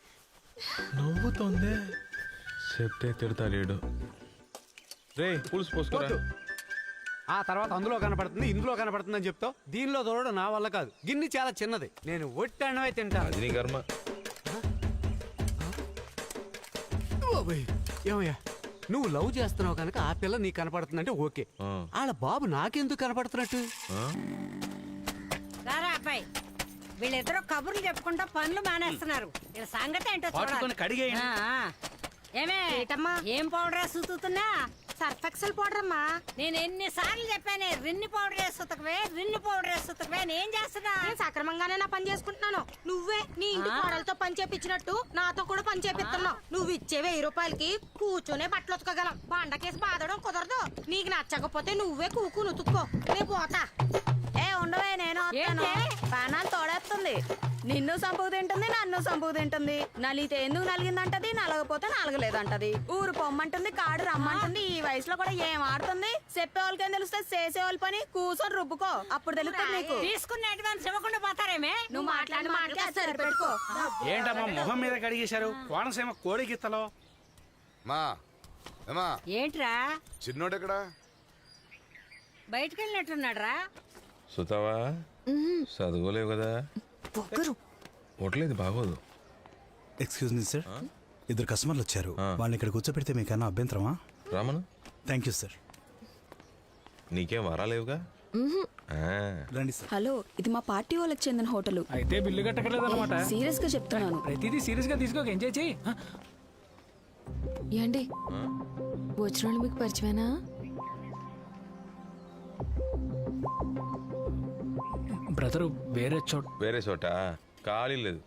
నవ్వుతోందే. చెప్తే తిడతాడు. రే, పులుసు పోసుకోరా.
ఆ తర్వాత అందులో కనపడుతుంది, ఇందులో కనపడుతుంది అని చెప్తావు. దీనిలో దొరకడం నా వల్ల కాదు. గిన్నె చాలా చిన్నది, నేను ఒట్టి అన్నమే తింటాను.
అది నీ కర్మ.
ఏమయ్యా, నువ్వు లవ్ చేస్తున్నావు కనుక ఆ పిల్ల నీకు కనపడుతుందంటే ఓకే. వాళ్ళ బాబు నాకెందుకు కనపడుతున్నట్టు?
రారా అబ్బాయి, వీళ్ళిద్దరూ కబుర్లు చెప్పుకుంటా పనులు మానేస్తున్నారు. వీళ్ళ సంగతి ఏంటో చూడాలి. ఏమే ఏం పౌడర్ వేస్తున్నా? సర్ఫెక్సల్ పౌడర్ అమ్మా. నేను ఎన్నిసార్లు చెప్పానే, రిన్ని పౌడర్ వేస్తుతకవే, రిన్ని పౌడర్ వేస్తుతకవే. నేనేం చేస్తున్నా?
సక్రమంగానే నా పని చేసుకుంటున్నాను. నువ్వే నీ ఇంటి కోడలతో పని చేపించినట్టు నాతో కూడా పని చేపిస్తున్నావు. నువ్వు ఇచ్చే 1000 రూపాయలకి కూర్చొనే బట్టలు ఉతకగలం. బండకేసి బాధడం కుదరదు. నీకు నచ్చకపోతే నువ్వే కూకు నుతుక్కో. నేను పోతా. ఉండవే, నేను పానాలు తోడేస్తుంది. నిన్ను సంపుకు తింటుంది, నన్ను సంపుకు తింటుంది. నలిగితే ఎందుకు నలిగిందంటది, నలగపోతే నలగలేదంటది. ఊరు పొమ్మంటుంది, కాడు రమ్మంటుంది. ఈ వయసులో కూడా ఏం ఆడుతుంది? చెప్పేవాళ్ళకేం తెలుస్తే చేసేవాళ్ళ పని కూర్చొని రుబ్బుకో, అప్పుడు తెలుస్తుంది నీకు.
తీసుకున్న అడ్వాన్స్ ఇవ్వకుండా పోతారేమే?
నువ్వు మాట్లాడి మాటకి సరిపెట్టుకో.
ఏంటమ్మా మొహం మీద కడిగేశారు? కోనసీమ కోడి గీతలో.
ఏంట్రా
చిన్నోడెక్కడా?
బయటకు వెళ్ళినట్టున్నాడు రా.
సుతావా, చదువుకోలేవు కదా. ఒట్లేదు, బాగోదు.
ఎక్స్క్యూజ్ మీ సార్, 2 కస్టమర్లు వచ్చారు. వాళ్ళని ఇక్కడ కూర్చోపెడితే మీకన్నా అభ్యంతరమా?
రామను.
Thank you sir.
నీకేం వరాలేవుగా.
రండి సార్.
హలో, ఇది మా పార్టీ వాళ్ళకి చెందిన హోటల్.
అయితే బిల్లు కట్టకలేదన్నమాట.
సీరియస్ గా చెప్తున్నాను.
ప్రతిదీ సీరియస్ గా తీసుకోక ఎంజాయ్ చేయి.
ఏంటి వచ్చిన వాళ్ళు మీకు పరిచయమేనా?
బ్రదరు
వేరే చోట ఖాళీ లేదు.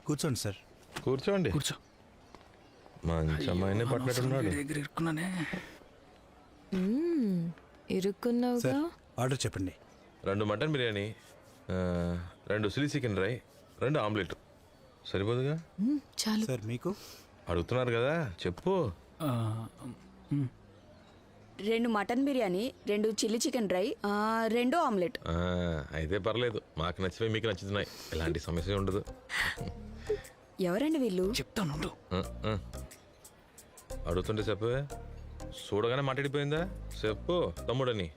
కూర్చోండి సార్.
కూర్చోండి.
కూర్చో.
మంచి అమ్మాయిని పట్టినట్టున్నాడు.
ఇరుక్కున్నావుగా.
ఆర్డర్ చెప్పండి.
2 mutton biryani, 2 chilli chicken dry, 2 omelette. సరిపోదుగా?
చాలు
సార్. మీకు
అడుగుతున్నారు కదా, చెప్పు.
2 mutton biryani, 2 chilli chicken dry, 2 omelette.
అయితే పర్లేదు, మాకు నచ్చిపోయి మీకు నచ్చుతున్నాయి. ఎలాంటి సమస్య ఉండదు.
ఎవరండి వీళ్ళు?
చెప్తాను.
అడుగుతుంటే చెప్పవే. చూడగానే మాట్లాడిపోయిందా? చెప్పు. తమ్ముడని.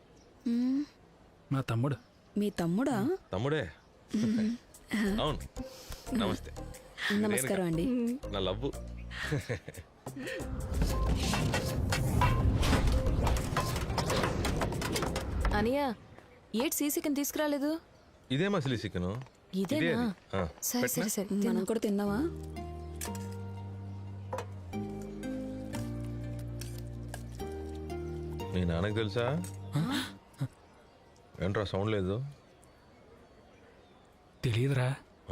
మా తమ్ముడు.
మీ తమ్ముడా?
తమ్ముడే. అవును. నమస్తే.
నమస్కారం అండి.
నా లవ్వు.
అనియా, ఏటి సీసీ కింద తీసుకురాలేదు?
ఇదే మసిలీ చికెన్.
ఇదేనా? సరే సరే సరే, మనం కూడా తిన్నావా?
మీ నాన్నకు తెలుసా? ఏంట్రా సౌండ్ లేదు?
తెలియదురా.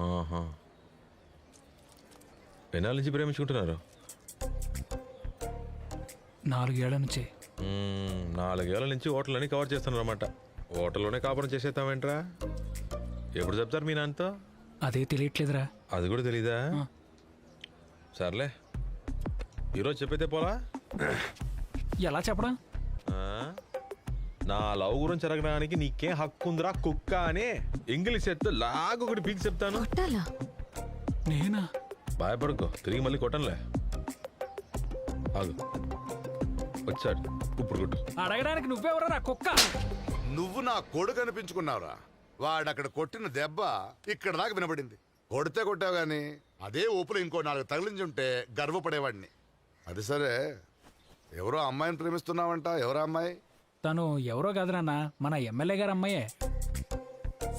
ఆహా. ఎన్నాళ్ళ నుంచి ప్రేమించుకుంటున్నారు?
4 ఏళ్ల నుంచి.
4 ఏళ్ల నుంచి హోటల్ని కవర్ చేస్తున్నారు అన్నమాట. హోటల్లోనే కాపురం చేసేస్తామేంట్రా? ఎప్పుడు చెప్తారు మీ నాన్నతో?
అదే తెలియట్లేదురా.
అది కూడా తెలీదా? సర్లే, ఈరోజు చెప్పైతే పోలా?
ఎలా చెప్పడం?
నా లవ్ గురించి అడగడానికి నీకేం హక్కు ఉందిరా కుక్క అని ఇంగ్లీష్ ఎత్తు లాగు ఒకటి పీకి చెప్తాను.
నేనా?
భయపడుకో, తిరిగి మళ్ళీ కొట్టనులే. ఆగు, వచ్చాడు, ఇప్పుడు కొట్టు.
అడగడానికి నువ్వెవరా కుక్క?
నువ్వు నా కొడుకు అనిపించుకున్నావురా. వాడక్కడ కొట్టిన దెబ్బ ఇక్కడ దాకా వినబడింది. కొడితే కొట్టావు గాని అదే ఊపులో ఇంకో 4 తగిలించుంటే గర్వపడేవాడిని. అది సరే, ఎవరో అమ్మాయిని ప్రేమిస్తున్నావంట. ఎవరో అమ్మాయి?
తను ఎవరో కాదు నాన్న, మన ఎమ్మెల్యే గారు అమ్మాయే.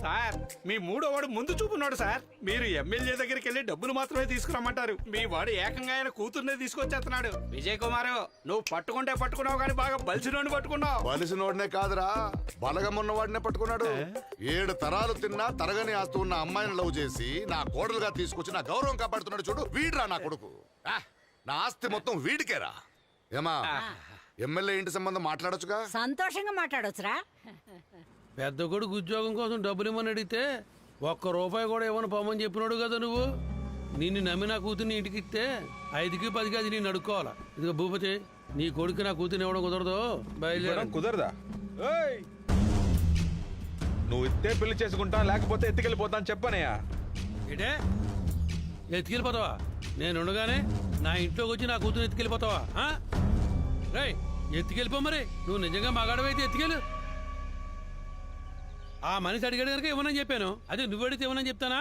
సార్, మీ 3వ వాడు ముందు చూపున్నాడు సార్. మీరు ఎమ్మెల్యే దగ్గరికి వెళ్ళి డబ్బులు మాత్రమే తీసుకురమ్మంటారు. మీ వాడు ఏకంగా ఆయన కూతుర్నే తీసుకొచ్చేస్తున్నాడు. విజయ్ కుమార్, నువ్వు పట్టుకుంటే పట్టుకున్నావు కానీ బాగా బలిసినోడిని పట్టుకున్నావు.
బలిసినోడినే కాదురా, బలగం ఉన్నవాడినే పట్టుకున్నాడు. 7 తరాలు తిన్నా తరగని ఆస్తు ఉన్న అమ్మాయిని లవ్ చేసి నా కోడలుగా తీసుకొచ్చి నా గౌరవం కాపాడుతున్నాడు చూడు. వీడ్రా నా కొడుకు. నా ఆస్తి మొత్తం వీడికేరా. ఏమా, ఎమ్మెల్యే ఇంటి సంబంధం మాట్లాడొచ్చుగా?
సంతోషంగా మాట్లాడొచ్చురా.
పెద్ద కొడుకు ఉద్యోగం కోసం డబ్బులు ఇవ్వని అడిగితే 1 రూపాయి కూడా ఇవ్వని పోమని చెప్పినాడు కదా నువ్వు. నిన్ను నమ్మి నా కూతుర్ని ఇంటికి ఇస్తే 5కి 10కి అది నేను అడుక్కోవాలా. ఇదిగో భూపతి, నీ కొడుకు నా కూతుర్ని ఇవ్వడం కుదరదు. బయలుదేరం.
కుదరదా? నువ్వు ఇస్తే పెళ్లి చేసుకుంటా, లేకపోతే ఎత్తుకెళ్ళిపోతా అని చెప్పనయ్యా.
ఏటే ఎత్తుకెళ్ళిపోతావా? నేను ఉండగానే నా ఇంట్లోకి వచ్చి నా కూతురు ఎత్తుకెళ్ళిపోతావా? రేయ్, ఎత్తుకెళ్ళిపో. మరి నువ్వు నిజంగా మగాడవైతే ఎత్తుకెళ్ళు. ఆ మనిషి అడిగాడు కనుక ఇవ్వనని చెప్పాను. అదే నువ్వు అడిగితే ఇవ్వనని చెప్తానా?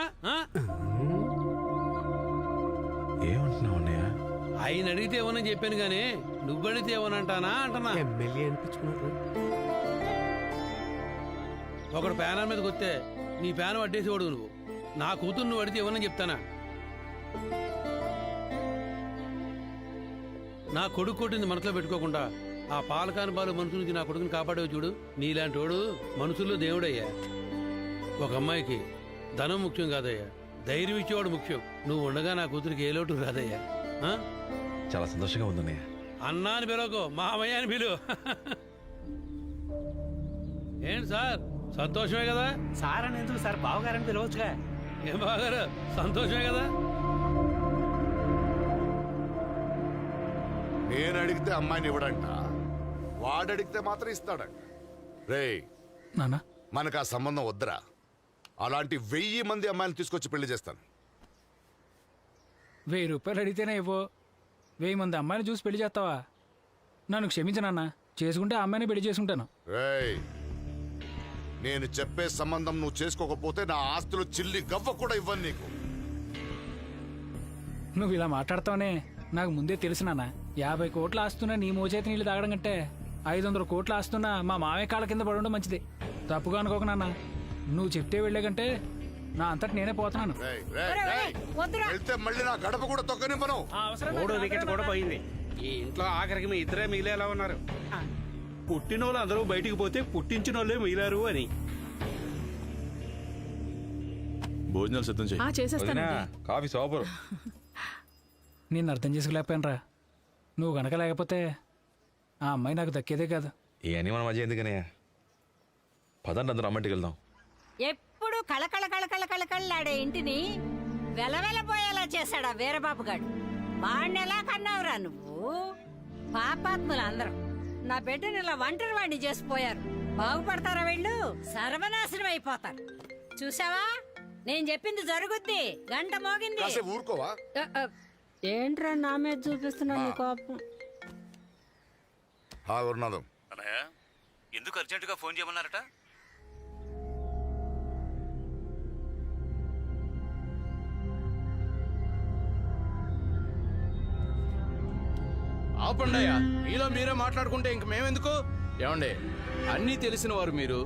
ఏమంటున్నావు అన్నయ్య?
ఆయన అడిగితే ఇవ్వనని చెప్పాను గానీ నువ్వు అడిగితే ఇవ్వనంటానా అంటున్నా.
ఎమ్మెల్యే అనిపించుకున్నాడు.
ఒకడు ప్యాన మీదకి వస్తే నీ ప్యాన్ అడ్డేసేవాడు నువ్వు. నా కూతురు నువ్వు అడిగితే ఇవ్వనని చెప్తానా? నా కొడుకు కొట్టింది మనసులో పెట్టుకోకుండా ఆ పాలకాని బాలు మనుషుల నుంచి నా కొడుకుని కాపాడేవి చూడు. నీలాంటి వాడు మనుషుల్లో దేవుడయ్యా. ఒక అమ్మాయికి ధనం ముఖ్యం కాదయ్యా, ధైర్యం ఇచ్చేవాడు ముఖ్యం. నువ్వు ఉండగా నా కూతురికి ఏ లోటు రాదయ్యా.
చాలా సంతోషంగా ఉందన్నయ్య.
అన్నా అని పిలవకు, మామయ్య అని పిలువు. ఏంటి సార్, సంతోషమే కదా?
సార్ అని ఎందుకు సార్, బావగారని పిలవచ్చుగా.
ఏం బావగారు, సంతోషమే కదా?
నేను అడిగితే అమ్మాయిని ఇవ్వడంట, వాడడిగితే మాత్రం ఇస్తాడంట. రేయ్
నాన్న,
మనకు ఆ సంబంధం వద్దురా. అలాంటి 1000 మంది అమ్మాయిని తీసుకొచ్చి పెళ్లి చేస్తాను.
1000 రూపాయలు అడిగితేనే ఇవ్వు. 1000 మంది అమ్మాయిని చూసి పెళ్లి చేస్తావా? నన్ను క్షమించనన్నా, చేసుకుంటే ఆ అమ్మాయిని పెళ్లి చేసుకుంటాను.
రేయ్, నేను చెప్పే సంబంధం నువ్వు చేసుకోకపోతే నా ఆస్తులు చిల్లి గవ్వ కూడా ఇవ్వను నీకు.
నువ్వు ఇలా మాట్లాడతావనే నాకు ముందే తెలుసు నాన్న. 50 కోట్లు ఆస్తున్నా నీ మోచేతి నీళ్ళు తాగడం కంటే 500 కోట్లు ఆస్తున్నా మా మావయ్య కాళ్ళ కింద పడి ఉండడం మంచిది. తప్పుగా అనుకోక నాన్న, నువ్వు చెప్తే వెళ్లే కంటే నా అంతటి నేనే పోతున్నాను.
వెళ్తే మళ్ళీ నా గడప కూడా తొక్కనివ్వను.
3వ వికెట్ కూడా పోయింది. ఈ ఇంట్లో ఆఖరికి మీ ఇద్దరే మిగిలేలా ఉన్నారు. పుట్టినోళ్ళు అందరూ బయటికి పోతే పుట్టించిన వాళ్ళే మిగిలారు అని.
భోజనాలు సిద్ధం చేయి. Coffee super.
నేను అర్థం చేసుకోలేకపోయాను రా. నువ్వు గనక లేకపోతే ఆ అమ్మాయి నాకు దక్కేదే కాదు.
ఇవన్నీ మన మధ్య ఎందుకనయ్యా? పదండి, అందరూ అమ్మంటికి వెళ్దాం.
ఎప్పుడు కళకళ కళకళ కళకళలాడే ఇంటిని వెలవెలపోయేలా చేశాడా వీరబాబు గాడు. వాణ్ణెలా కన్నావురా నువ్వు? పాపాత్ములు అందరం నా బిడ్డని ఇలా ఒంటరి వాడిని చేసిపోయారు. బాగుపడతారా వీళ్ళు? సర్వనాశనం అయిపోతారు. చూసావా, నేను చెప్పింది జరుగుద్ది. గంట మోగింది.
ఊరుకోవా?
ఏంట్రా నా మీద చూపిస్తున్నావు నీ కోపం?
ఎందుకు అర్జెంటుగా ఫోన్ చేయమన్నారట?
ఆపండయ్యా, మీలో మీరే మాట్లాడుకుంటే ఇంక మేమెందుకు?
ఏమండి, అన్నీ తెలిసిన వారు మీరు.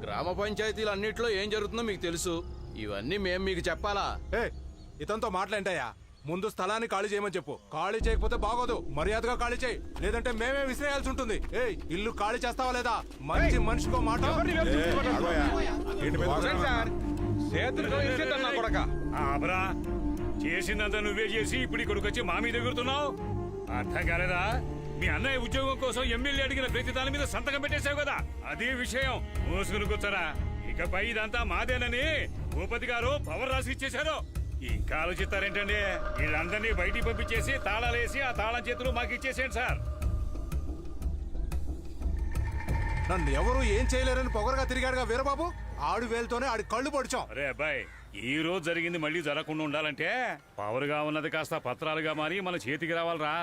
గ్రామ పంచాయతీలు అన్నిట్లో ఏం జరుగుతుందో మీకు తెలుసు. ఇవన్నీ మేము మీకు చెప్పాలా?
ఇతనితో మాట్లాంటాయా? ముందు స్థలాన్ని ఖాళీ చేయమని చెప్పు. ఖాళీ చేయకపోతే బాగోదు. మర్యాదగా ఖాళీ చేయి, లేదంటే మేమే విసిరేయాల్సి ఉంటుంది. ఇల్లు ఖాళీ చేస్తావా లేదా? మంచి మనిషికో మాట.
ఆబరా చేసిందంతా నువ్వే చేసి ఇప్పుడు ఇక్కడికి వచ్చి మా మీద ఎగురుతున్నావు. అర్థం కాలేదా? మీ అన్నయ్య ఉద్యోగం కోసం ఎమ్మెల్యే అడిగిన ప్రతి దాని మీద సంతకం పెట్టేశావు కదా, అదే విషయం. మోసుకుని కూర్చోరా. ఇకపై ఇదంతా మాదేనని భూపతి గారు పవర్ రాసి ఇచ్చేశారు. ఇంకా ఆలోచిస్తారేంటండి? వీళ్ళందరినీ బయటికి పంపించేసి తాళాలేసి ఆ తాళం చేతులు మాకు ఇచ్చేసేయండి సార్.
నన్ను ఎవరు ఏం చేయలేరని పొగరగా తిరిగాడుగా వీరబాబు. ఆడు వేలుతోనే ఆడి కళ్ళు పొడిచాం.
అరే అబ్బాయి, ఈ రోజు జరిగింది మళ్ళీ జరగకుండా ఉండాలంటే పవర్గా ఉన్నది కాస్త పత్రాలుగా మారి మన చేతికి రావాలరా.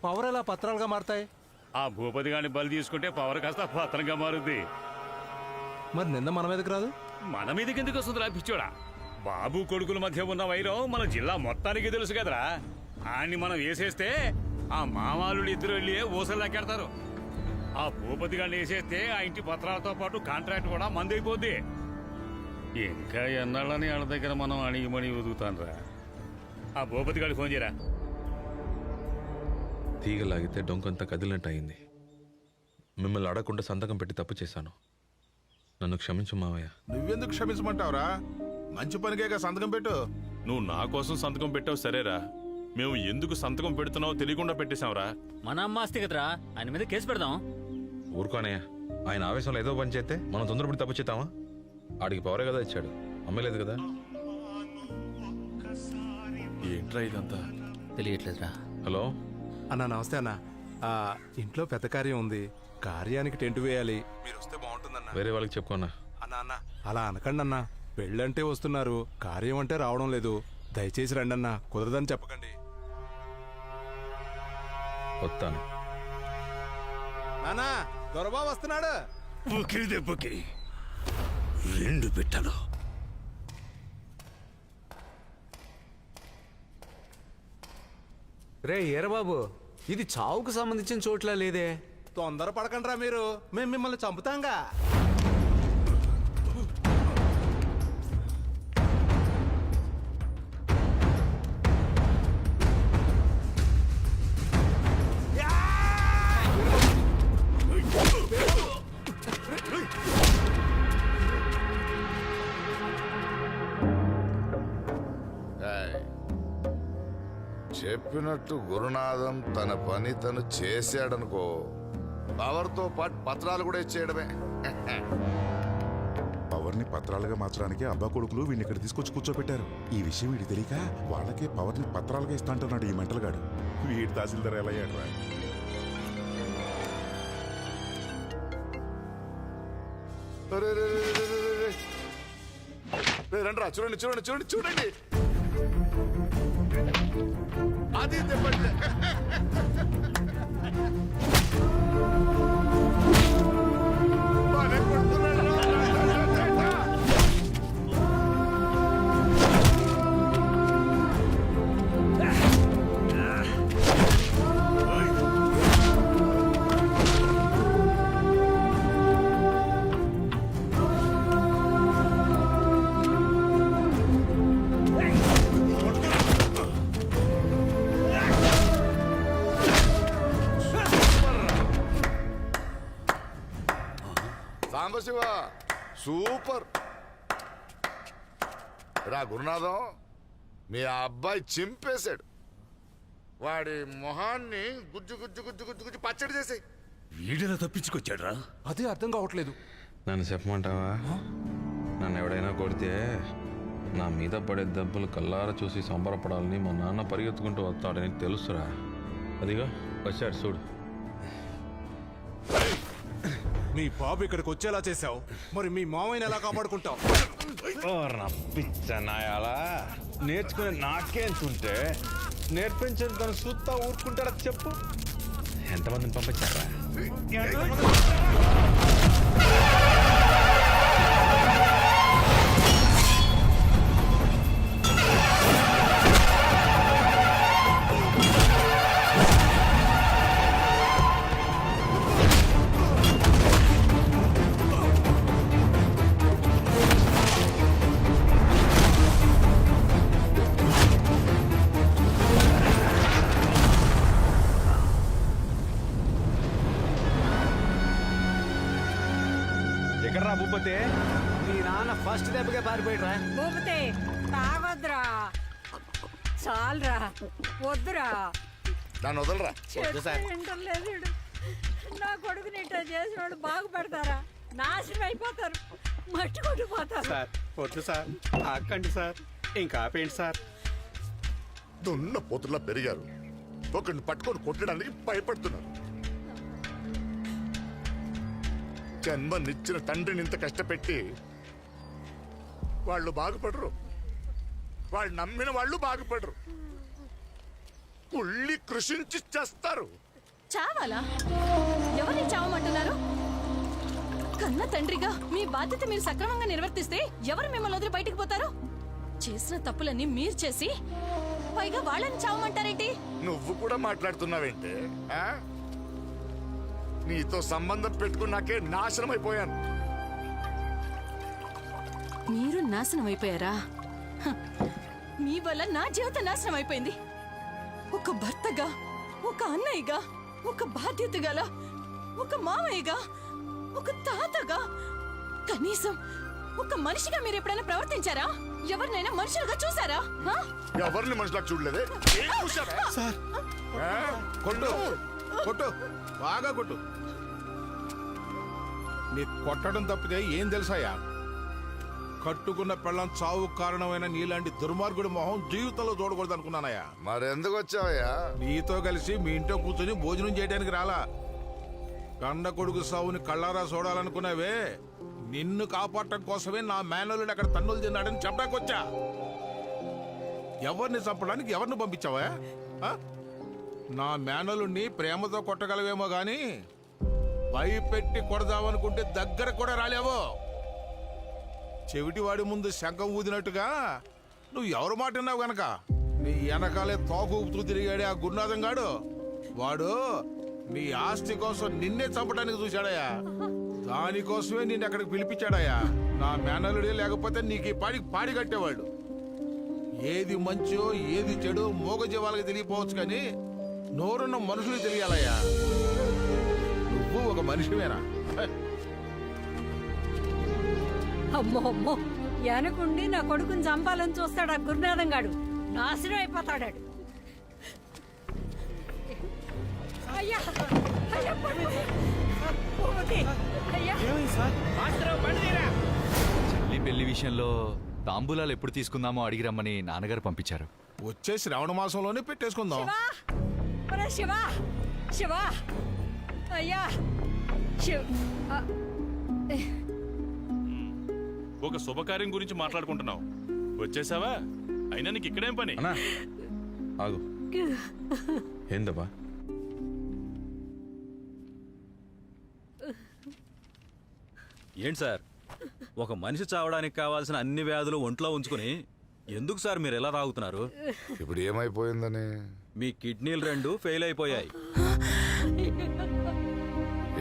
పవర్ ఎలా పత్రాలుగా మారతాయి?
ఆ భూపతి గారిని బలి తీసుకుంటే పవర్ కాస్త పత్రంగా మారుద్ది.
మరి నిన్న మన మీదకి రాదు?
మన మీదకి ఎందుకు వస్తుంది రాపిచ్చోడా? బాబు కొడుకుల మధ్య ఉన్న వైరం మన జిల్లా మొత్తానికి తెలుసు కదరా. ఆయన్ని మనం వేసేస్తే ఆ మామాలు ఇద్దరు వెళ్ళి ఊసలు లెక్కెడతారు. ఆ భూపతి గారిని వేసేస్తే ఆ ఇంటి పత్రాలతో పాటు కాంట్రాక్ట్ కూడా మందైపోద్ది. ఇంకా ఎన్నాళ్ళని వాళ్ళ దగ్గర మనం అణిగిమణి వదుగుతానరా. ఆ భూపతి గారికి ఫోన్ చేయరా.
తీగలాగితే డొంకంతా కదిలినట్టు అయింది. మిమ్మల్ని అడగకుండా సంతకం పెట్టి తప్పు చేశాను. నన్ను క్షమించు మావయ్య.
నువ్వెందుకు క్షమించమంటావురా? మంచి పనికేగా సంతకం పెట్టు.
నువ్వు నా కోసం సంతకం పెట్టావు సరేరా, మేము ఎందుకు సంతకం పెడుతున్నావో తెలియకుండా పెట్టేశావురా.
మన అమ్మ ఆస్తి కదరా, ఆయన మీద కేసు పెడదాం.
ఊరుకోనయ్య, ఆయన ఆవేశంలో ఏదో పని చేస్తే మనం తొందరపడి తప్పు చేద్దామా? ఆడికి పవరే కదా ఇచ్చాడు, అమ్మలేదు కదా.
ఏంట్రా ఇదంతా?
తెలియట్లేదురా.
హలో
అన్నా, నమస్తే అన్న. ఇంట్లో పెద్ద కార్యం ఉంది, కార్యానికి టెంట్ వేయాలి. మీరు వస్తే బాగుంటుందన్న.
వేరే వాళ్ళకి చెప్పుకోన్నా.
అన్న అలా అనకండి అన్న. పెళ్ళంటే వస్తున్నారు, కార్యం అంటే రావడం లేదు. దయచేసి రండి అన్న, కుదరదని చెప్పకండి.
వస్తాను.
నానా, దొరబాబు వస్తున్నాడు.
ఉకిరి దెబ్బకి 2 పెట్టాను.
రే ఈరబాబు, ఇది చావుకు సంబంధించిన చోట్ల లేదే.
తొందర పడకండ్రా మీరు, మేము మిమ్మల్ని చంపుతాంగా.
చెప్పినట్టు గురునాథం తన పని తను చేశాడనుకో, పవర్తో పాటు పత్రాలు కూడా ఇచ్చేయడమే.
పవర్ని పత్రాలుగా మార్చడానికి అబ్బా కొడుకులు వీడిని ఇక్కడ తీసుకొచ్చి కూర్చోబెట్టారు. ఈ విషయం వీడి తెలియక వాళ్ళకే పవర్ని పత్రాలుగా ఇస్తా అంటున్నాడు ఈ మెంటల్గాడు. వీడి తహసీల్దార్ ఎలా అయ్యాడు?
రండి రా, చూడండి చూడండి చూడండి చూడండి, అది దెబ్బట్లే. సాంబశివ సూపర్ రా. గురునాథం, మీ అబ్బాయి చింపేశాడు. వాడి మొహాన్ని గుజ్జు గుజ్జు గుజ్జు గుజ్జు గుజ్జు పచ్చడి చేసి
వీడిలా తప్పించుకొచ్చాడు రా.
అదే అర్థం కావట్లేదు.
నన్ను చెప్పమంటావా? నన్ను ఎవడైనా కొడితే నా మీద పడే దెబ్బలు కల్లారా చూసి సంబరపడాలని మా నాన్న పరిగెత్తుకుంటూ వస్తాడని తెలుసురా. అదిగా వచ్చాడు చూడు.
మీ బాబు ఇక్కడికి వచ్చేలా చేశావు, మరి మీ మామయ్యని ఎలా కాపాడుకుంటావు?
పిచ్చనాయాలా నేర్చుకునే నాకేంటుంటే నేర్పించిన తను సుత్తా ఊరుకుంటాడా చెప్పు?
ఎంతమందిని పంపించారా? ఎక్కడ్రా భూపతి?
మీ నాన్న ఫస్ట్ దెబ్బకే పారిపోయిట్రా.
భూపతి తాగొద్దురా, చాలురా, వద్దురా.
దాన్ని వదలరా.
లేదు నా కొడుకుని ఇట్లా చేసిన వాళ్ళు బాగుపడతారా? నాశనం అయిపోతారు, మట్టి కొట్టిపోతారు.
సార్ వద్దు సార్, ఆకండి సార్, ఇంకా ఆపేయండి సార్.
దున్న పోతుల్లా పెరిగారు, ఒకరిని పట్టుకొని కొట్టడానికి భయపడుతున్నారు. జన్మనిచ్చిన తండ్రిని ఇంత కష్టపెట్టి వాళ్ళు బాగుపడరు, వాళ్ళు నమ్మిన వాళ్ళు బాగుపడరు, ఉళ్ళి కృషించి చేస్తారు.
చావాలా? ఎవరిని చావమంటున్నారు? కన్న తండ్రిగా మీ బాధ్యత మీరు సక్రమంగా నిర్వర్తిస్తే ఎవరు మిమ్మల్ని వదిలి బయటికి పోతారు? చేసిన తప్పులన్నీ మీరు చేసి పైగా వాళ్ళని చావమంటారేంటి?
నువ్వు కూడా మాట్లాడుతున్నావేంటే? ఆ? నీతో సంబంధం పెట్టుకున్నాకే నాశనం అయిపోయాను.
మీరు నాశనం అయిపోయారా? హ, మీ వల్ల నా జీవితం నాశనం అయిపోయింది. ఒక భర్తగా, ఒక అన్నయ్యగా, ఒక బాధ్యత గల, ఒక మామయ్యగా, ఒక తాతగా, కనీసం ఒక మనిషిగా మీరు ఎప్పుడైనా ప్రవర్తించారా? ఎవరినైనా మనుషులుగా చూసారా?
ఎవరిని మనుషులకు చూడలేదే.
సార్ కొట్టు కొట్టు, బాగా కొట్టు. నీ కొట్టడం తప్పితే ఏం తెలుసాయా? కట్టుకున్న పెళ్ళం చావు కారణమైన నీలాంటి దుర్మార్గుడి మొహం జీవితంలో చూడకూడదు అనుకున్నానయ్యా.
మరెందుకు వచ్చావయ్యా?
నీతో కలిసి మీ ఇంట్లో కూర్చొని భోజనం చేయడానికి రాలా. కన్న కొడుకు సావుని కళ్ళారా చూడాలనుకున్నావే, నిన్ను కాపాడటం కోసమే నా మేనల్లుడు అక్కడ తన్నులు తిన్నాడని చెప్పడానికి వచ్చా. ఎవరిని చంపడానికి ఎవరిని పంపించావా? నా మేనల్లుడిని ప్రేమతో కొట్టగలవేమో గాని భయపెట్టి కొడదామనుకుంటే దగ్గర కూడా రాలేవో. చెవిటివాడి ముందు శంఖం ఊదినట్టుగా నువ్వు ఎవరు మాట విన్నావు గనక నీ వెనకాలే తోక ఊపుతూ తిరిగాడే ఆ గురునాథం గాడు. వాడు నీ ఆస్తి కోసం నిన్నే చంపడానికి చూశాడయ్యా. దానికోసమే నిన్ను అక్కడికి పిలిపించాడయ్యా. నా మేనలుడే లేకపోతే నీకు పాడి కట్టేవాడు. ఏది మంచో ఏది చెడు మూగజీవాలకు తెలియపోవచ్చు, కానీ నోరున్న మనుషులు తెలియాలయ్యా. నువ్వు ఒక మనిషివేనా?
అమ్మో అమ్మో, వెనకుండి నా కొడుకుని చంపాలని చూస్తాడు ఆ గురునాథం గాడు. నాశనం అయిపోతాడు. అయ్యా అయ్యా,
చెల్లి పెళ్లి విషయంలో తాంబూలాలు ఎప్పుడు తీసుకుందామో అడిగి రమ్మని నాన్నగారు పంపించారు.
వచ్చే శ్రావణ మాసంలోనే పెట్టేసుకుందాం.
శివా శివా, అయ్యా
ఒక శుభకార్యం గురించి మాట్లాడుకుంటున్నావు, వచ్చేసావా? అయినా నీకు ఇక్కడేం పని?
ఆగు, ఏందబ్బా?
ఏంటి సార్, ఒక మనిషి చావడానికి కావాల్సిన అన్ని వ్యాధులు ఒంట్లో ఉంచుకుని ఎందుకు సార్ మీరు ఎలా తాగుతున్నారు?
ఇప్పుడు ఏమైపోయిందని?
మీ కిడ్నీలు 2 ఫెయిల్ అయిపోయాయి.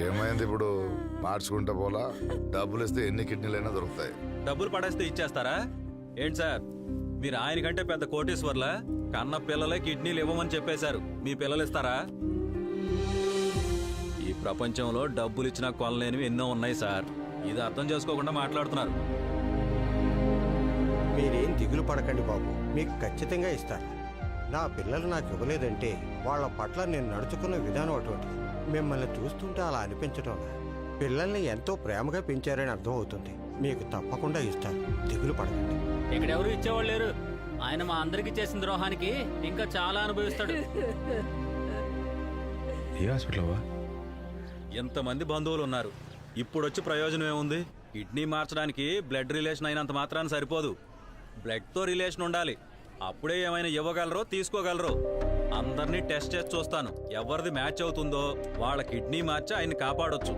ఏమైంది ఇప్పుడు? మార్చుకుంటా పోలా? డబ్బులు ఇస్తే ఎన్ని కిడ్నీలైనా దొరుకుతాయి.
డబ్బులు పడేస్తే ఇచ్చేస్తారా ఏంటి సార్? మీరు ఆయన కంటే పెద్ద కోటేశ్వర్లా కన్న పిల్లలే కిడ్నీలు ఇవ్వమని చెప్పేశారు. మీ పిల్లలు ఇస్తారా? ఈ ప్రపంచంలో డబ్బులు ఇచ్చినా కొనలేనివి ఎన్నో ఉన్నాయి సార్. ఇది అర్థం చేసుకోకుండా మాట్లాడుతున్నారు.
మీరేం దిగులు పడకండి బాబు, మీకు ఖచ్చితంగా ఇస్తారు. నా పిల్లలు నాకు ఇవ్వలేదంటే వాళ్ళ పట్ల నేను నడుచుకున్న విధానం అటువంటిది. మిమ్మల్ని చూస్తుంటే అలా అనిపించడం, పిల్లల్ని ఎంతో ప్రేమగా పెంచారని అర్థం అవుతుంది. మీకు తప్పకుండా ఇస్తారు, దిగులు పడకండి.
ఇక్కడెవరు ఇచ్చేవాళ్ళు లేరు. ఆయన మా అందరికి చేసిన ద్రోహానికి ఇంకా చాలా అనుభవిస్తాడు.
ఏ హాస్పిటల్?
ఎంతమంది బంధువులు ఉన్నారు, ఇప్పుడు వచ్చి ప్రయోజనం ఏముంది? కిడ్నీ మార్చడానికి బ్లడ్ రిలేషన్ అయినంత మాత్రాన్ని సరిపోదు, బ్లడ్తో రిలేషన్ ఉండాలి. అప్పుడే ఏమైనా ఇవ్వగలరో తీసుకోగలరో. అందరినీ టెస్ట్ చేసి చూస్తాను, ఎవరిది మ్యాచ్ అవుతుందో వాళ్ళ కిడ్నీ మార్చి ఆయన్ని కాపాడొచ్చు.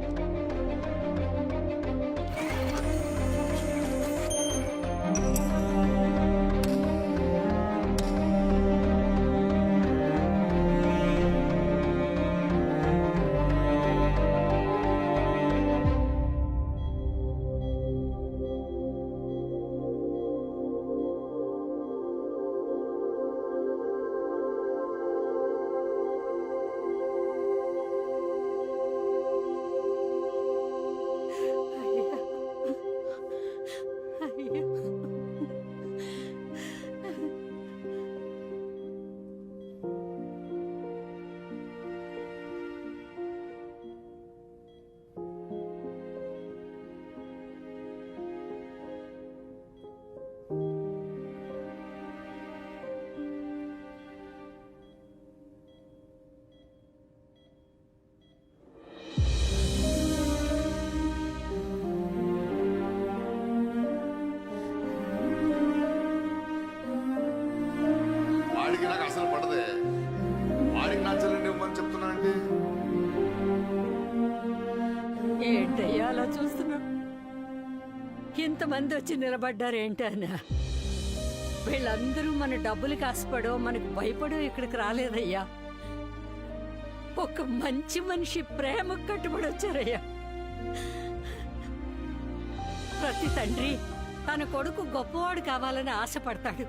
ఏంటయ్యా అలా చూస్తున్నా? ఇంతమంది వచ్చి నిలబడ్డారేంటి అన్న? వీళ్ళందరూ మన డబ్బులు కాసుపడో మనకు భయపడో ఇక్కడికి రాలేదయ్యా. ఒక మంచి మనిషి ప్రేమకు కట్టుబడి వచ్చారయ్యా. ప్రతి తండ్రి తన కొడుకు గొప్పవాడు కావాలని ఆశపడతాడు.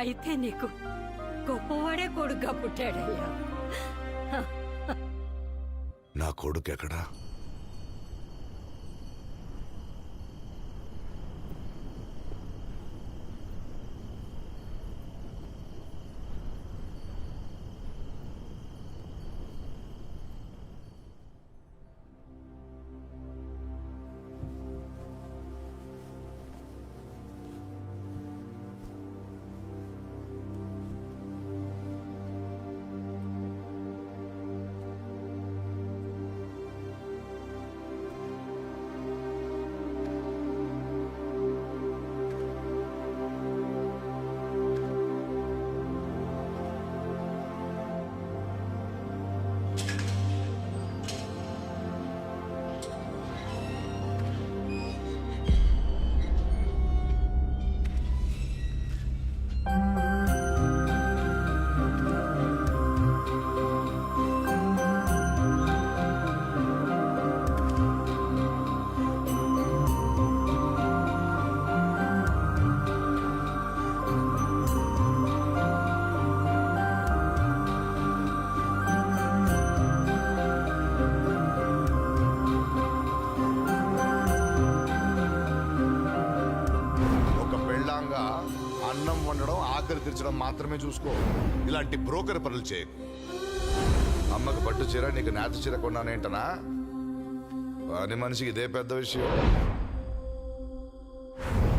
అయితే నీకు గొప్పవాడే కొడుకుగా పుట్టాడయ్యా.
నా కొడుకు ఎక్కడా? అన్నం వండడం ఆకలి తీర్చడం మాత్రమే చూసుకో. ఇలాంటి బ్రోకర్ పనులు చేయకు. అమ్మకు పట్టు చీర, నీకు నేత చీర కొన్నానేంటనా? పని మనిషికి ఇదే పెద్ద విషయం.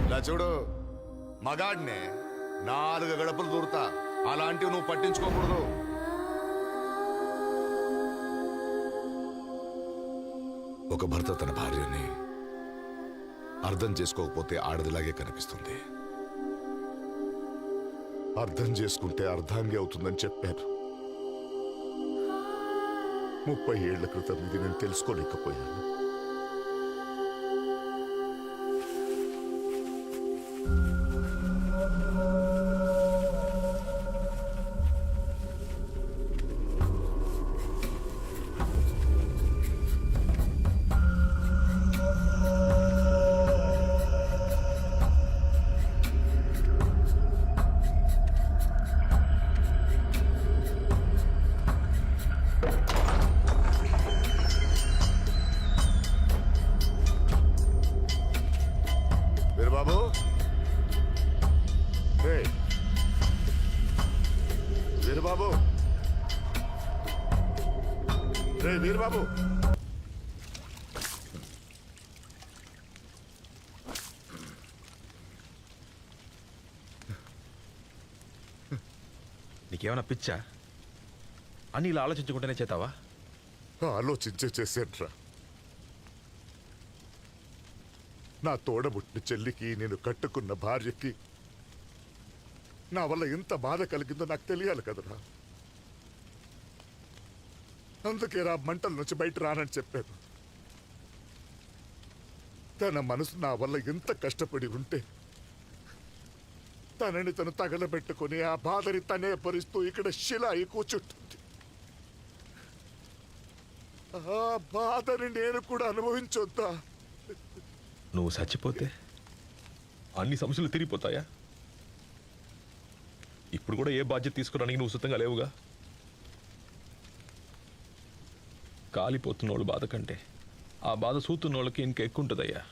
ఇలా చూడు, మగాడినే 4 గడపలు దూరుతా. అలాంటివి నువ్వు పట్టించుకోకూడదు. ఒక భర్త తన భార్యని అర్థం చేసుకోకపోతే ఆడదిలాగే కనిపిస్తుంది. అర్థం చేసుకుంటే అర్ధాంగి అవుతుందని చెప్పాను. 30 ఏళ్ల క్రితం ఇది నేను తెలుసుకోలేకపోయాను. వీరబాబు, వీరబాబు, వీరబాబు,
నీకేమైనా పిచ్చా? అని ఇలా ఆలోచించుకుంటేనే చేతావా?
ఆలోచించే చేసేట్రా. నా తోడబుట్టిన చెల్లికి, నేను కట్టుకున్న భార్యకి నా వల్ల ఎంత బాధ కలిగిందో నాకు తెలియాలి కదరా. అందుకే రా మంటల నుంచి బయట రానని చెప్పాను. తన మనసు నా వల్ల ఎంత కష్టపడి ఉంటే తనని తను తగలబెట్టుకుని ఆ బాధని తనే భరిస్తూ ఇక్కడ శిల అయి కూర్చుంటుంది. ఆ బాధని నేను కూడా అనుభవించొద్దా?
నువ్వు చచ్చిపోతే అన్ని సమస్యలు తిరిగిపోతాయా? ఇప్పుడు కూడా ఏ బాధ్యత తీసుకురానికి నువ్వు సుతంగా లేవుగా. కాలిపోతున్నోళ్ళు బాధ కంటే ఆ బాధ సూతున్నోళ్ళకి ఇంకెక్కుంటుందయ్యా.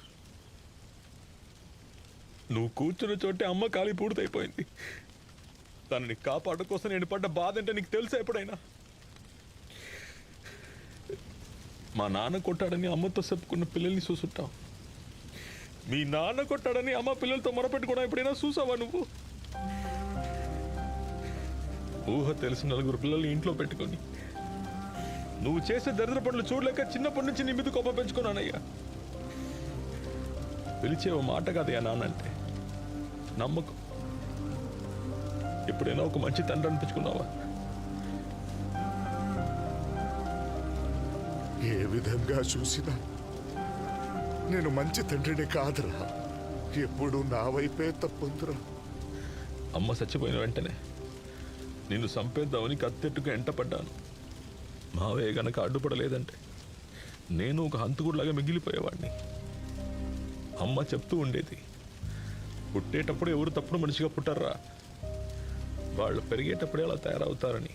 నువ్వు కూర్చున్న చోటే అమ్మ కాలి పూర్తయిపోయింది. తనని కాపాడడం కోసం నేను పడ్డ బాధ అంటే నీకు తెలుసా ఎప్పుడైనా? మా నాన్న కొట్టాడని అమ్మతో చెప్పుకున్న పిల్లల్ని చూసుంటావు. మీ నాన్న కొట్టాడని అమ్మ పిల్లలతో మొరపెట్టుకోవడం ఎప్పుడైనా చూసావా నువ్వు? ఊహ తెలిసిన 4 పిల్లల్ని ఇంట్లో పెట్టుకొని నువ్వు చేసే దరిద్ర పనులు చూడలేక చిన్నప్పటి నుంచి నీ మీద కోపం పెంచుకున్నానయ్యా. పిలిచే ఓ మాట కాదయ్యా నాన్నంటే. నమ్మకం. ఎప్పుడైనా ఒక మంచి తండ్రి అనిపించుకున్నావా?
ఏ విధంగా చూసినా నేను మంచి తండ్రిని కాదురా. ఎప్పుడు నా వైపే తప్పుందిరా.
అమ్మ చచ్చిపోయిన వెంటనే నిన్ను చంపేద్దామని కత్తెట్టుకు ఎంటపడ్డాను. మావయ్య గనక అడ్డుపడలేదంటే నేను ఒక హంతకుడిలాగా మిగిలిపోయేవాడిని. అమ్మ చెప్తూ ఉండేది, పుట్టేటప్పుడు ఎవరు తప్పుడు మనిషిగా పుట్టారా, వాళ్ళు పెరిగేటప్పుడే అలా తయారవుతారని.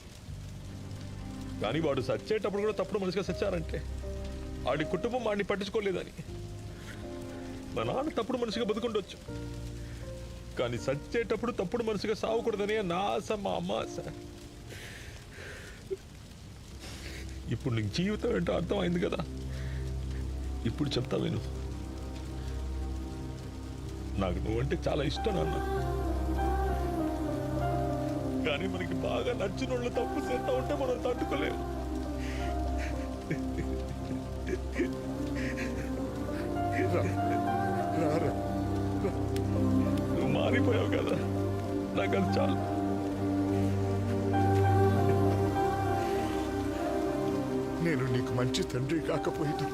కానీ వాడు చచ్చేటప్పుడు కూడా తప్పుడు మనిషిగా చచ్చారంటే వాడి కుటుంబం వాడిని పట్టించుకోలేదని. మా నాన్న తప్పుడు మనిషిగా బతుకుండొచ్చు, కానీ చచ్చేటప్పుడు తప్పుడు మనిషిగా సావకూడదని నా ఆశ, మా అమ్మ ఆశ. ఇప్పుడు నీకు జీవితం ఏంటో అర్థమైంది కదా. ఇప్పుడు చెప్తా విను. నాకు నువ్వంటే చాలా ఇష్టం నాన్న, కానీ మనకి బాగా నచ్చిన వాళ్ళు తప్పు చేస్తా ఉంటే మనం తట్టుకోలేము. నువ్వు మారిపోయావు కదా, నాకు అది చాలు.
నేను నీకు మంచి తండ్రి కాకపోయినా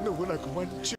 నువ్వు నాకు మంచి